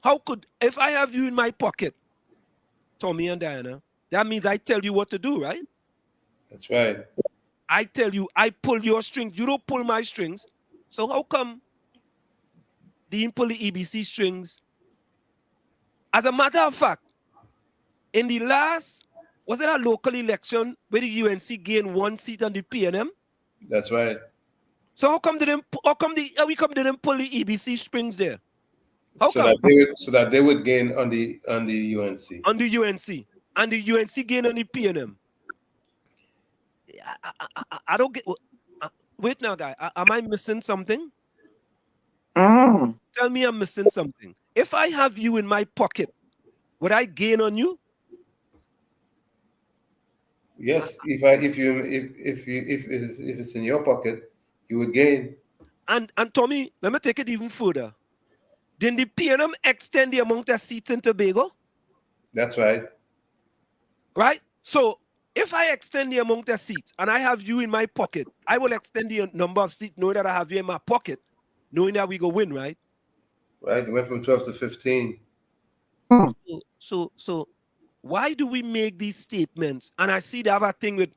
How could, if I have you in my pocket, Tommy and Diana, that means I tell you what to do, right? That's right. I tell you, I pull your strings. You don't pull my strings. So how come they didn't pull the EBC strings? As a matter of fact, in the last, was it a local election where the UNC gained 1 seat on the PNM? That's right. So how come they didn't pull the EBC strings there? How So come? that they would gain on the UNC. On the UNC. And the UNC gain on the PNM. I don't get. Wait now, guy. Am I missing something? Tell me I'm missing something. If I have you in my pocket, would I gain on you? Yes, if it's in your pocket, you would gain. And Tommy, let me take it even further. Didn't the PNM extend the amount of seats in Tobago? That's right. Right? So if I extend the amount of seats and I have you in my pocket, I will extend the number of seats knowing that I have you in my pocket, knowing that we go win, right? Right. It went from 12 to 15. So why do we make these statements? And I see the other thing with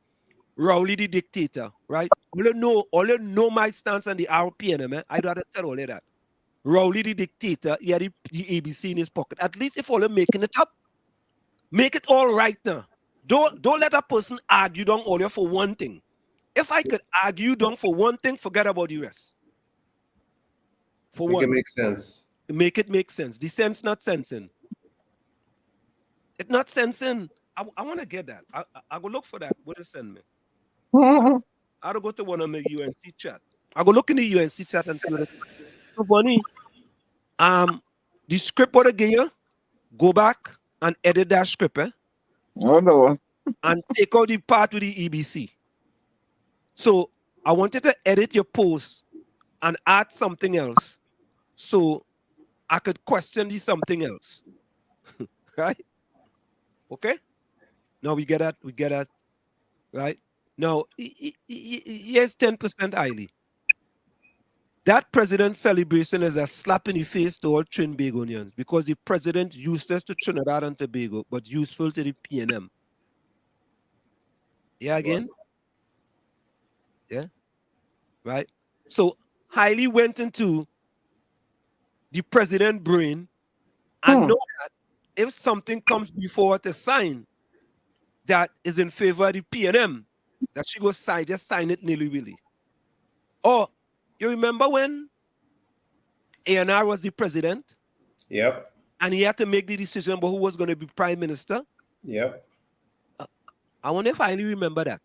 Rowley the dictator, right? All you know my stance on the RPNM, I don't have to tell all of that. Rowley the dictator, he had the ABC in his pocket. At least if all you're making it up, make it all right now. Don't let a person argue down all you for one thing. If I could argue down for one thing, forget about the rest. For Make one. it make sense. Make it make sense. The sense not sensing. It's not sensing. I want to get that. I go look for that. What it send me? I'll go to one of my UNC chat. I go look in the UNC chat and see what it's so funny. The script what I give you, go back and edit that script, Oh no. and take out the part with the EBC. So I wanted to edit your post and add something else, so I could question the something else. Right? Okay. Now we get that. Right? Now here's 10% highly. That president's celebration is a slap in the face to all Trinbagonians because the president useless to Trinidad and Tobago, but useful to the PNM. Yeah, again? Yeah? Right? So Hailey went into the president brain and know that if something comes before to sign that is in favor of the PNM, that she goes sign, just sign it nilly-willy. Or you remember when ANR was the president? Yep. And he had to make the decision about who was going to be prime minister? Yep. I wonder if Hailey remember that.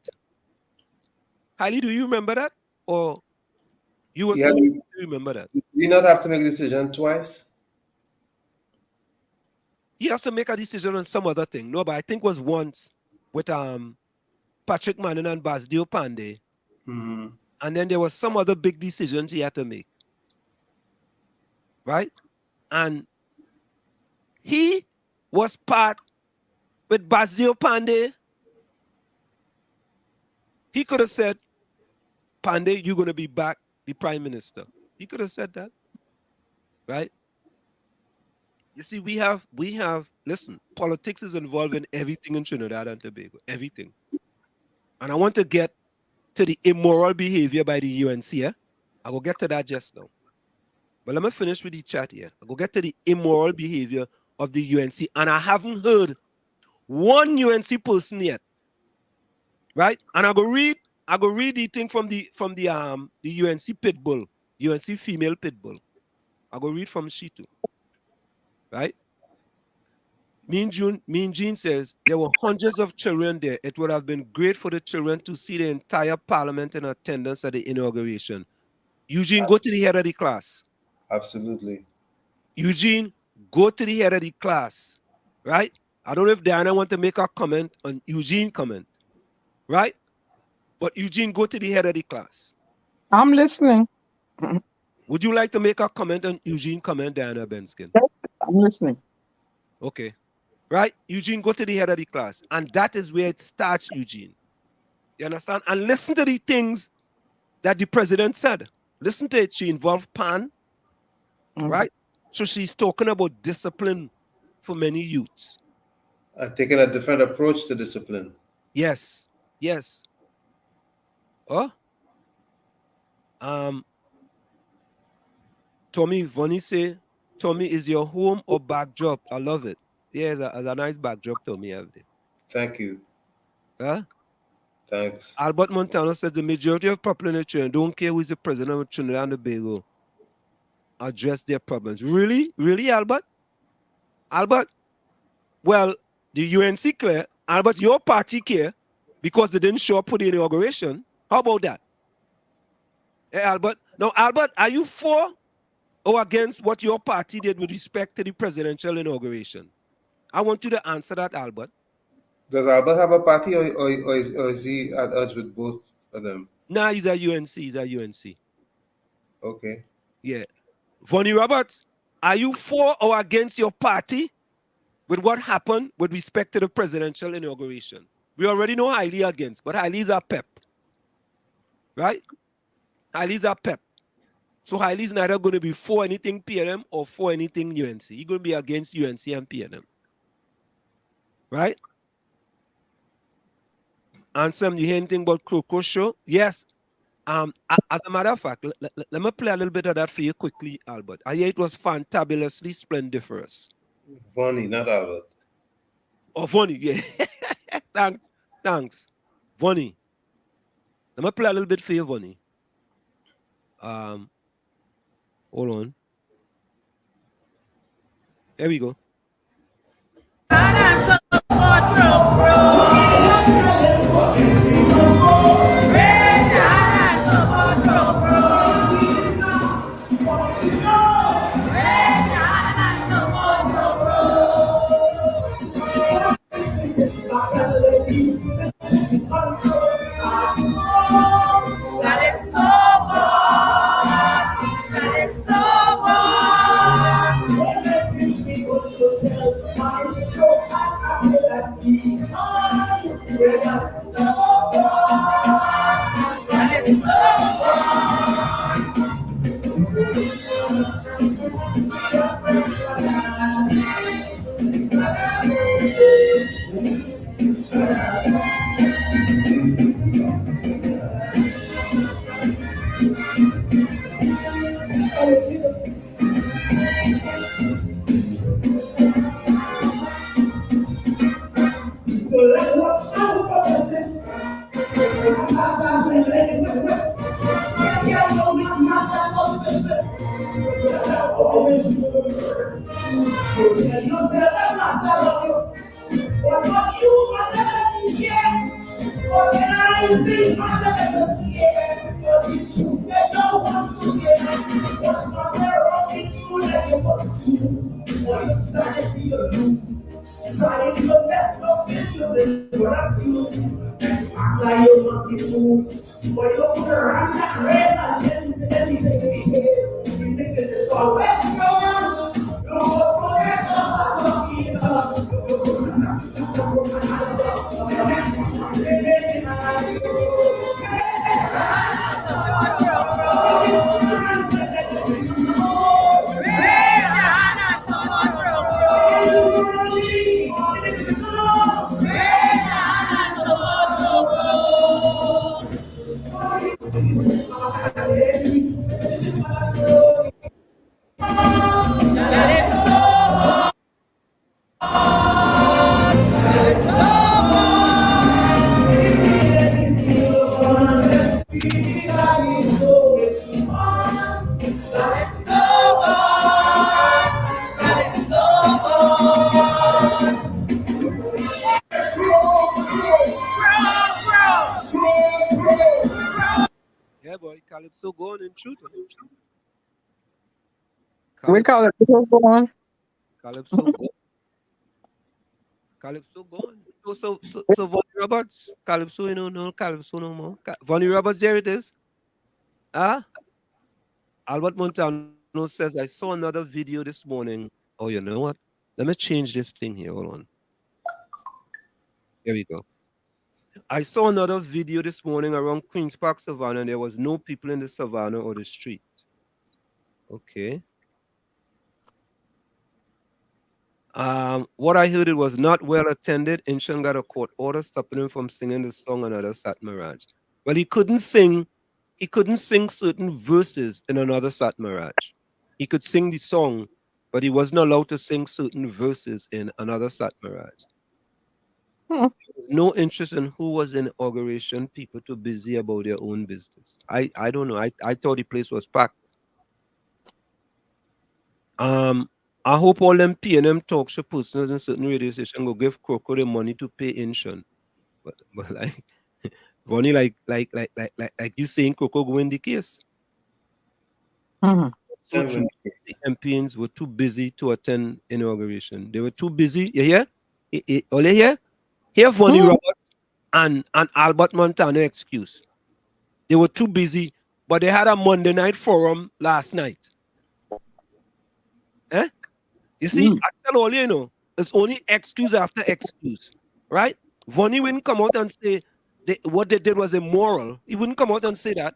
Hailey, do you remember that? Or you was you remember that? You not have to make a decision twice? He has to make a decision on some other thing. No, but I think it was once with Patrick Manning and Basdio Pandey. Mm-hmm. And then there was some other big decisions he had to make. Right? And he was part with Basdio Pandey. He could have said, Pandey, you're going to be back the prime minister. He could have said that. Right? You see, we have, listen, politics is involved in everything in Trinidad and Tobago. Everything. And I want to get to the immoral behavior by the UNC. I will get to that just now. But let me finish with the chat here. I will get to the immoral behavior of the UNC. And I haven't heard one UNC person yet. Right? And I go read the thing from the UNC Pitbull, UNC female Pitbull. I go read from she too. Right? Mean Jean says there were hundreds of children there. It would have been great for the children to see the entire parliament in attendance at the inauguration. Eugene, go to the head of the class. Absolutely. Eugene, go to the head of the class. Right? I don't know if Diana want to make a comment on Eugene comment. Right? But Eugene, go to the head of the class. I'm listening. Would you like to make a comment on Eugene comment, Diana Benskin? I'm listening. Okay. Right? Eugene, go to the head of the class. And that is where it starts, Eugene. You understand? And listen to the things that the president said. Listen to it. She involved PAN. Right? So she's talking about discipline for many youths. Taking a different approach to discipline. Yes. Yes. Oh, Tommy, Vonnie say, Tommy, is your home or backdrop? I love it. Yeah, it's a nice backdrop, Tommy, have there. Thank you. Huh? Thanks. Albert Montano says the majority of people in the Trinidad don't care who is the president of Trinidad and Tobago. Address their problems. Really? Really, Albert? Albert? Well, the UNC clear. Albert, your party care because they didn't show up for the inauguration. How about that? Hey, Albert. Now, Albert, are you for or against what your party did with respect to the presidential inauguration? I want you to answer that, Albert. Does Albert have a party or is he at odds with both of them? Nah, he's a UNC. He's a UNC. Okay. Yeah. Vonnie Roberts, are you for or against your party with what happened with respect to the presidential inauguration? We already know Hailey against, but Hailey's a pep. Right? Hailey's a pep. So Hailey's neither going to be for anything PNM or for anything UNC. He's going to be against UNC and PNM. Right? Anselm, you hear anything about Croco Show? Yes. As a matter of fact, let me play a little bit of that for you quickly, Albert. I hear it was fantabulously splendiferous. Vonnie, not Albert. Oh, Vonnie, yeah. Thanks. Vonnie. Let me play a little bit for you, Vonnie. Hold on. There we go. Yeah, boy, Calypso going in truth. We call it going. Calypso going. Calypso going. So Vonnie Roberts, Calypso, you know, no Calypso no more. Vonnie Roberts, there it is. Albert Montano says, I saw another video this morning. Oh, you know what? Let me change this thing here. Hold on. Here we go. I saw another video this morning around Queen's Park, Savannah, and there was no people in the Savannah or the street. Okay. What I heard, it was not well attended. Inshan got a court order stopping him from singing the song Another Sat Mirage. Well, he couldn't sing. He couldn't sing certain verses in another Satmaraj. He could sing the song, but he wasn't allowed to sing certain verses in another Satmaraj. No interest in who was in inauguration. People too busy about their own business. I don't know. I thought the place was packed. I hope all them PNM talk show personals in certain radio station go give Coco the money to pay insurance. But like Ronnie, like you saying Coco go win the case. So true. The MPs were too busy to attend inauguration. They were too busy. You hear? All you hear? Here, Vonnie Roberts and Albert Montano excuse. They were too busy, but they had a Monday night forum last night. Eh? You see, I tell all you know, it's only excuse after excuse, right? Vonnie wouldn't come out and say what they did was immoral. He wouldn't come out and say that.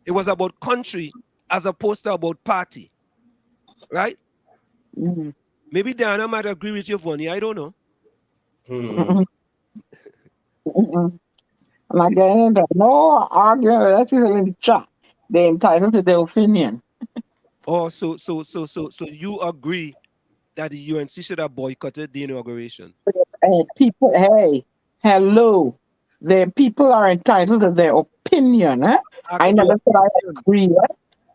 It was about country as opposed to about party, right? Maybe Diana might agree with you, Vonnie. I don't know. I'm not getting into no argument. That's in the chat. They're entitled to their opinion. Oh, so you agree that the UNC should have boycotted the inauguration? People, hey, hello. The people are entitled to their opinion. Eh? I never said I agree.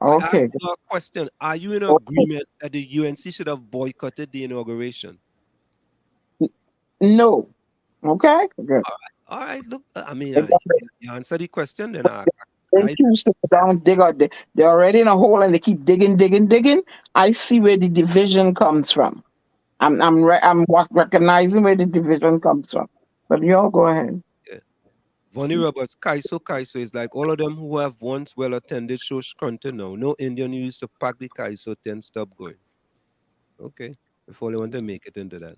Okay. I asked you a question. Are you in agreement that the UNC should have boycotted the inauguration? No. Okay. Good. All right. Look, I mean, you answer the question, then they choose to go down, dig out. They're already in a hole and they keep digging. I see where the division comes from. I'm recognizing where the division comes from. But you all go ahead. Yeah. Vonnie Roberts, Kaiso is like all of them who have once well attended show Scrunton now. No Indian used to pack the Kaiso 10 stop going. Okay. Before they want to make it into that.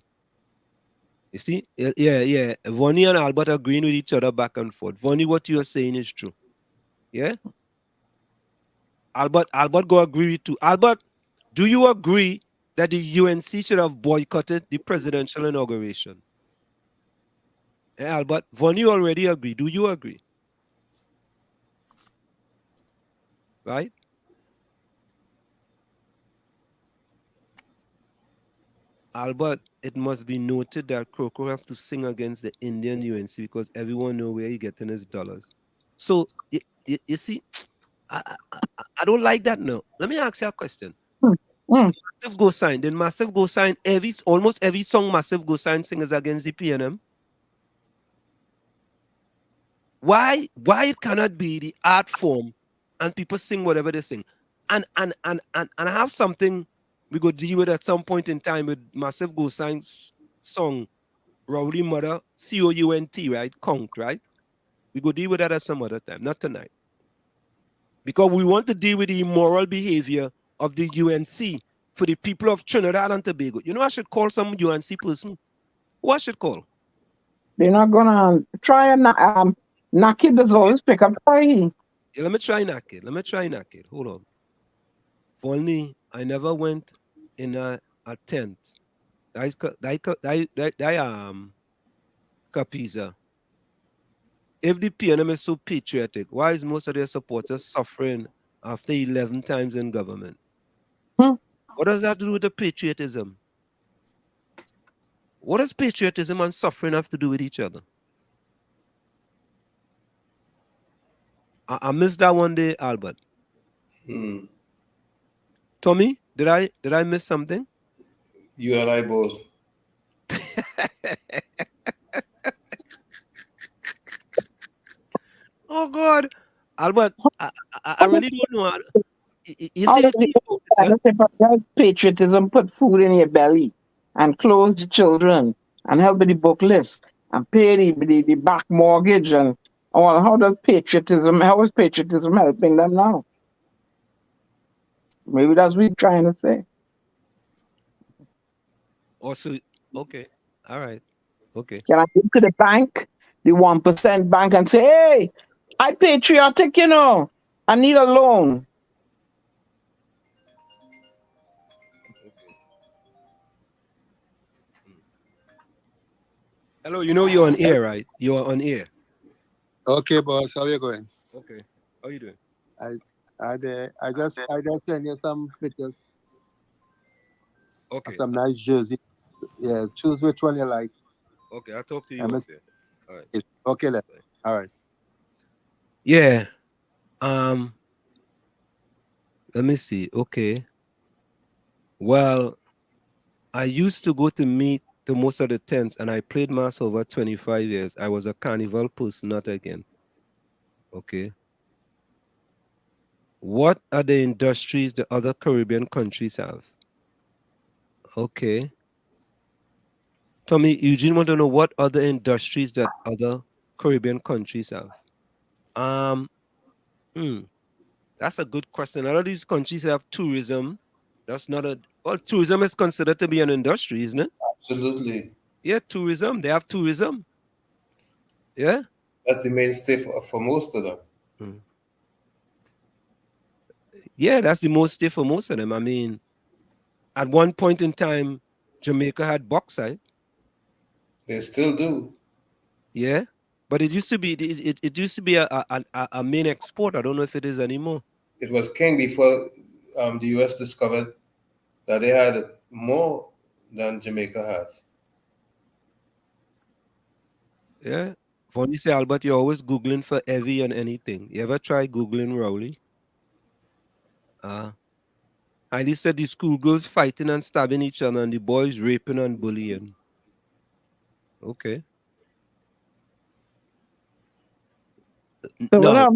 You see? Yeah. Vonnie and Albert agreeing with each other back and forth. Vonnie, what you are saying is true. Yeah? Albert go agree with you. Albert, do you agree that the UNC should have boycotted the presidential inauguration? Yeah, Albert, Vonnie already agreed. Do you agree? Right? Albert, it must be noted that Croco have to sing against the Indian UNC because everyone know where he getting his dollars. So you see, I don't like that now. Let me ask you a question. Massive Go Sign. Then Massive Go Sign almost every song Massive Go Sign singers against the PNM. Why it cannot be the art form and people sing whatever they sing? And I have something we go deal with at some point in time with Massive Go Sign's song Rowdy Mother, COUNT, right? Conk, right? We go deal with that at some other time, not tonight. Because we want to deal with the immoral behavior of the UNC for the people of Trinidad and Tobago. You know, I should call some UNC person. Who I should call? They're not gonna try and knock it. Does always pick up try. Yeah, let me try knock it. Hold on. Only I never went in a tent. Capiza. If the PNM is so patriotic, why is most of their supporters suffering after 11 times in government? What does that do with the patriotism? What does patriotism and suffering have to do with each other? I missed that one day, Albert. Tommy, did I miss something? You and I both. Oh God, Albert, I really don't know. You see, patriotism put food in your belly and clothe the children and help with the book list and pay the back mortgage and all. How is patriotism helping them now? Maybe that's what you're trying to say. Also, okay, all right, okay. Can I go to the bank, the 1% bank, and say, "Hey, I'm patriotic, you know. I need a loan." Hello, you know you're on air, right? You're on air. Okay, boss. How you going? Okay. How you doing? I just send you some pictures of Okay. some nice jersey. Yeah, choose which one you like. Okay. I'll talk to you I'm off there. All right. okay then. All right. Yeah. Let me see. Okay. Well, I used to go to meet to most of the tents, and I played mass over 25 years. I was a carnival person, not again. Okay. What are the industries the other Caribbean countries have? Okay. Tommy, Eugene want to know what other industries that other Caribbean countries have. Um, hmm, that's a good question. A lot of these countries have tourism. That's not a well, tourism is considered to be an industry, isn't it? Absolutely. Yeah, tourism. They have tourism. Yeah. That's the mainstay for most of them. Mm. Yeah, that's the most stay for most of them. I mean, at one point in time, Jamaica had bauxite. They still do. Yeah, but it used to be it used to be a main export. I don't know if it is anymore. It was king before the U.S. discovered that they had more than Jamaica has. Yeah. When you say Albert, you're always googling for Evie and anything. You ever try googling Rowley? Heidi said the schoolgirls fighting and stabbing each other, and the boys raping and bullying. Okay. So No,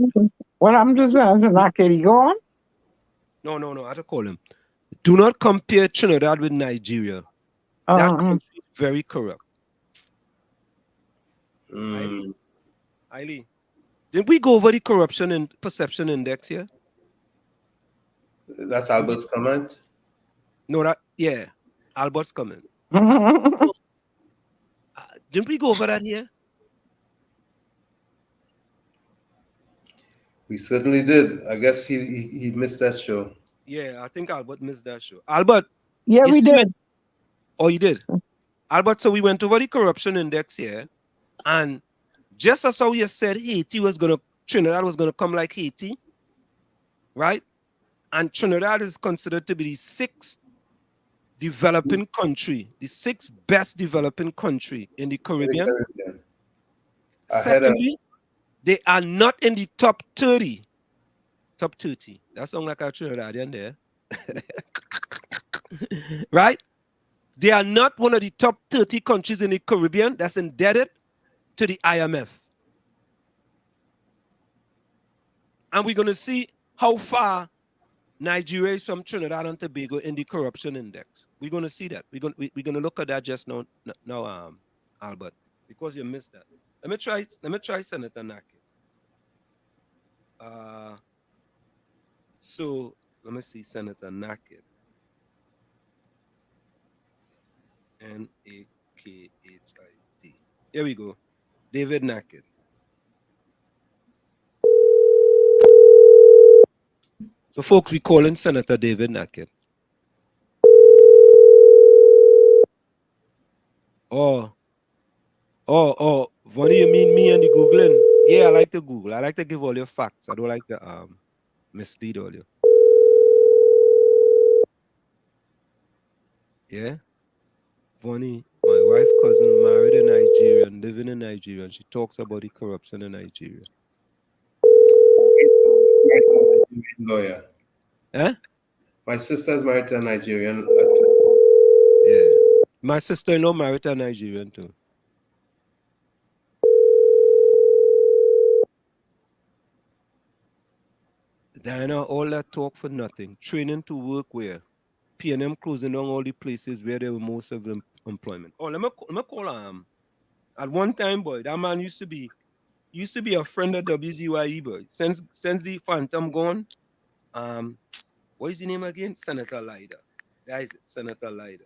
what I'm just not can you go on? no. I have to call him. Do not compare Trinidad with Nigeria. That country is very corrupt. Eileen, did we go over the corruption and perception index here? That's Albert's comment. No, Albert's comment. Didn't we go over that here? We certainly did. I guess he missed that show. Yeah, I think Albert missed that show. Albert. Yeah, we did. Oh, you did? Albert, so we went over the corruption index here. And just as how you said Trinidad was gonna come like Haiti, right? And Trinidad is considered to be the sixth developing country, the sixth best developing country in the Caribbean. Secondly, they are not in the top 30. Top 30. That sounds like a Trinidadian there. Right? They are not one of the top 30 countries in the Caribbean that's indebted to the IMF. And we're going to see how far Nigeria is from Trinidad and Tobago in the corruption index. We're going to see that. We're going to look at that just now, Albert, because you missed that. Let me try Senator Naki. So let me see Senator Naked. Nakhid. Here we go. David Naked. So folks, we calling Senator David Naked. Oh, Vonnie, you mean me and the Googling? Yeah, I like to Google. I like to give all your facts. I don't like to mislead all you. Yeah? Vonnie, my wife's cousin married a Nigerian, living in Nigeria, and she talks about the corruption in Nigeria. Lawyer. Eh? My sister's married to a Nigerian. Yeah. My sister-in-law married to a Nigerian too. Diana, all that talk for nothing. Training to work where? PNM closing down all the places where there were most of them employment. Oh, let me call at one time, boy, that man used to be a friend of WZYE, boy. Since the Phantom gone, what is the name again? Senator Lyda. That is it, Senator Lyda.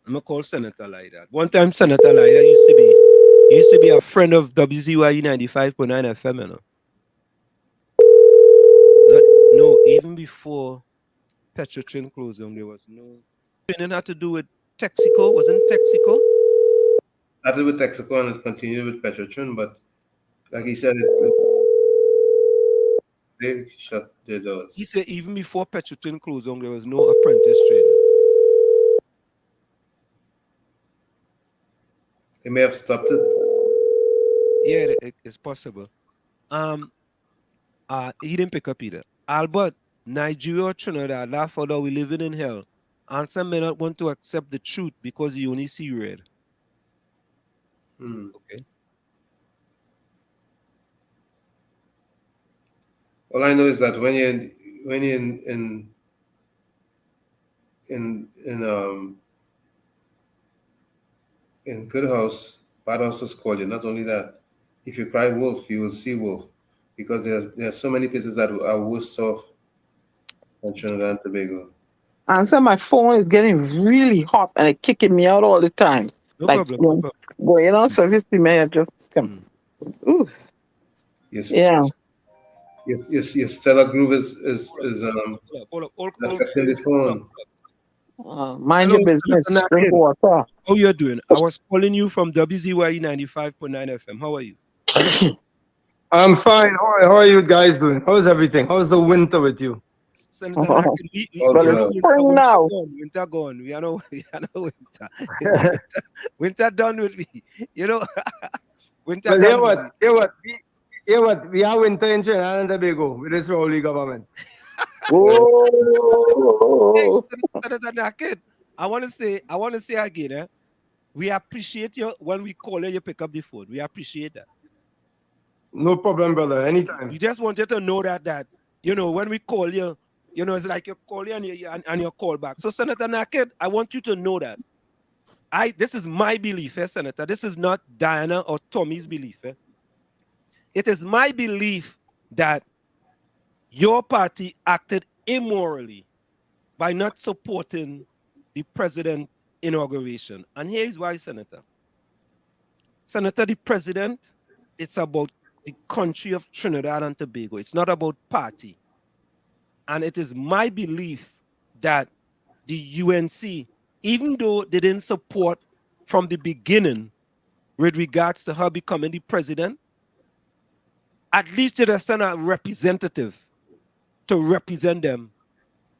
I'm gonna call Senator Lyda. One time Senator Lyda used to be a friend of WZYE 95.9 FM, you know. No, even before Petrotrin closing, there was no training had to do with Texaco, wasn't Texaco? Started with Texaco and it continued with Petrotrin, but Like he said, they shut their doors. He said even before Petrotin closed down, there was no apprentice training. They may have stopped it. Yeah, it's possible. He didn't pick up either. Albert, Nigeria or Trinidad, laugh although we living in hell. Anselm may not want to accept the truth because he only see red. Okay. All I know is that when you're in good house, bad house is called you. Not only that, if you cry wolf, you will see wolf, because there are so many places that are worse off than Trinidad and Tobago. And so my phone is getting really hot and it's kicking me out all the time. No like problem. No problem. going on service may just come. Ooh. Yes. Yeah. Your stellar groove is affecting the phone. Mind your business. Drink water. How you doing? I was calling you from WZYE 95.9 FM. How are you? I'm fine. How are you guys doing? How's everything? How's the winter with you? Senator winter gone. We are no winter. Winter done with me. You know, winter Well, done. Hear what? We are winter in Trinidad and Tobago with this Rowley government. Oh. Senator Naked, I want to say again, we appreciate you when we call you pick up the phone. We appreciate that. No problem, brother. Anytime. We just want you to know that you know, when we call you, you know, it's like you call you and you call back. So, Senator Naked, I want you to know that this is my belief, Senator. This is not Diana or Tommy's belief. It is my belief that your party acted immorally by not supporting the president inauguration. And here is why, Senator. Senator, the president, it's about the country of Trinidad and Tobago. It's not about party. And it is my belief that the UNC, even though they didn't support from the beginning with regards to her becoming the president, at least they send a representative to represent them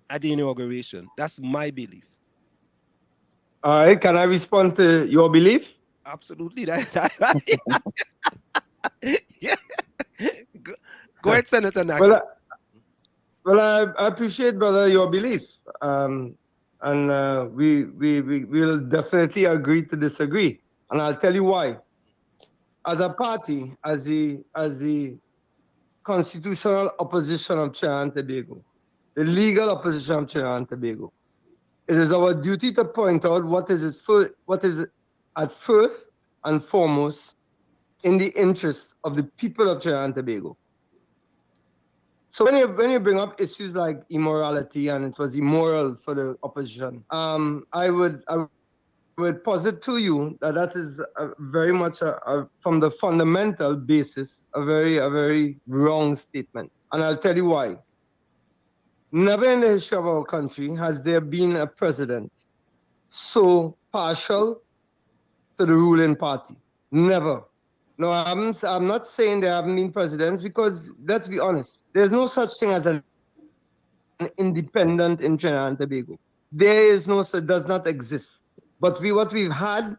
at the inauguration. That's my belief. All right, can I respond to your belief? Absolutely. Yeah. Go ahead, Senator Naki. Well, I appreciate, brother, your belief. And we will definitely agree to disagree. And I'll tell you why. As a party, as the constitutional opposition of Trinidad and Tobago, the legal opposition of Trinidad and Tobago, it is our duty to point out what is at first and foremost in the interest of the people of Trinidad and Tobago. So when you bring up issues like immorality and it was immoral for the opposition, I would posit to you that is very much from the fundamental basis a very wrong statement, and I'll tell you why. Never in the history of our country has there been a president so partial to the ruling party. Never. No, I'm not saying there haven't been presidents, because let's be honest, there's no such thing as an independent in Trinidad and Tobago. There is no, so it does not exist. But we've had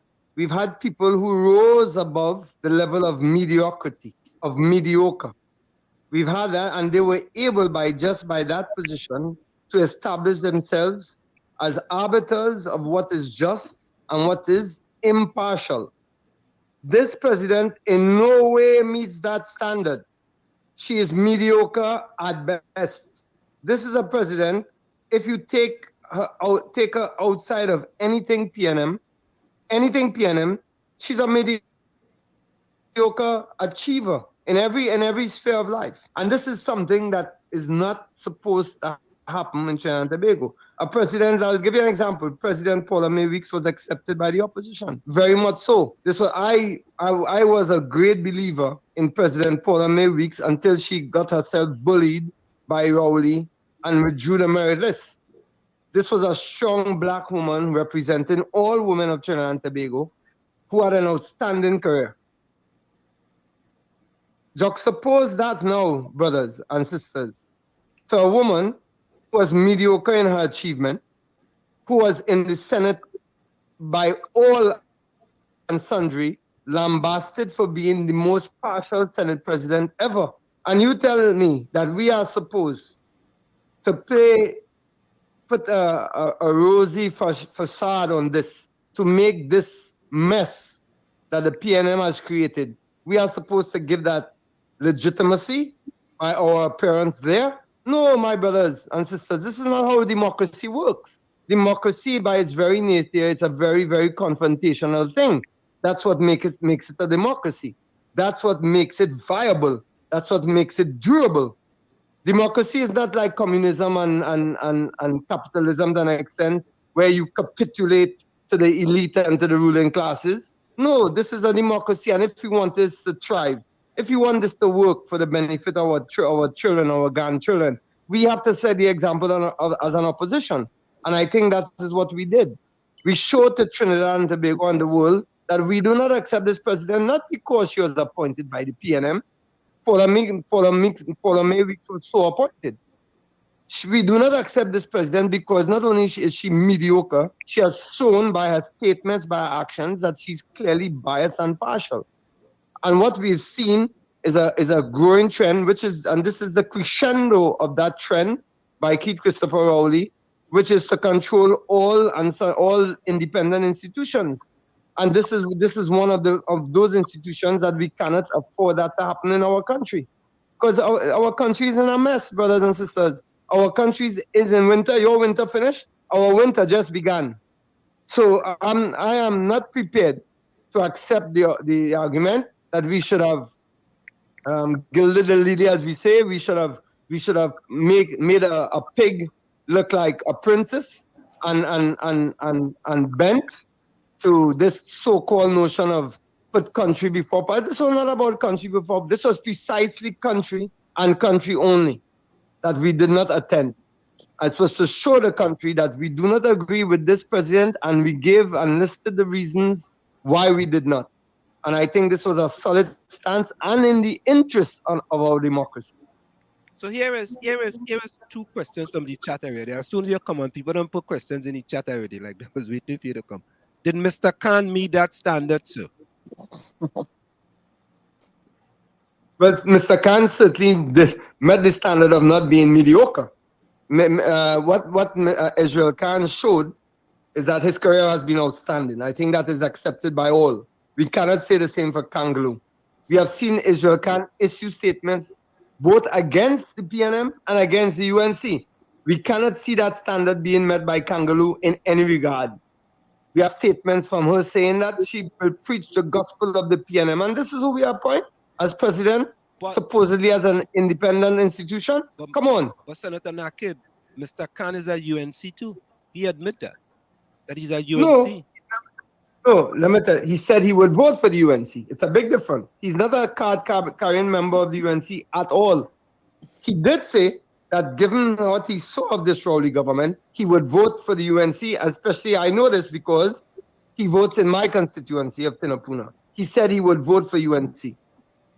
people who rose above the level of mediocrity, of mediocre. We've had that, and they were able by that position to establish themselves as arbiters of what is just and what is impartial. This president in no way meets that standard. She is mediocre at best. This is a president, if you take her outside of anything PNM, she's a mediocre achiever in every sphere of life. And this is something that is not supposed to happen in Trinidad and Tobago. A president, I'll give you an example. President Paula May Weeks was accepted by the opposition. Very much so. I was a great believer in President Paula May Weeks until she got herself bullied by Rowley and withdrew the merit list. This was a strong black woman representing all women of Trinidad and Tobago who had an outstanding career. Juxtapose that now, brothers and sisters, to a woman who was mediocre in her achievement, who was in the Senate by all and sundry, lambasted for being the most partial Senate president ever. And you tell me that we are supposed to put a rosy facade on this, to make this mess that the PNM has created. We are supposed to give that legitimacy by our appearance there. No, my brothers and sisters, this is not how democracy works. Democracy, by its very nature, it's a very, very confrontational thing. That's what makes it a democracy. That's what makes it viable. That's what makes it durable. Democracy is not like communism and capitalism to an extent where you capitulate to the elite and to the ruling classes. No, this is a democracy, and if we want this to thrive, if we want this to work for the benefit of our children, our grandchildren, we have to set the example as an opposition. And I think that is what we did. We showed to Trinidad and Tobago and the world that we do not accept this president, not because she was appointed by the PNM. Paula May Weeks was so appointed. We do not accept this president because not only is she mediocre, she has shown by her statements, by her actions, that she's clearly biased and partial. And what we've seen is a growing trend, and this is the crescendo of that trend by Keith Christopher Rowley, which is to control all independent institutions. And this is one of those institutions that we cannot afford that to happen in our country. Because our country is in a mess, brothers and sisters. Our country is in winter. Your winter finished. Our winter just began. So I am not prepared to accept the argument that we should have gilded the lily, as we say. We should have made a pig look like a princess and bent to this so-called notion of put country before. But this was not about country before. This was precisely country and country only that we did not attend. It was to show the country that we do not agree with this president, and we gave and listed the reasons why we did not. And I think this was a solid stance and in the interest of our democracy. So here is two questions from the chat already. As soon as you come on, people don't put questions in the chat already, like they was waiting for you to come. Did Mr. Khan meet that standard, sir? Well, Mr. Khan certainly met the standard of not being mediocre. What Israel Khan showed is that his career has been outstanding. I think that is accepted by all. We cannot say the same for Kangaloo. We have seen Israel Khan issue statements both against the PNM and against the UNC. We cannot see that standard being met by Kangaloo in any regard. We have statements from her saying that she will preach the gospel of the PNM, and this is who we appoint as president, supposedly as an independent institution. Come on. But Senator Nakid, Mr. Khan is a UNC too. He admit that he's a UNC. No, let me tell you, he said he would vote for the UNC. It's a big difference. He's not a card-carrying member of the UNC at all. He did say that given what he saw of this Rowley government, he would vote for the UNC, especially I know this because he votes in my constituency of Tinapuna. He said he would vote for UNC.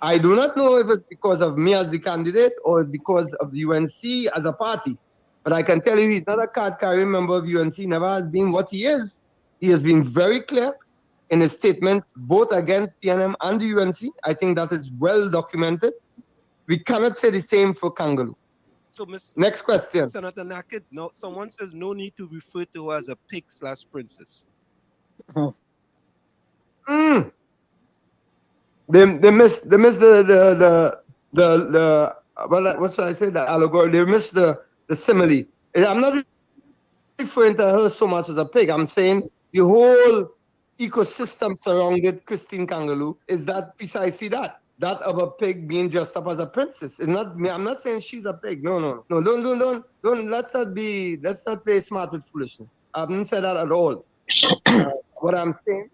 I do not know if it's because of me as the candidate or because of the UNC as a party, but I can tell you he's not a card-carrying member of UNC, never has been what he is. He has been very clear in his statements, both against PNM and the UNC. I think that is well documented. We cannot say the same for Kangaloo. So, next question. Senator Nakid, no, someone says no need to refer to her as a pig/princess. They miss the well, what should I say? The allegory. They miss the simile. I'm not referring to her so much as a pig. I'm saying the whole ecosystem surrounded Christine Kangaloo is that precisely that of a pig being dressed up as a princess. It's not me. I'm not saying she's a pig. No. Don't. Let's not play smart with foolishness. I haven't said that at all. What I'm saying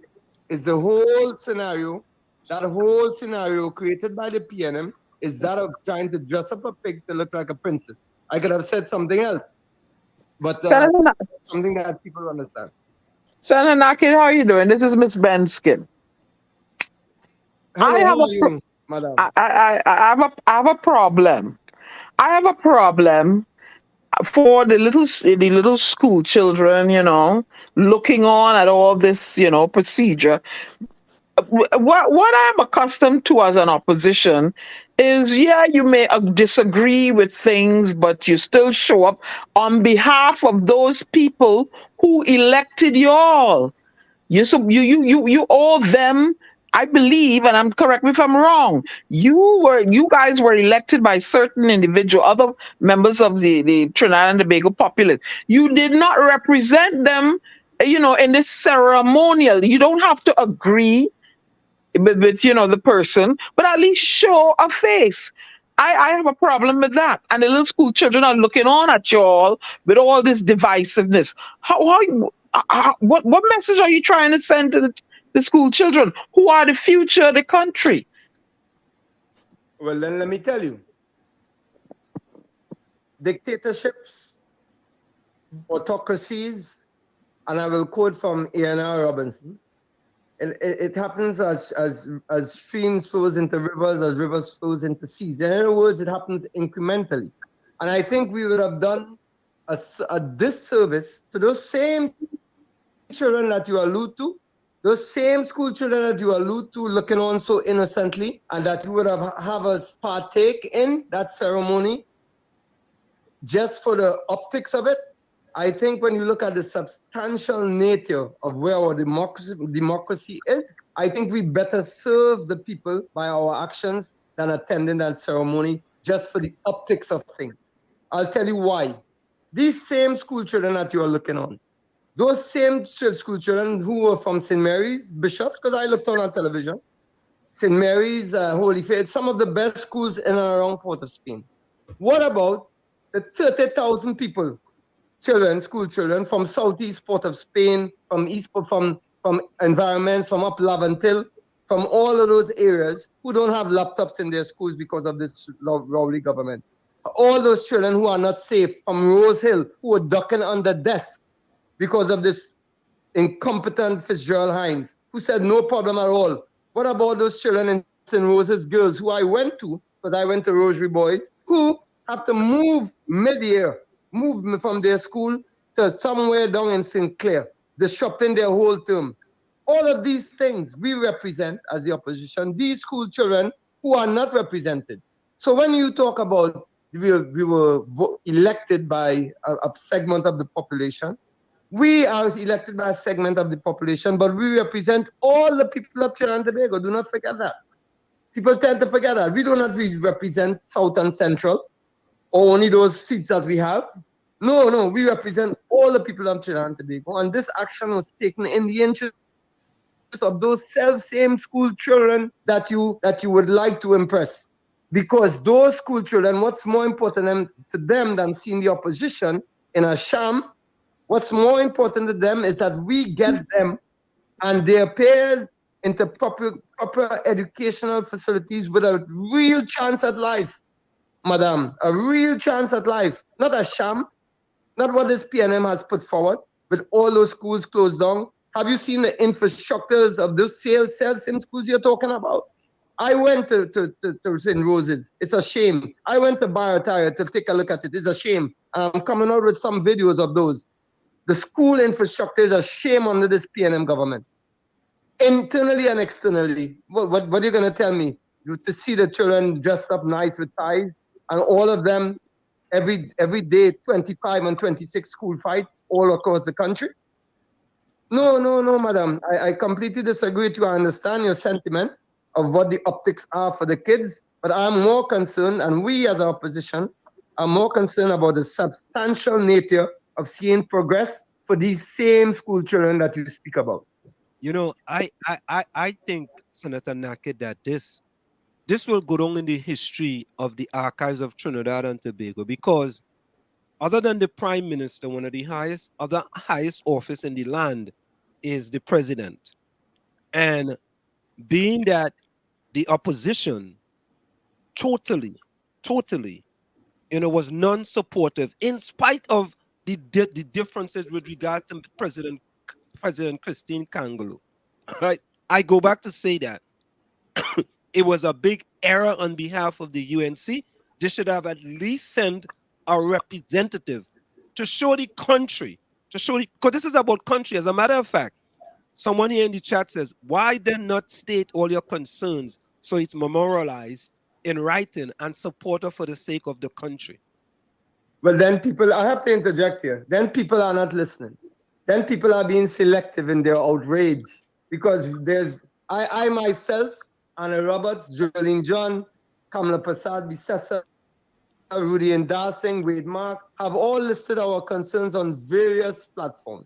is the whole scenario, that whole scenario created by the PNM is that of trying to dress up a pig to look like a princess. I could have said something else, but something that people understand. Senator Nakid, how are you doing? This is Miss Benskin. Hello, madam. I have a problem. I have a problem for the little school children, looking on at all this, procedure. What I'm accustomed to as an opposition is, yeah, you may disagree with things, but you still show up on behalf of those people who elected you all. You owe them. I believe, and I'm correct me if I'm wrong. You guys were elected by certain other members of the Trinidad and Tobago populace. You did not represent them, in this ceremonial. You don't have to agree with the person, but at least show a face. I have a problem with that. And the little school children are looking on at you all with all this divisiveness. What message are you trying to send to the school children who are the future of the country? Well, then let me tell you. Dictatorships, autocracies, and I will quote from A.N.R. Robinson. It happens as streams flows into rivers, as rivers flows into seas. In other words, it happens incrementally. And I think we would have done a disservice to those same children that you allude to, those same school children that you allude to looking on so innocently, and that you would have us partake in that ceremony just for the optics of it. I think when you look at the substantial nature of where our democracy is, I think we better serve the people by our actions than attending that ceremony just for the optics of things. I'll tell you why. These same school children that you are looking on, those same school children who were from St. Mary's, Bishops, because I looked on television, St. Mary's, Holy Faith, some of the best schools in and around Port of Spain. What about the 30,000 people, school children from southeast Port of Spain, from east, from environments, from up Lavantil, from all of those areas who don't have laptops in their schools because of this rowdy government? All those children who are not safe from Rose Hill, who are ducking under desks because of this incompetent Fitzgerald Hines, who said no problem at all. What about those children in St. Rose's Girls, who I went to, because I went to Rosary Boys, who have to move mid-year, move from their school to somewhere down in St. Clair, disrupting their whole term? All of these things we represent as the opposition, these school children who are not represented. So when you talk about we were elected by a segment of the population, we are elected by a segment of the population, but we represent all the people of Trinidad and Tobago. Do not forget that. People tend to forget that. We do not represent South and Central, or only those seats that we have. No, we represent all the people of Trinidad and Tobago. And this action was taken in the interest of those same school children that you would like to impress. Because those school children, what's more important to them than seeing the opposition in a sham, what's more important to them is that we get them and their peers into proper educational facilities with a real chance at life, madam, a real chance at life, not a sham, not what this PNM has put forward with all those schools closed down. Have you seen the infrastructures of those same schools you're talking about? I went to St. Rose's. It's a shame. I went to Barataria to take a look at it. It's a shame. I'm coming out with some videos of those. The school infrastructure is a shame under this PNM government. Internally and externally. What are you going to tell me? To see the children dressed up nice with ties and all of them every day, 25 and 26 school fights all across the country? No, madam. I completely disagree with you. I understand your sentiment of what the optics are for the kids, but I'm more concerned, and we as an opposition are more concerned about the substantial nature of seeing progress for these same school children that you speak about. I think, Senator Naked, that this will go down in the history of the archives of Trinidad and Tobago, because other than the Prime Minister, one of the highest office in the land is the President. And being that the opposition totally, was non-supportive in spite of the differences with regards to President Christine Kangolo, right? I go back to say that it was a big error on behalf of the UNC. They should have at least sent a representative to show the country, because this is about country. As a matter of fact, someone here in the chat says, why then not state all your concerns so it's memorialized in writing and supported for the sake of the country? Well, then people, I have to interject here. Then people are not listening. Then people are being selective in their outrage because I myself, Anna Roberts, Jolene John, Kamala Prasad, Bisessa, Rudy and Darsing, Wade Mark, have all listed our concerns on various platforms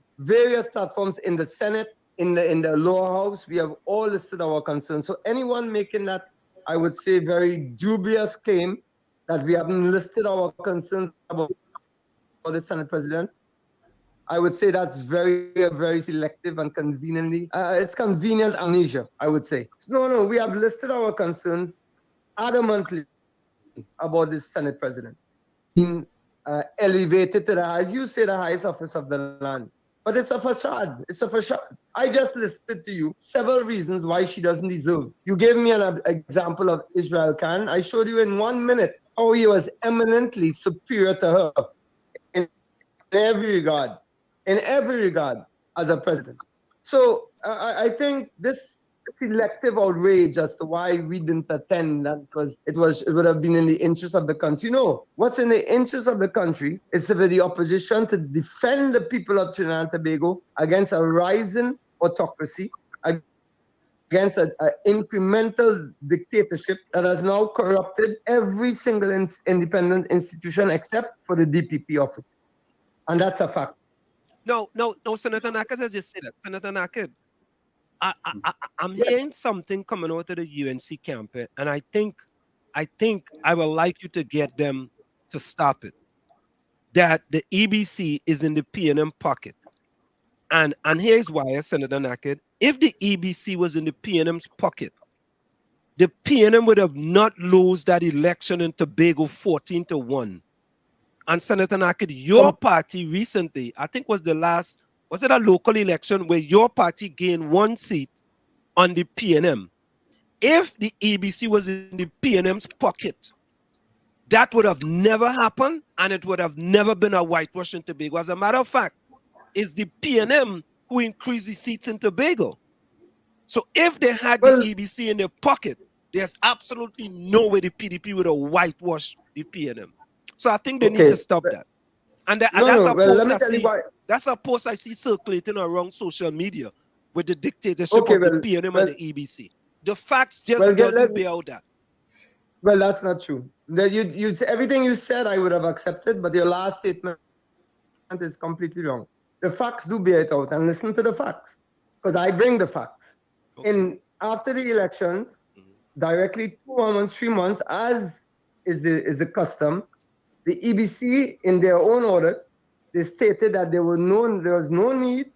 in the Senate, in the lower house. We have all listed our concerns. So anyone making that, I would say, very dubious claim that we haven't listed our concerns about the Senate president, I would say that's very, very selective and conveniently, it's convenient amnesia, I would say. So no, we have listed our concerns adamantly about this Senate president being elevated to as you say, the highest office of the land. But it's a facade. It's a facade. I just listed to you several reasons why she doesn't deserve. You gave me an example of Israel Khan. I showed you in 1 minute how he was eminently superior to her in every regard as a president. So I think this selective outrage as to why we didn't attend that it would have been in the interest of the country. No, what's in the interest of the country is for the opposition to defend the people of Trinidad and Tobago against a rising autocracy, against an incremental dictatorship that has now corrupted every single independent institution except for the DPP office. And that's a fact. No, Senator Naked has just said that. Senator Naked, I'm hearing something coming out of the UNC camp, and I think I would like you to get them to stop it. That the EBC is in the PNM pocket. And here's why, Senator Naked. If the EBC was in the PNM's pocket, the PNM would have not lost that election in Tobago 14-1. And Senator Naked, your party recently, I think was it a local election where your party gained 1 seat on the PNM? If the EBC was in the PNM's pocket, that would have never happened, and it would have never been a whitewash in Tobago. As a matter of fact, it's the PNM who increased the seats in Tobago. So if they had the EBC in their pocket, there's absolutely no way the PDP would have whitewashed the PNM. So I think they need to stop that. And that's a post I see circulating around social media with the dictatorship of the PNM and the EBC. The facts just doesn't bear out that. Well, that's not true. Everything you said I would have accepted, but your last statement is completely wrong. The facts do bear it out, and listen to the facts, because I bring the facts. Okay. After the elections, directly 2 months, 3 months, as is the custom, the EBC, in their own audit, they stated that there was no need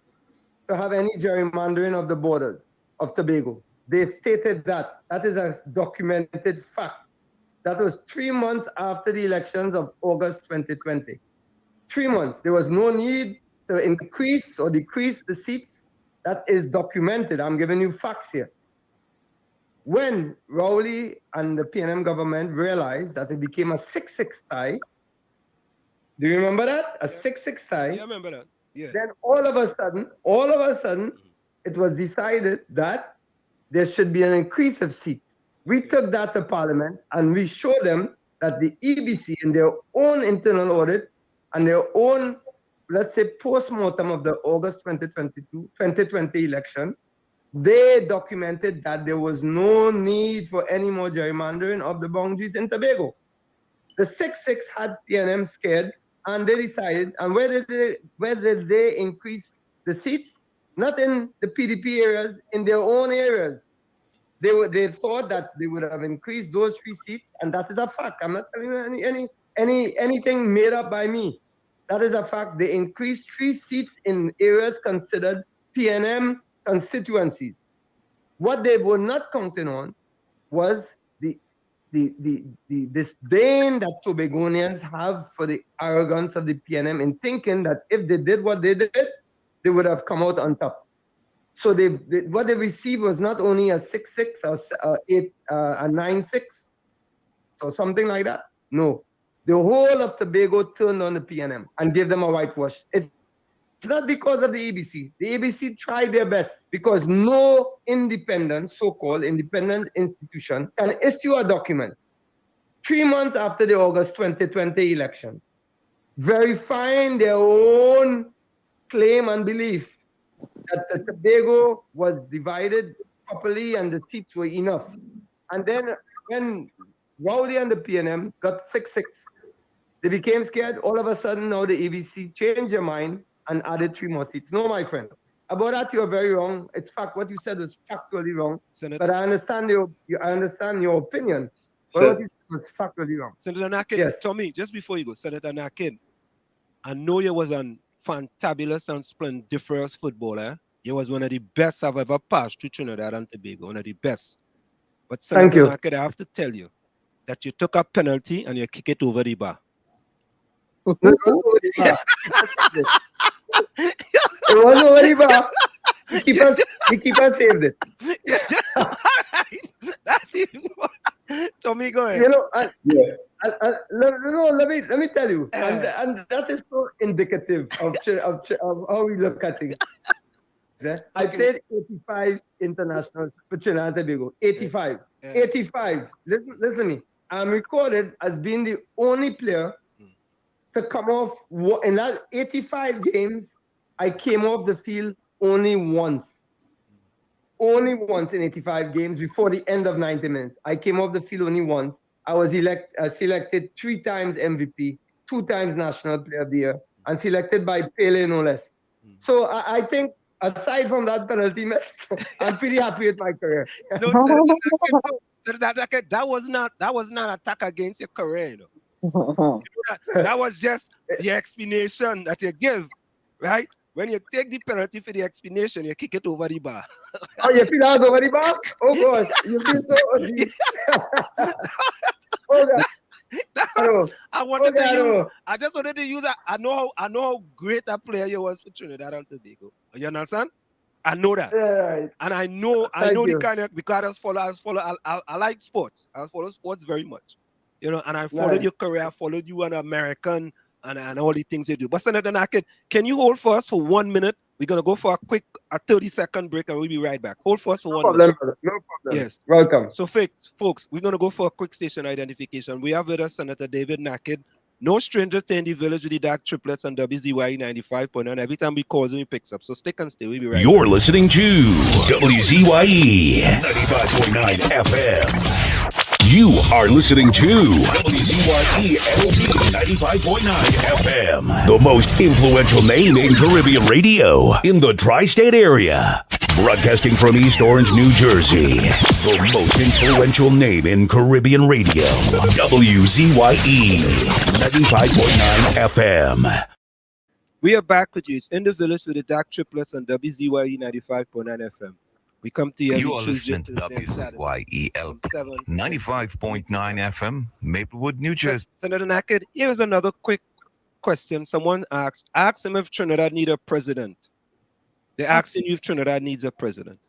to have any gerrymandering of the borders of Tobago. They stated that. That is a documented fact. That was 3 months after the elections of August 2020. 3 months. There was no need to increase or decrease the seats. That is documented. I'm giving you facts here. When Rowley and the PNM government realized that it became a 6-6 tie, do you remember that? A 6-6 tie. Yeah, I remember that. Yeah. Then all of a sudden, it was decided that there should be an increase of seats. We took that to Parliament and we showed them that the EBC, in their own internal audit and their own, let's say, post-mortem of the August 2020 election, they documented that there was no need for any more gerrymandering of the boundaries in Tobago. The 6-6 had PNM scared, and they decided, and where did they increase the seats? Not in the PDP areas, in their own areas. They thought that they would have increased those 3 seats, and that is a fact. I'm not telling you anything made up by me. That is a fact. They increased 3 seats in areas considered PNM constituencies. What they were not counting on was the disdain that Tobagonians have for the arrogance of the PNM in thinking that if they did what they did, they would have come out on top. So what they received was not only a 6-6 or a 9-6 or something like that. No, the whole of Tobago turned on the PNM and gave them a whitewash. It's not because of the ABC. The ABC tried their best because no independent, so-called independent institution can issue a document 3 months after the August 2020 election, verifying their own claim and belief that the Tobago was divided properly and the seats were enough. And then when Rowley and the PNM got 6-6, they became scared. All of a sudden, now the ABC changed their mind and added 3 more seats. No, my friend. About that, you're very wrong. It's fact. What you said was factually wrong. Senator, but I understand your opinion. But what you said was factually wrong. Senator Nakin, yes. Tommy, just before you go, Senator Nakin, I know you was an fantabulous and splendiferous footballer. You was one of the best I've ever passed through Trinidad and Tobago, one of the best. But Senator Nakin, I have to tell you that you took a penalty and you kick it over the bar. It wasn't over the bar. The keeper saved it. All right. That's even more. Tommy, go ahead. You know, let me tell you, and that is so indicative of how we look at things. I played 85 internationals for Trinidad and Tobago. 85. 85. Listen to me. I'm recorded as being the only player to come off in that 85 games. I came off the field only once. Only once in 85 games before the end of 90 minutes. I came off the field only once. I was selected 3 times MVP, 2 times National Player of the Year, and selected by Pele no less. So I think, aside from that penalty miss, I'm pretty happy with my career. That was not an attack against your career. You know? That was just the explanation that you give, right? When you take the penalty for the explanation, you kick it over the bar. Oh, you feel that over the bar? Oh gosh, you feel so ugly. I just wanted to use. I know how great a player you was for Trinidad and Tobago. You understand? I know that, right. And I know the kind of, because I like sports. I follow sports very much, you know. And I followed your career. I followed you an American and all the things you do. But Senator Nakin, can you hold for us for 1 minute? We're gonna go for a 30-second break, and we'll be right back. Hold for us for 1 minute. No problem. Yes. Welcome. So, folks, we're gonna go for a quick station identification. We have with us Senator David Nakin. No stranger to in the village with the DAT, Triplets, and WZYE 95.9. Every time we call him, he picks up. So stick and stay. We'll be right back. You're listening to WZYE 95.9 FM. You are listening to WZYE 95.9 FM, the most influential name in Caribbean radio in the tri-state area. Broadcasting from East Orange, New Jersey, the most influential name in Caribbean radio, WZYE 95.9 FM. We are back with you. It's in the village with the DAT, Triplets, and WZYE 95.9 FM. We come to you. You are listening to WZYE 95.9 FM, Maplewood, New Jersey. Senator Nakin, here's another quick question. Someone asked him if Trinidad need a president. They're asking you if Trinidad needs a president.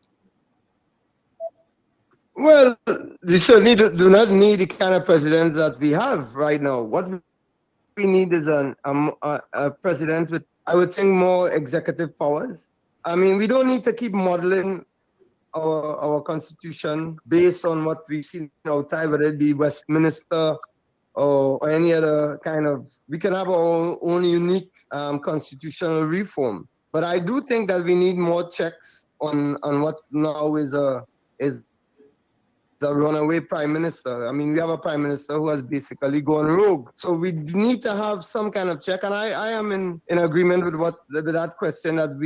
Well, we certainly do not need the kind of president that we have right now. What we need is a president with, I would think, more executive powers. I mean, we don't need to keep modeling our constitution based on what we've seen outside, whether it be Westminster or any other kind of. We can have our own unique constitutional reform. But I do think that we need more checks on what now is a runaway prime minister. I mean, we have a prime minister who has basically gone rogue. So we need to have some kind of check. And I am in agreement with that question that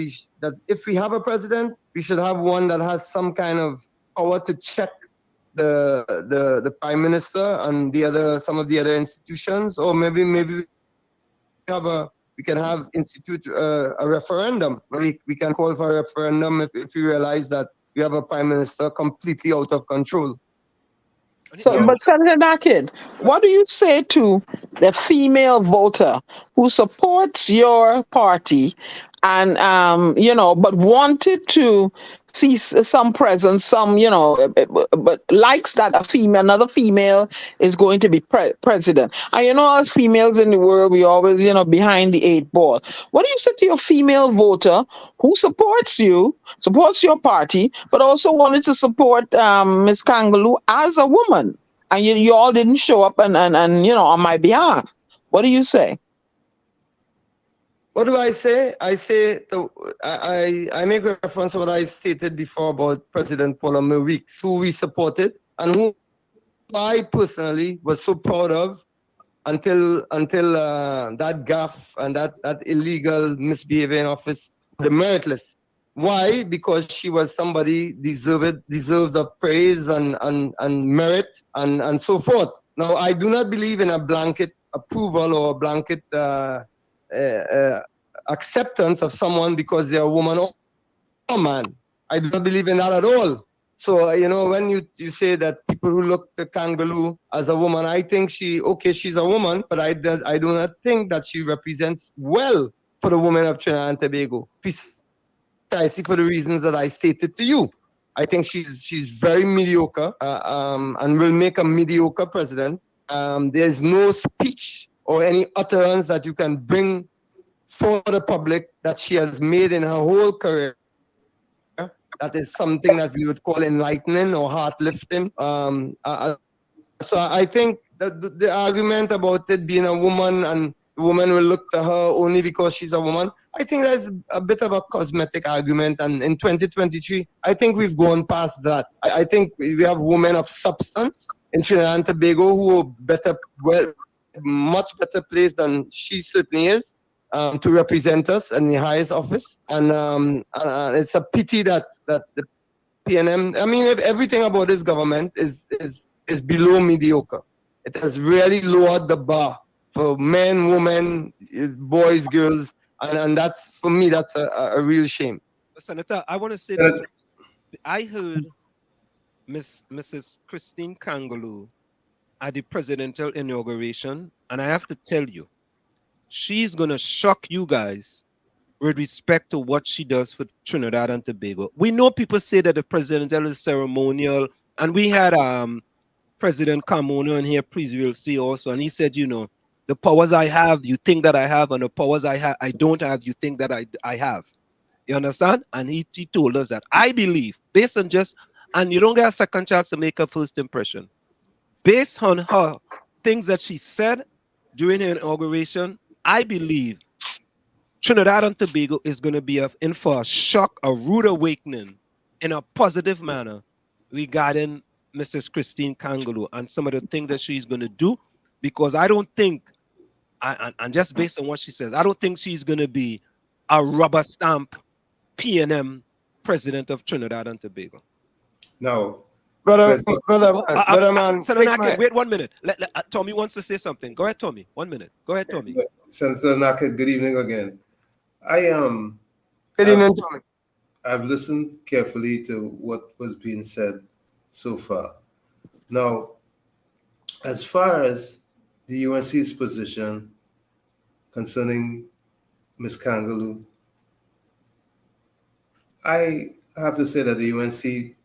if we have a president, we should have one that has some kind of power to check the prime minister and some of the other institutions, or maybe we can institute a referendum. We can call for a referendum if we realize that we have a prime minister completely out of control. So, but Senator Nakin, what do you say to the female voter who supports your party and but wanted to see some presence, some but likes that another female is going to be president. And as females in the world, we always behind the eight ball. What do you say to your female voter who supports your party, but also wanted to support Miss Kangaloo as a woman, and you all didn't show up and on my behalf? What do you say? What do I say? I say I make reference to what I stated before about President Paul Weeks, who we supported and who I personally was so proud of until that gaffe and that illegal misbehavior in office, the meritless. Why? Because she was somebody deserved of praise and merit and so forth. Now, I do not believe in a blanket approval or a blanket acceptance of someone because they're a woman or a man. I do not believe in that at all. So, when you say that people who look to Kangaloo as a woman, I think she's a woman, but I do not think that she represents well for the women of Trinidad and Tobago, precisely for the reasons that I stated to you. I think she's very mediocre and will make a mediocre president. There's no speech or any utterance that you can bring for the public that she has made in her whole career. That is something that we would call enlightening or heart lifting. So I think that the argument about it being a woman and the woman will look to her only because she's a woman, I think that's a bit of a cosmetic argument. And in 2023, I think we've gone past that. I think we have women of substance in Trinidad and Tobago who are much better placed than she certainly is. To represent us in the highest office, and it's a pity that the PNM. I mean, if everything about this government is below mediocre. It has really lowered the bar for men, women, boys, girls, and that's, for me, that's a real shame. Senator, I want to say this. I heard Mrs. Christine Kangaloo at the presidential inauguration, and I have to tell you, she's going to shock you guys with respect to what she does for Trinidad and Tobago. We know people say that the presidential is ceremonial, and we had President Carmona in here previously also, and he said, the powers I have, you think that I have, and the powers I don't have, you think that I have. You understand? And he told us that. I believe, based on and you don't get a second chance to make a first impression. Based on her things that she said during her inauguration, I believe Trinidad and Tobago is going to be in for a shock, a rude awakening in a positive manner regarding Mrs. Christine Kangaloo and some of the things that she's going to do, because I don't think, and just based on what she says, I don't think she's going to be a rubber stamp PNM president of Trinidad and Tobago. No. Brother man, wait 1 minute. Tommy wants to say something. Go ahead, Tommy. 1 minute. Go ahead, Tommy. Senator Naked, good evening again. Good evening, Tommy. I've listened carefully to what was being said so far. Now, as far as the UNC's position concerning Ms. Kangaloo, I have to say that the UNC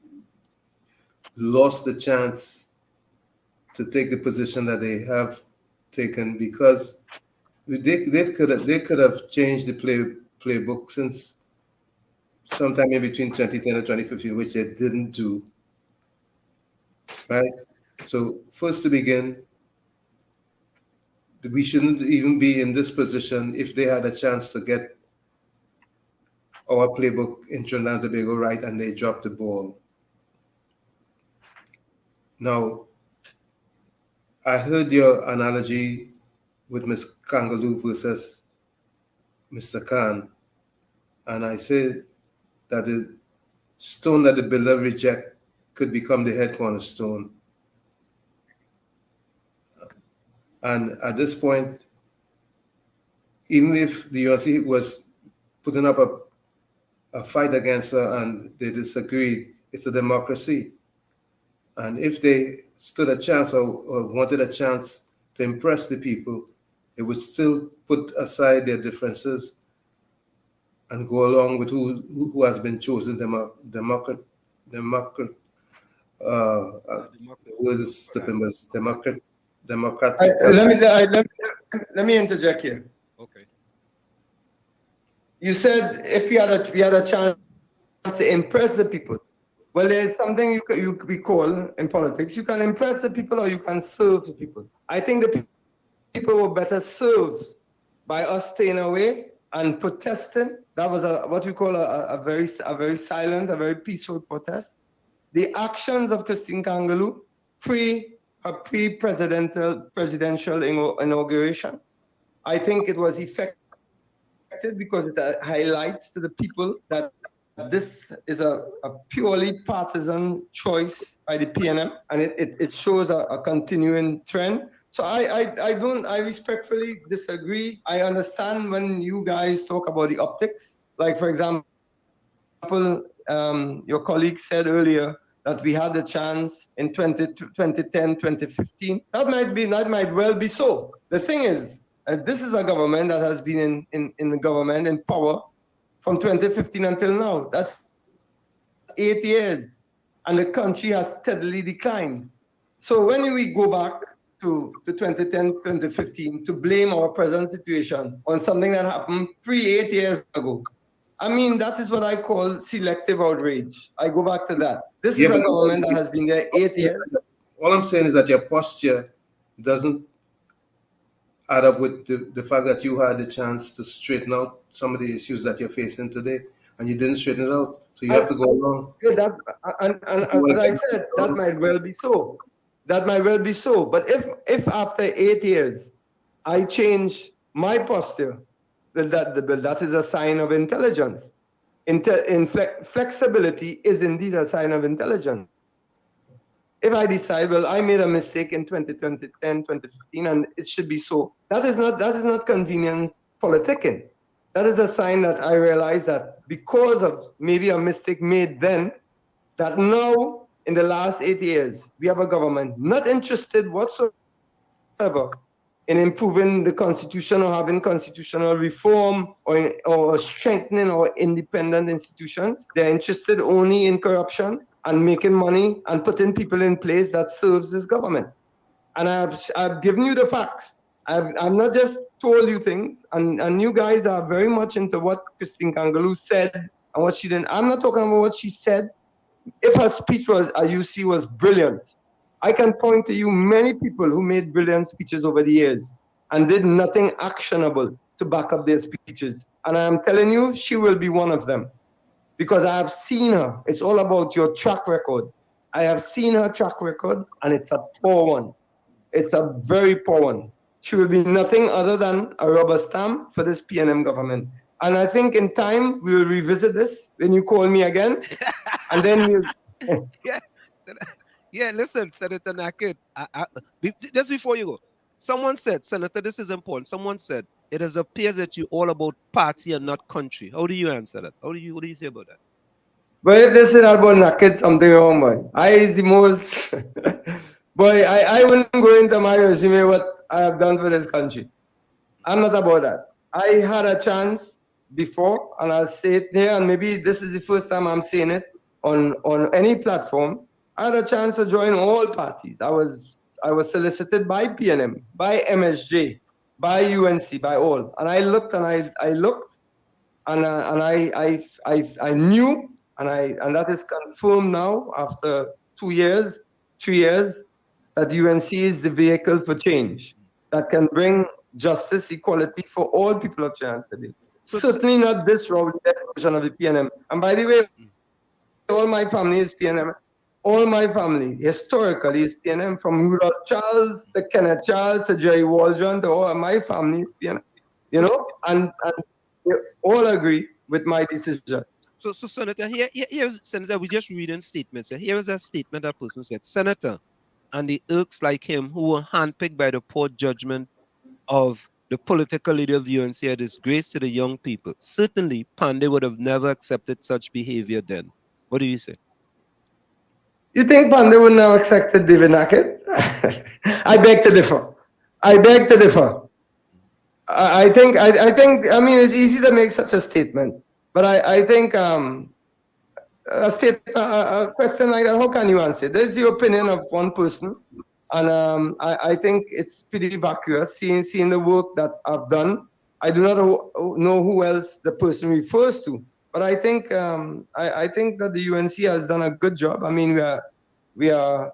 lost the chance to take the position that they have taken, because they could have changed the playbook since sometime in between 2010 and 2015, which they didn't do. Right? So first to begin, we shouldn't even be in this position if they had a chance to get our playbook in Trinidad and Tobago right and they dropped the ball. Now, I heard your analogy with Ms. Kangaloo versus Mr. Khan, and I said that the stone that the builder reject could become the head cornerstone. And at this point, even if the UNC was putting up a fight against her and they disagreed, it's a democracy. And if they stood a chance or wanted a chance to impress the people, they would still put aside their differences and go along with who has been chosen democratic Let me interject here. Okay. You said if we had a chance to impress the people. Well, there's something we call in politics. You can impress the people or you can serve the people. I think the people were better served by us staying away and protesting. That was what we call a very silent, a very peaceful protest. The actions of Christine Kangaloo her presidential inauguration, I think it was effective because it highlights to the people that this is a purely partisan choice by the PNM, and it shows a continuing trend. So I respectfully disagree. I understand when you guys talk about the optics. Like, for example, your colleague said earlier that we had the chance in 2010, 2015. That might well be so. The thing is, this is a government that has been in the government in power from 2015 until now. That's 8 years, and the country has steadily declined. So when we go back to 2010, 2015 to blame our present situation on something that happened 8 years ago, I mean, that is what I call selective outrage. I go back to that. This is a government that has been there 8 years. All I'm saying is that your posture doesn't add up with the fact that you had the chance to straighten out some of the issues that you're facing today, and you didn't straighten it out. So you have to go along. Yeah, and as I said, that might well be so. That might well be so. But if after 8 years I change my posture, that is a sign of intelligence. Flexibility is indeed a sign of intelligence. If I decide, well, I made a mistake in 2010, 2015, and it should be so, that is not convenient politicking. That is a sign that I realize that because of maybe a mistake made then, that now in the last 8 years, we have a government not interested whatsoever in improving the constitution or having constitutional reform or strengthening our independent institutions. They're interested only in corruption and making money and putting people in place that serves this government. And I've given you the facts. I've not just told you things, and you guys are very much into what Christine Kangaloo said and what she didn't. I'm not talking about what she said. If her speech was brilliant, I can point to you many people who made brilliant speeches over the years and did nothing actionable to back up their speeches. And I'm telling you, she will be one of them. Because I have seen her. It's all about your track record. I have seen her track record, and it's a poor one. It's a very poor one. She will be nothing other than a rubber stamp for this PNM government. And I think in time, we will revisit this when you call me again. And then we'll... Yeah, listen, Senator Naked, just before you go, someone said, Senator, this is important. Someone said, it appears that you're all about party and not country. How do you answer that? What do you say about that? But if they say that about Naked, something wrong, boy. I is the most... boy, I wouldn't go into my resume what I have done for this country. I'm not about that. I had a chance before, and I'll say it here, and maybe this is the first time I'm saying it on any platform. I had a chance to join all parties. I was solicited by PNM, by MSJ, by UNC, by all. And I looked and I looked, and I knew, and that is confirmed now after 2 years, 3 years, that UNC is the vehicle for change that can bring justice, equality for all people of China today. Certainly not this version of the PNM. And by the way, all my family is PNM. All my family historically is PNM, from Rudolph Charles to Kenneth Charles to Jerry Waldron to all my family is PNM. You know, and they all agree with my decision. So Senator, here's Senator, we just reading statements. Here is a statement that person said, Senator, and the irks like him who were handpicked by the poor judgment of the political leader of the UNC are a disgrace to the young people. Certainly, Pandey would have never accepted such behavior then. What do you say? You think Pandey would not have accepted David Naked? I beg to differ. I beg to differ. I think, I mean, it's easy to make such a statement. But I think a question like that, how can you answer? There's the opinion of one person, and I think it's pretty vacuous. Seeing the work that I've done, I do not know who else the person refers to. But I think I think that the UNC has done a good job. I mean, we are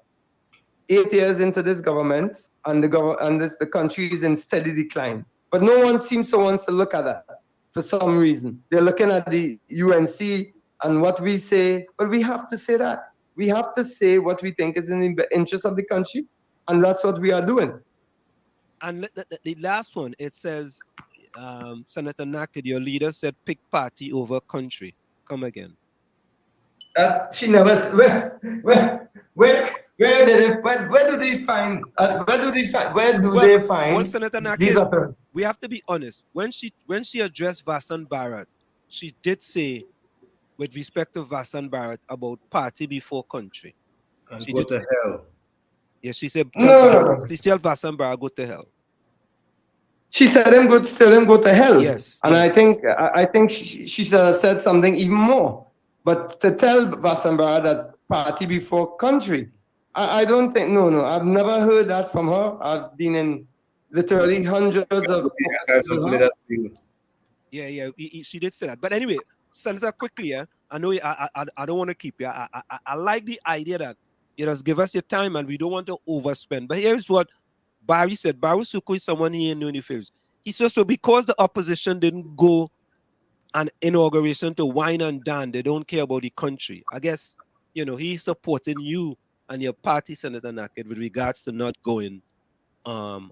8 years into this government, and the country is in steady decline. But no one seems to want to look at that for some reason. They're looking at the UNC and what we say, but we have to say that. We have to say what we think is in the interest of the country, and that's what we are doing. And the last one, it says, Senator Naked, your leader said pick party over country. Come again. She never. Where did they? Where do they find? Where do they find? Well, Senator these Naked, we have to be honest. When she addressed Vasan Bharat, she did say, with respect to Vasan Bharat, about party before country. And she go to hell. Yeah, she said, No. She tell Vasan Bharat go to hell. She said him go to hell. Yes. And yes. I think she should have said something even more. But to tell Vasan Bharat that party before country, I don't think, no. I've never heard that from her. I've been in literally hundreds of. Yeah, she did say that. But anyway, Senator, quickly, yeah, I know I don't want to keep you. I like the idea that you just give us your time and we don't want to overspend. But here's what Barry said. Barry Suku is someone he knew in the fields. He said, so because the opposition didn't go an inauguration to wine and dine, they don't care about the country. I guess, he's supporting you and your party, Senator Naked, with regards to not going on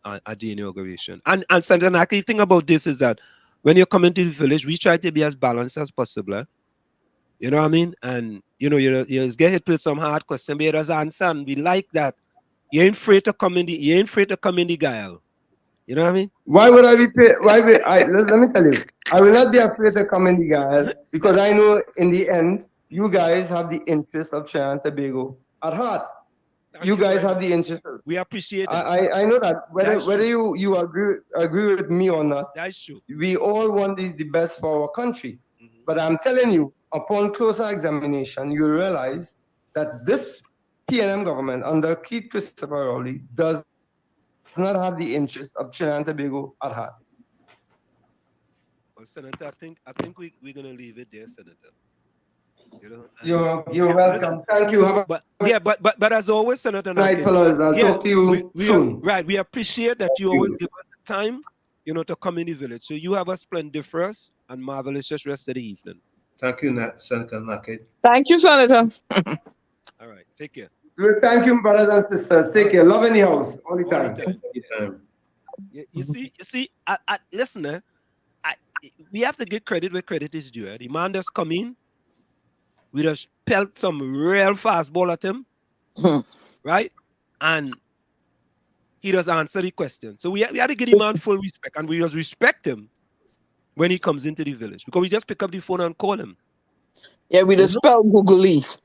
at the inauguration. And Senator Naked, the thing about this is that when you're coming to the village, we try to be as balanced as possible. You know what I mean? And you just get hit with some hard question, but there's answer, and we like that. You ain't afraid to come in the guile. You know what I mean? Why would I be? Let me tell you, I will not be afraid to come in the guile because I know in the end, you guys have the interest of Trinidad and Tobago at heart. You guys have the interest. We appreciate that. I know that. Whether you agree with me or not, that's true. We all want the best for our country. Mm-hmm. But I'm telling you, upon closer examination, you realize that this PNM government under Keith Christopher Rowley does not have the interest of Trinidad and Tobago at heart. Well, Senator, I think we're gonna leave it there, Senator. You're welcome. Thank you. But as always, Senator Naked, fellas, I'll talk to you soon. We appreciate that you always give us the time, to come in the village. So you have a splendiferous and marvelous rest of the evening. Thank you, Senator Naked. Thank you, Senator. All right, take care. Thank you, brothers and sisters. Take care. Love in the house all the time. Yeah. You see. Listen, we have to give credit where credit is due. The man that's come in, we just pelt some real fastball at him, right? And he does answer the question. So we had to give him man full respect, and we just respect him when he comes into the village because we just pick up the phone and call him. Yeah, we just spell Google Leaf,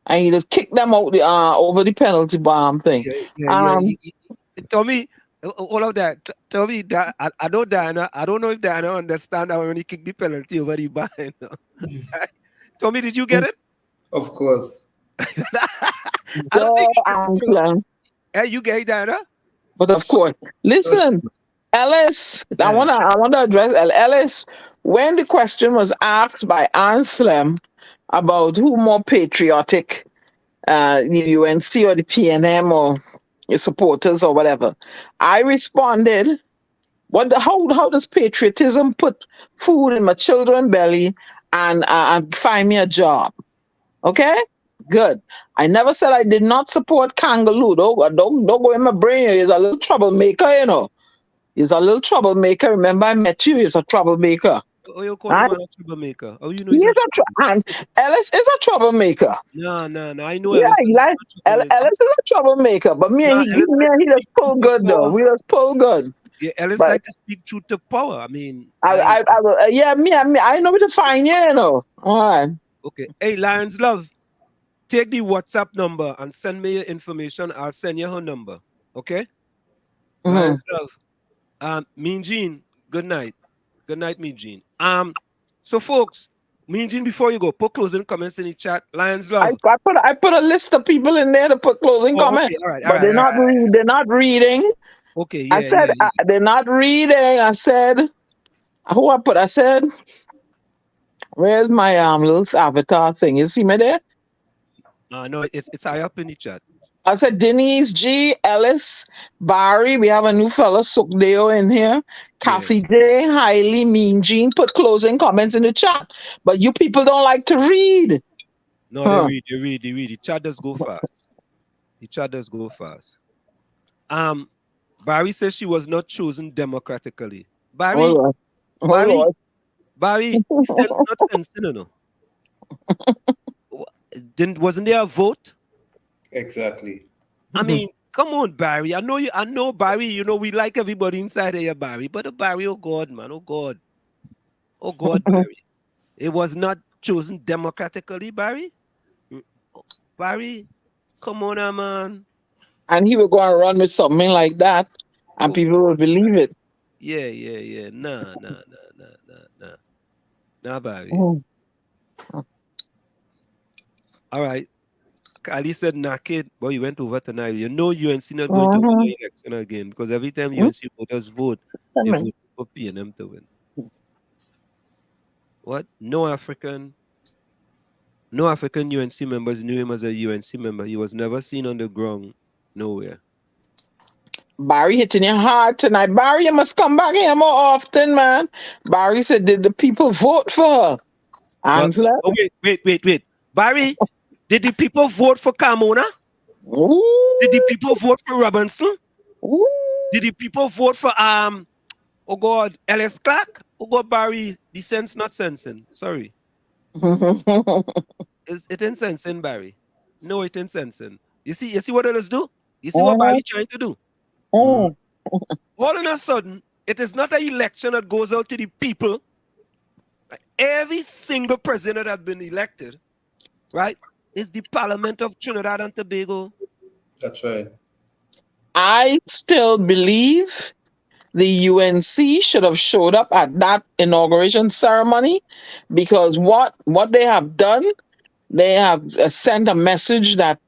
and he just kick them out over the penalty bomb thing. Tell me all of that. Tell me that I know Diana. I don't know if Diana understand that when he kick the penalty over the bar. Tommy, did you get it? Of course. I don't think hey, you get it, Diana? But of course. Listen, Ellis, I want to address Ellis. When the question was asked by Anselm about who more patriotic, the UNC or the PNM or your supporters or whatever, I responded, how does patriotism put food in my children's belly and find me a job? Okay, good. I never said I did not support Kangaloo. Don't go in my brain. He's a little troublemaker, He's a little troublemaker. Remember, I met you. He's a troublemaker. Oh, you call him a troublemaker? Oh, you know he's and Ellis is a troublemaker. No. I know yeah, Ellis. Ellis is a troublemaker, but he just pull good though. We just pull good. Yeah, Ellis like to speak truth to power. I mean, I know where to find you, All right. Okay. Hey, Lions Love, take the WhatsApp number and send me your information. I'll send you her number. Okay? Mm-hmm. Lions Love. Mean Jean, good night. Good night, Mean Jean. So, folks, Mean Gene, before you go, put closing comments in the chat. Lions Love. I put a list of people in there to put closing comments, Okay, all right, but they're not reading. Okay, I said they're not reading. I said who I put. I said, where's my little avatar thing? You see me there? No, it's high up in the chat. I said Denise G, Ellis, Barry. We have a new fellow, Sukdeo, in here. Kathy J, Hailey, Mean Gene. Put closing comments in the chat. But you people don't like to read. No, they read. The chat does go fast. The chat does go fast. Barry says she was not chosen democratically. Barry, Barry, sense not sensing, you know. Wasn't there a vote? Exactly. I mean, come on, Barry. I know, Barry. You know, we like everybody inside here, Barry. But Barry, oh God, man, oh God, Barry. It was not chosen democratically, Barry. Barry, come on, man. And he will go and run with something like that, and people will believe it. Yeah. Nah, Barry. All right. Ali said naked, but he went over tonight. You know UNC not going to win the election again because every time UNC voters vote, they vote for PNM to win. What? No African UNC members knew him as a UNC member. He was never seen on the ground nowhere. Barry hitting you hard tonight. Barry, you must come back here more often, man. Barry said, did the people vote for her? Anselm? Wait. Barry, did the people vote for Carmona? Did the people vote for Robinson? Did the people vote for oh God, Ellis Clark? Oh God, Barry, the sense not sensing. Sorry. It ain't sensing, Barry. No, it ain't sensing. You see what others do? You see what Barry trying to do? All of a sudden, it is not an election that goes out to the people. Every single president that has been elected, right, is the Parliament of Trinidad and Tobago. That's right. I still believe the UNC should have showed up at that inauguration ceremony because what they have done, they have sent a message that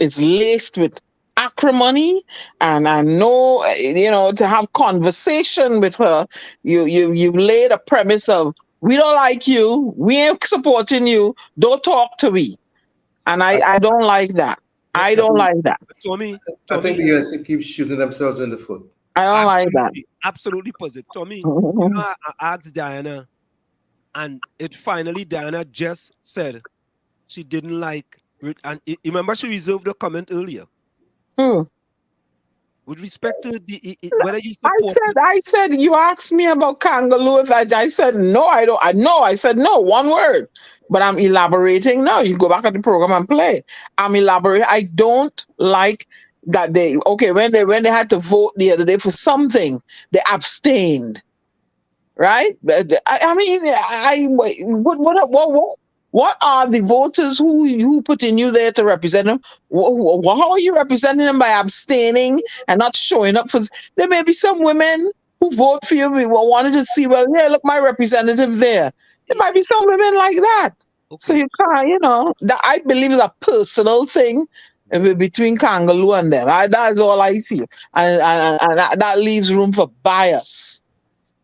is laced with acrimony, and I know, to have conversation with her, you've laid a premise of, we don't like you, we ain't supporting you, don't talk to me. And I don't like that. I don't like that. Tommy, I think the UNC keeps shooting themselves in the foot. I don't like that. Absolutely positive. Tommy, you know, I asked Diana, and Diana just said she didn't like, and remember she reserved a comment earlier. With respect to whether you support. I said you asked me about Kangaloo. I said no, I don't. I said no, one word. But I'm elaborating now. You go back at the program and play. I'm elaborating. I don't like that when they had to vote the other day for something, they abstained. Right? I mean, what are the voters who put in you there to represent them? How are you representing them by abstaining and not showing up for? There may be some women who vote for you. We wanted to see, well, yeah, look, my representative there. There might be some women like that. Okay. So you can't, that I believe is a personal thing between Kangaloo and them. That's all I feel, and that leaves room for bias.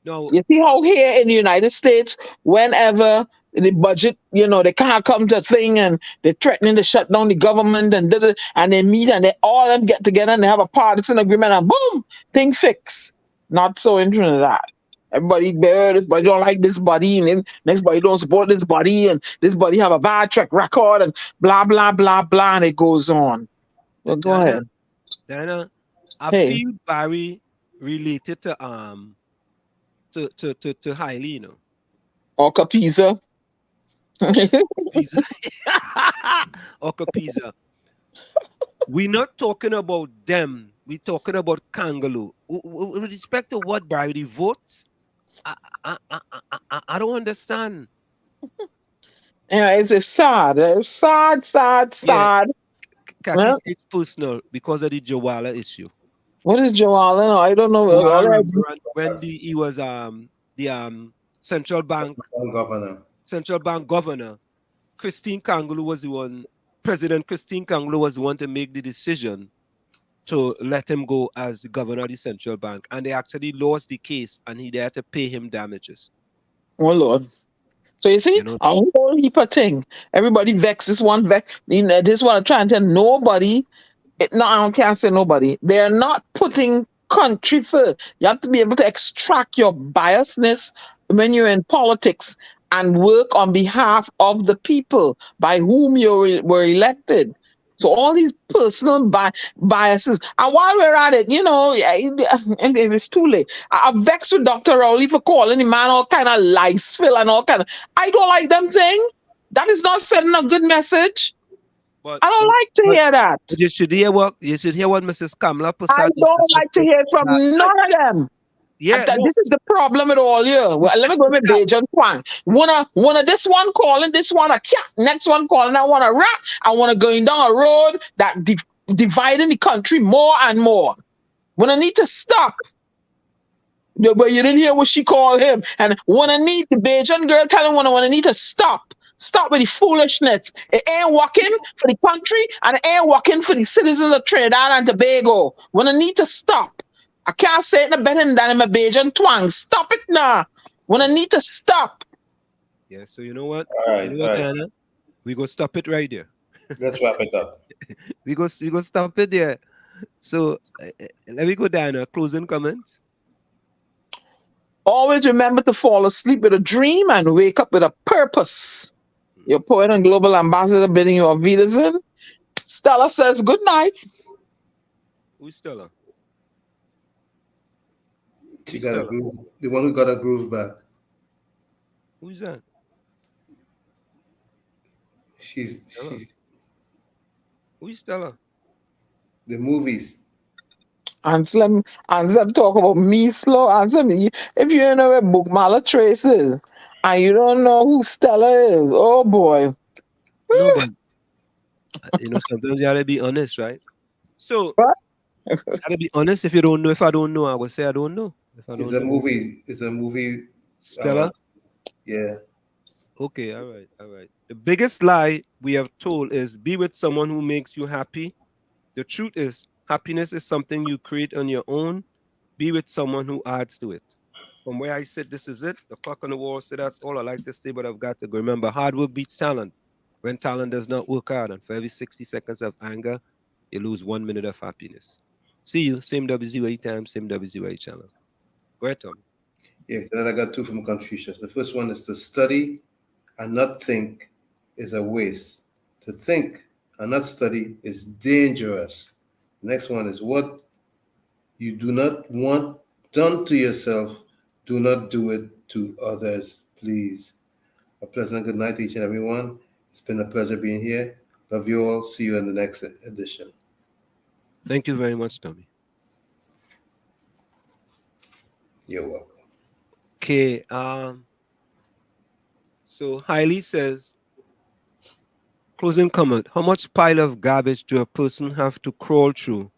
No. You see how here in the United States, whenever the budget, they can't come to a thing and they're threatening to shut down the government and they meet and they all them get together and they have a partisan agreement and boom, thing fixed. Not so in Trinidad. Everybody there, this body don't like this body, and then next body don't support this body, and this body have a bad track record, and blah blah blah blah, and it goes on. Well, go ahead. Diana, I feel Barry related to Hailey, or Capiza. Or Capiza. We're not talking about them. We're talking about Kangaloo. With respect to what Barry votes, I don't understand. Yeah, it's sad. It's sad. Yeah. It's personal because of the Joala issue. What is Joala? No, I don't know. Well, I remember when he was central bank governor, Christine Kangulu was the one, President Christine Kangulu was the one to make the decision to let him go as the governor of the central bank. And they actually lost the case and he had to pay him damages. Oh, Lord. So you see, a whole heap of thing. Everybody vex. This one vex. This one trying to tell nobody. No, I can't say nobody. They're not putting country first. You have to be able to extract your biasness when you're in politics and work on behalf of the people by whom you were elected. So all these personal biases. And while we're at it, and it's too late. I'm vexed with Dr. Rowley for calling the man all kind of lice fill and all kind of. I don't like them thing. That is not sending a good message. I don't like to hear that. You should hear what Mrs. Kamala Prasad. I don't like to hear from none of them. Yeah, this is the problem with all you. Well, let me go with Bejan Kwang. One of this one calling, this one a cat, next one calling, I want a rat. I want to going down a road that dividing the country more and more. When I need to stop. But you didn't hear what she called him. And when I need the Bejan girl telling when I need to stop. Stop with the foolishness. It ain't working for the country and it ain't working for the citizens of Trinidad and Tobago. When I need to stop. I can't say it no better than my Bajan twang. Stop it now. When I need to stop. Yeah, so you know what? All right, Anna? We go stop it right there. Let's wrap it up. we go stop it there. So let me go down. Closing comments. Always remember to fall asleep with a dream and wake up with a purpose. Your poet and global ambassador bidding you auf Wiedersehen. Stella says good night. Who's Stella? She got a groove. The one who got a groove back. Who's that? She's Who's Stella? The movies. Anselm talk about me slow. Anselm, if you know where Book Mala Trace is and you don't know who Stella is, oh boy. No, but sometimes you gotta be honest, right? So you gotta be honest. If you don't know, if I don't know, I would say I don't know. It's a movie. Stella? Yeah. Okay, all right. The biggest lie we have told is be with someone who makes you happy. The truth is, happiness is something you create on your own. Be with someone who adds to it. From where I sit, this is it. The clock on the wall said that's all I like to say, but I've got to go. Remember, hard work beats talent. When talent does not work hard, and for every 60 seconds of anger, you lose 1 minute of happiness. See you, same WZYE time, same WZYE channel. Go ahead, Tom. Yeah, then I got two from Confucius. The first one is to study and not think is a waste. To think and not study is dangerous. The next one is what you do not want done to yourself, do not do it to others, please. A pleasant good night to each and every one. It's been a pleasure being here. Love you all. See you in the next edition. Thank you very much, Tommy. You're welcome. Okay. So Hailey says, closing comment, how much pile of garbage do a person have to crawl through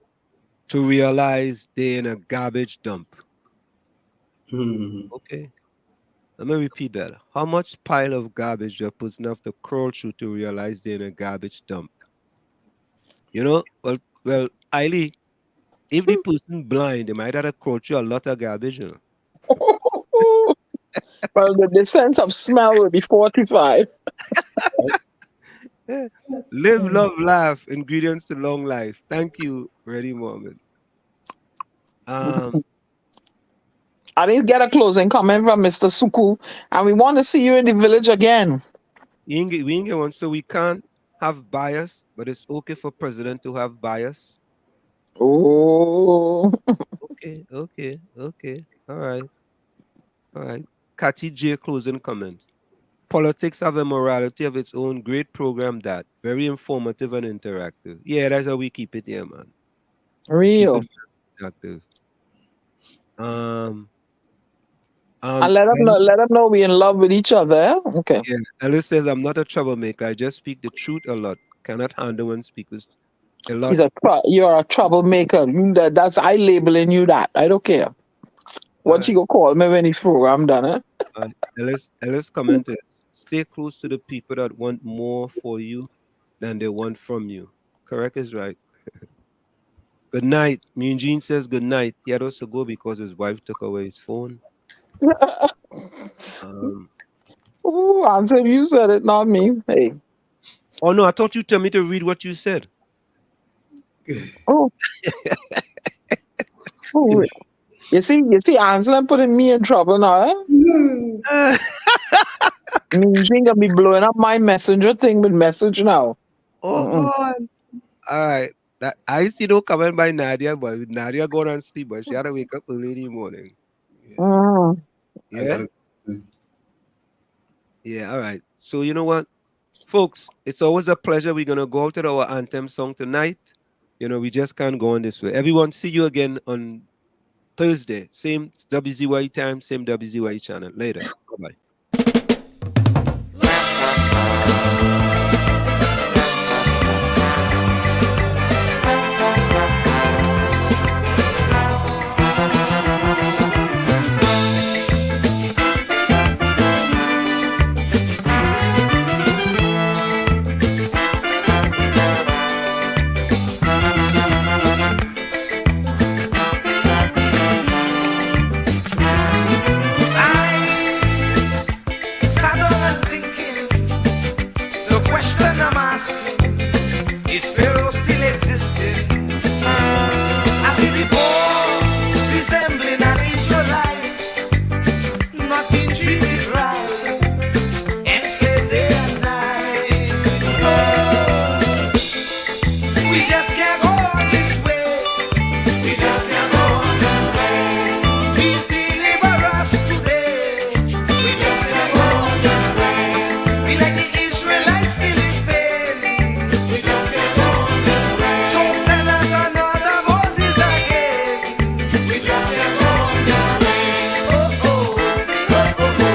to realize they're in a garbage dump? Okay. Let me repeat that. How much pile of garbage do a person have to crawl through to realize they're in a garbage dump? Well, Hailey, if the person blind, they might have to crawl through a lot of garbage, Well, the sense of smell will be 45. Live, love, laugh. Ingredients to long life. Thank you, Ready Mormon. I didn't get a closing comment from Mr. Suku, and we want to see you in the village again. We ain't get one, so we can't have bias, but it's okay for president to have bias. Oh. Okay. All right. Cathy J. closing comment. Politics have a morality of its own. Great program, that. Very informative and interactive. Yeah, that's how we keep it here, man. Real. Interactive. And let them know we're in love with each other. Okay. Yeah. Alice says, I'm not a troublemaker. I just speak the truth a lot. Cannot handle when speakers a lot. You're a troublemaker. I labeling you that. I don't care. What you gonna call me when this program done, Ellis commented, stay close to the people that want more for you than they want from you. Correct is right. Good night. Me and Gene says good night. He had also go because his wife took away his phone. Oh, Anselm, you said it, not me. Hey. Oh no, I thought you tell me to read what you said. Oh. Oh, you see, Anselm putting me in trouble now, eh? She gonna be blowing up my messenger thing with message now. Oh God. All right. That I see no comment by Nadia, but Nadia going on sleep, but she had to wake up early in the morning. Yeah. Yeah, all right. So you know what? Folks, it's always a pleasure. We're gonna go out to our anthem song tonight. You know, we just can't go on this way. Everyone, see you again on Thursday. Same WZYE time, same WZYE channel. Later. Bye-bye. Is Pharaoh still existing? As he before, resembling an Israelite, not being treated right, enslaved day and night. Oh, we just can't go on this way. We just can't go on this way. Please deliver us today. We just can't go on this way. Be like the Israelites feeling. We just can't go on this way. So send us another Moses again. We just can't go on this way. Oh, oh, oh, oh, oh.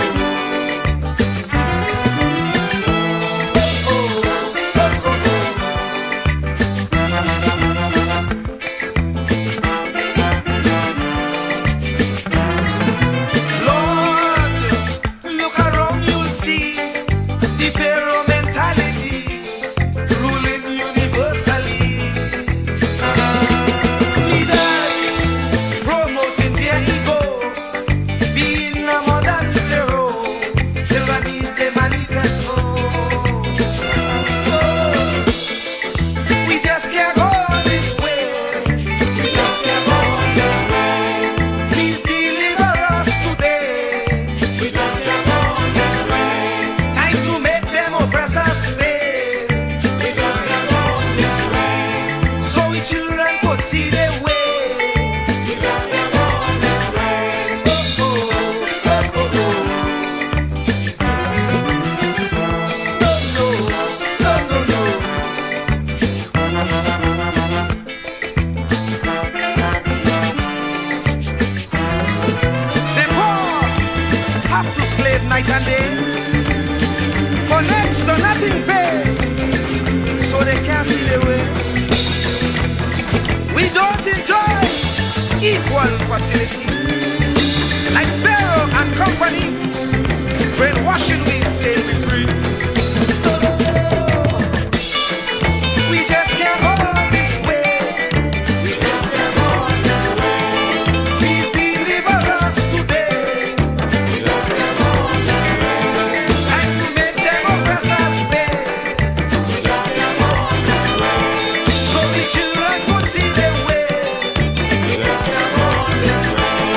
Lord, look around, you'll see the Pharaoh mentality ruling universally. Leaders promoting their ego, being a modern Pharaoh, tyrannies they manifest. We just can't go on this way. We just can't go on this way. Please deliver us today. We just can't go on this way. Time to make them oppressors pay. We just can't go on this way. So we children could see their way. We just can't go on this way. Oh, oh, oh, oh, oh. No, no, no, no, no. The poor have to slave night and day for next to nothing pay, so they can't see their way. We don't enjoy equal facility like Pharaoh and company. Brainwashing we say we free. We just can't go on this way. We just can't go on this way. Please deliver us today. We just can't go on this way. Time to make them oppressors pay. We just can't go on this way. So the children could see their way. We just can't go on this way.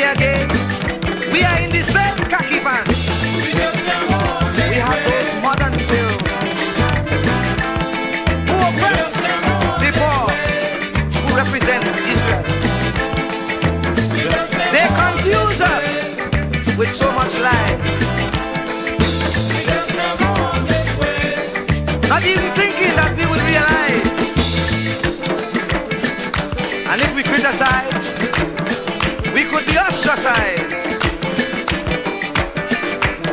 party again. We are in the same khaki pants. We have those modern pills who oppress the poor, who represents Israel. They confuse us with so much lies. Not even thinking that we would realize. And if we criticize, we could be ostracized.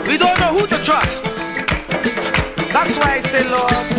We don't know who to trust. That's why I say, Lord,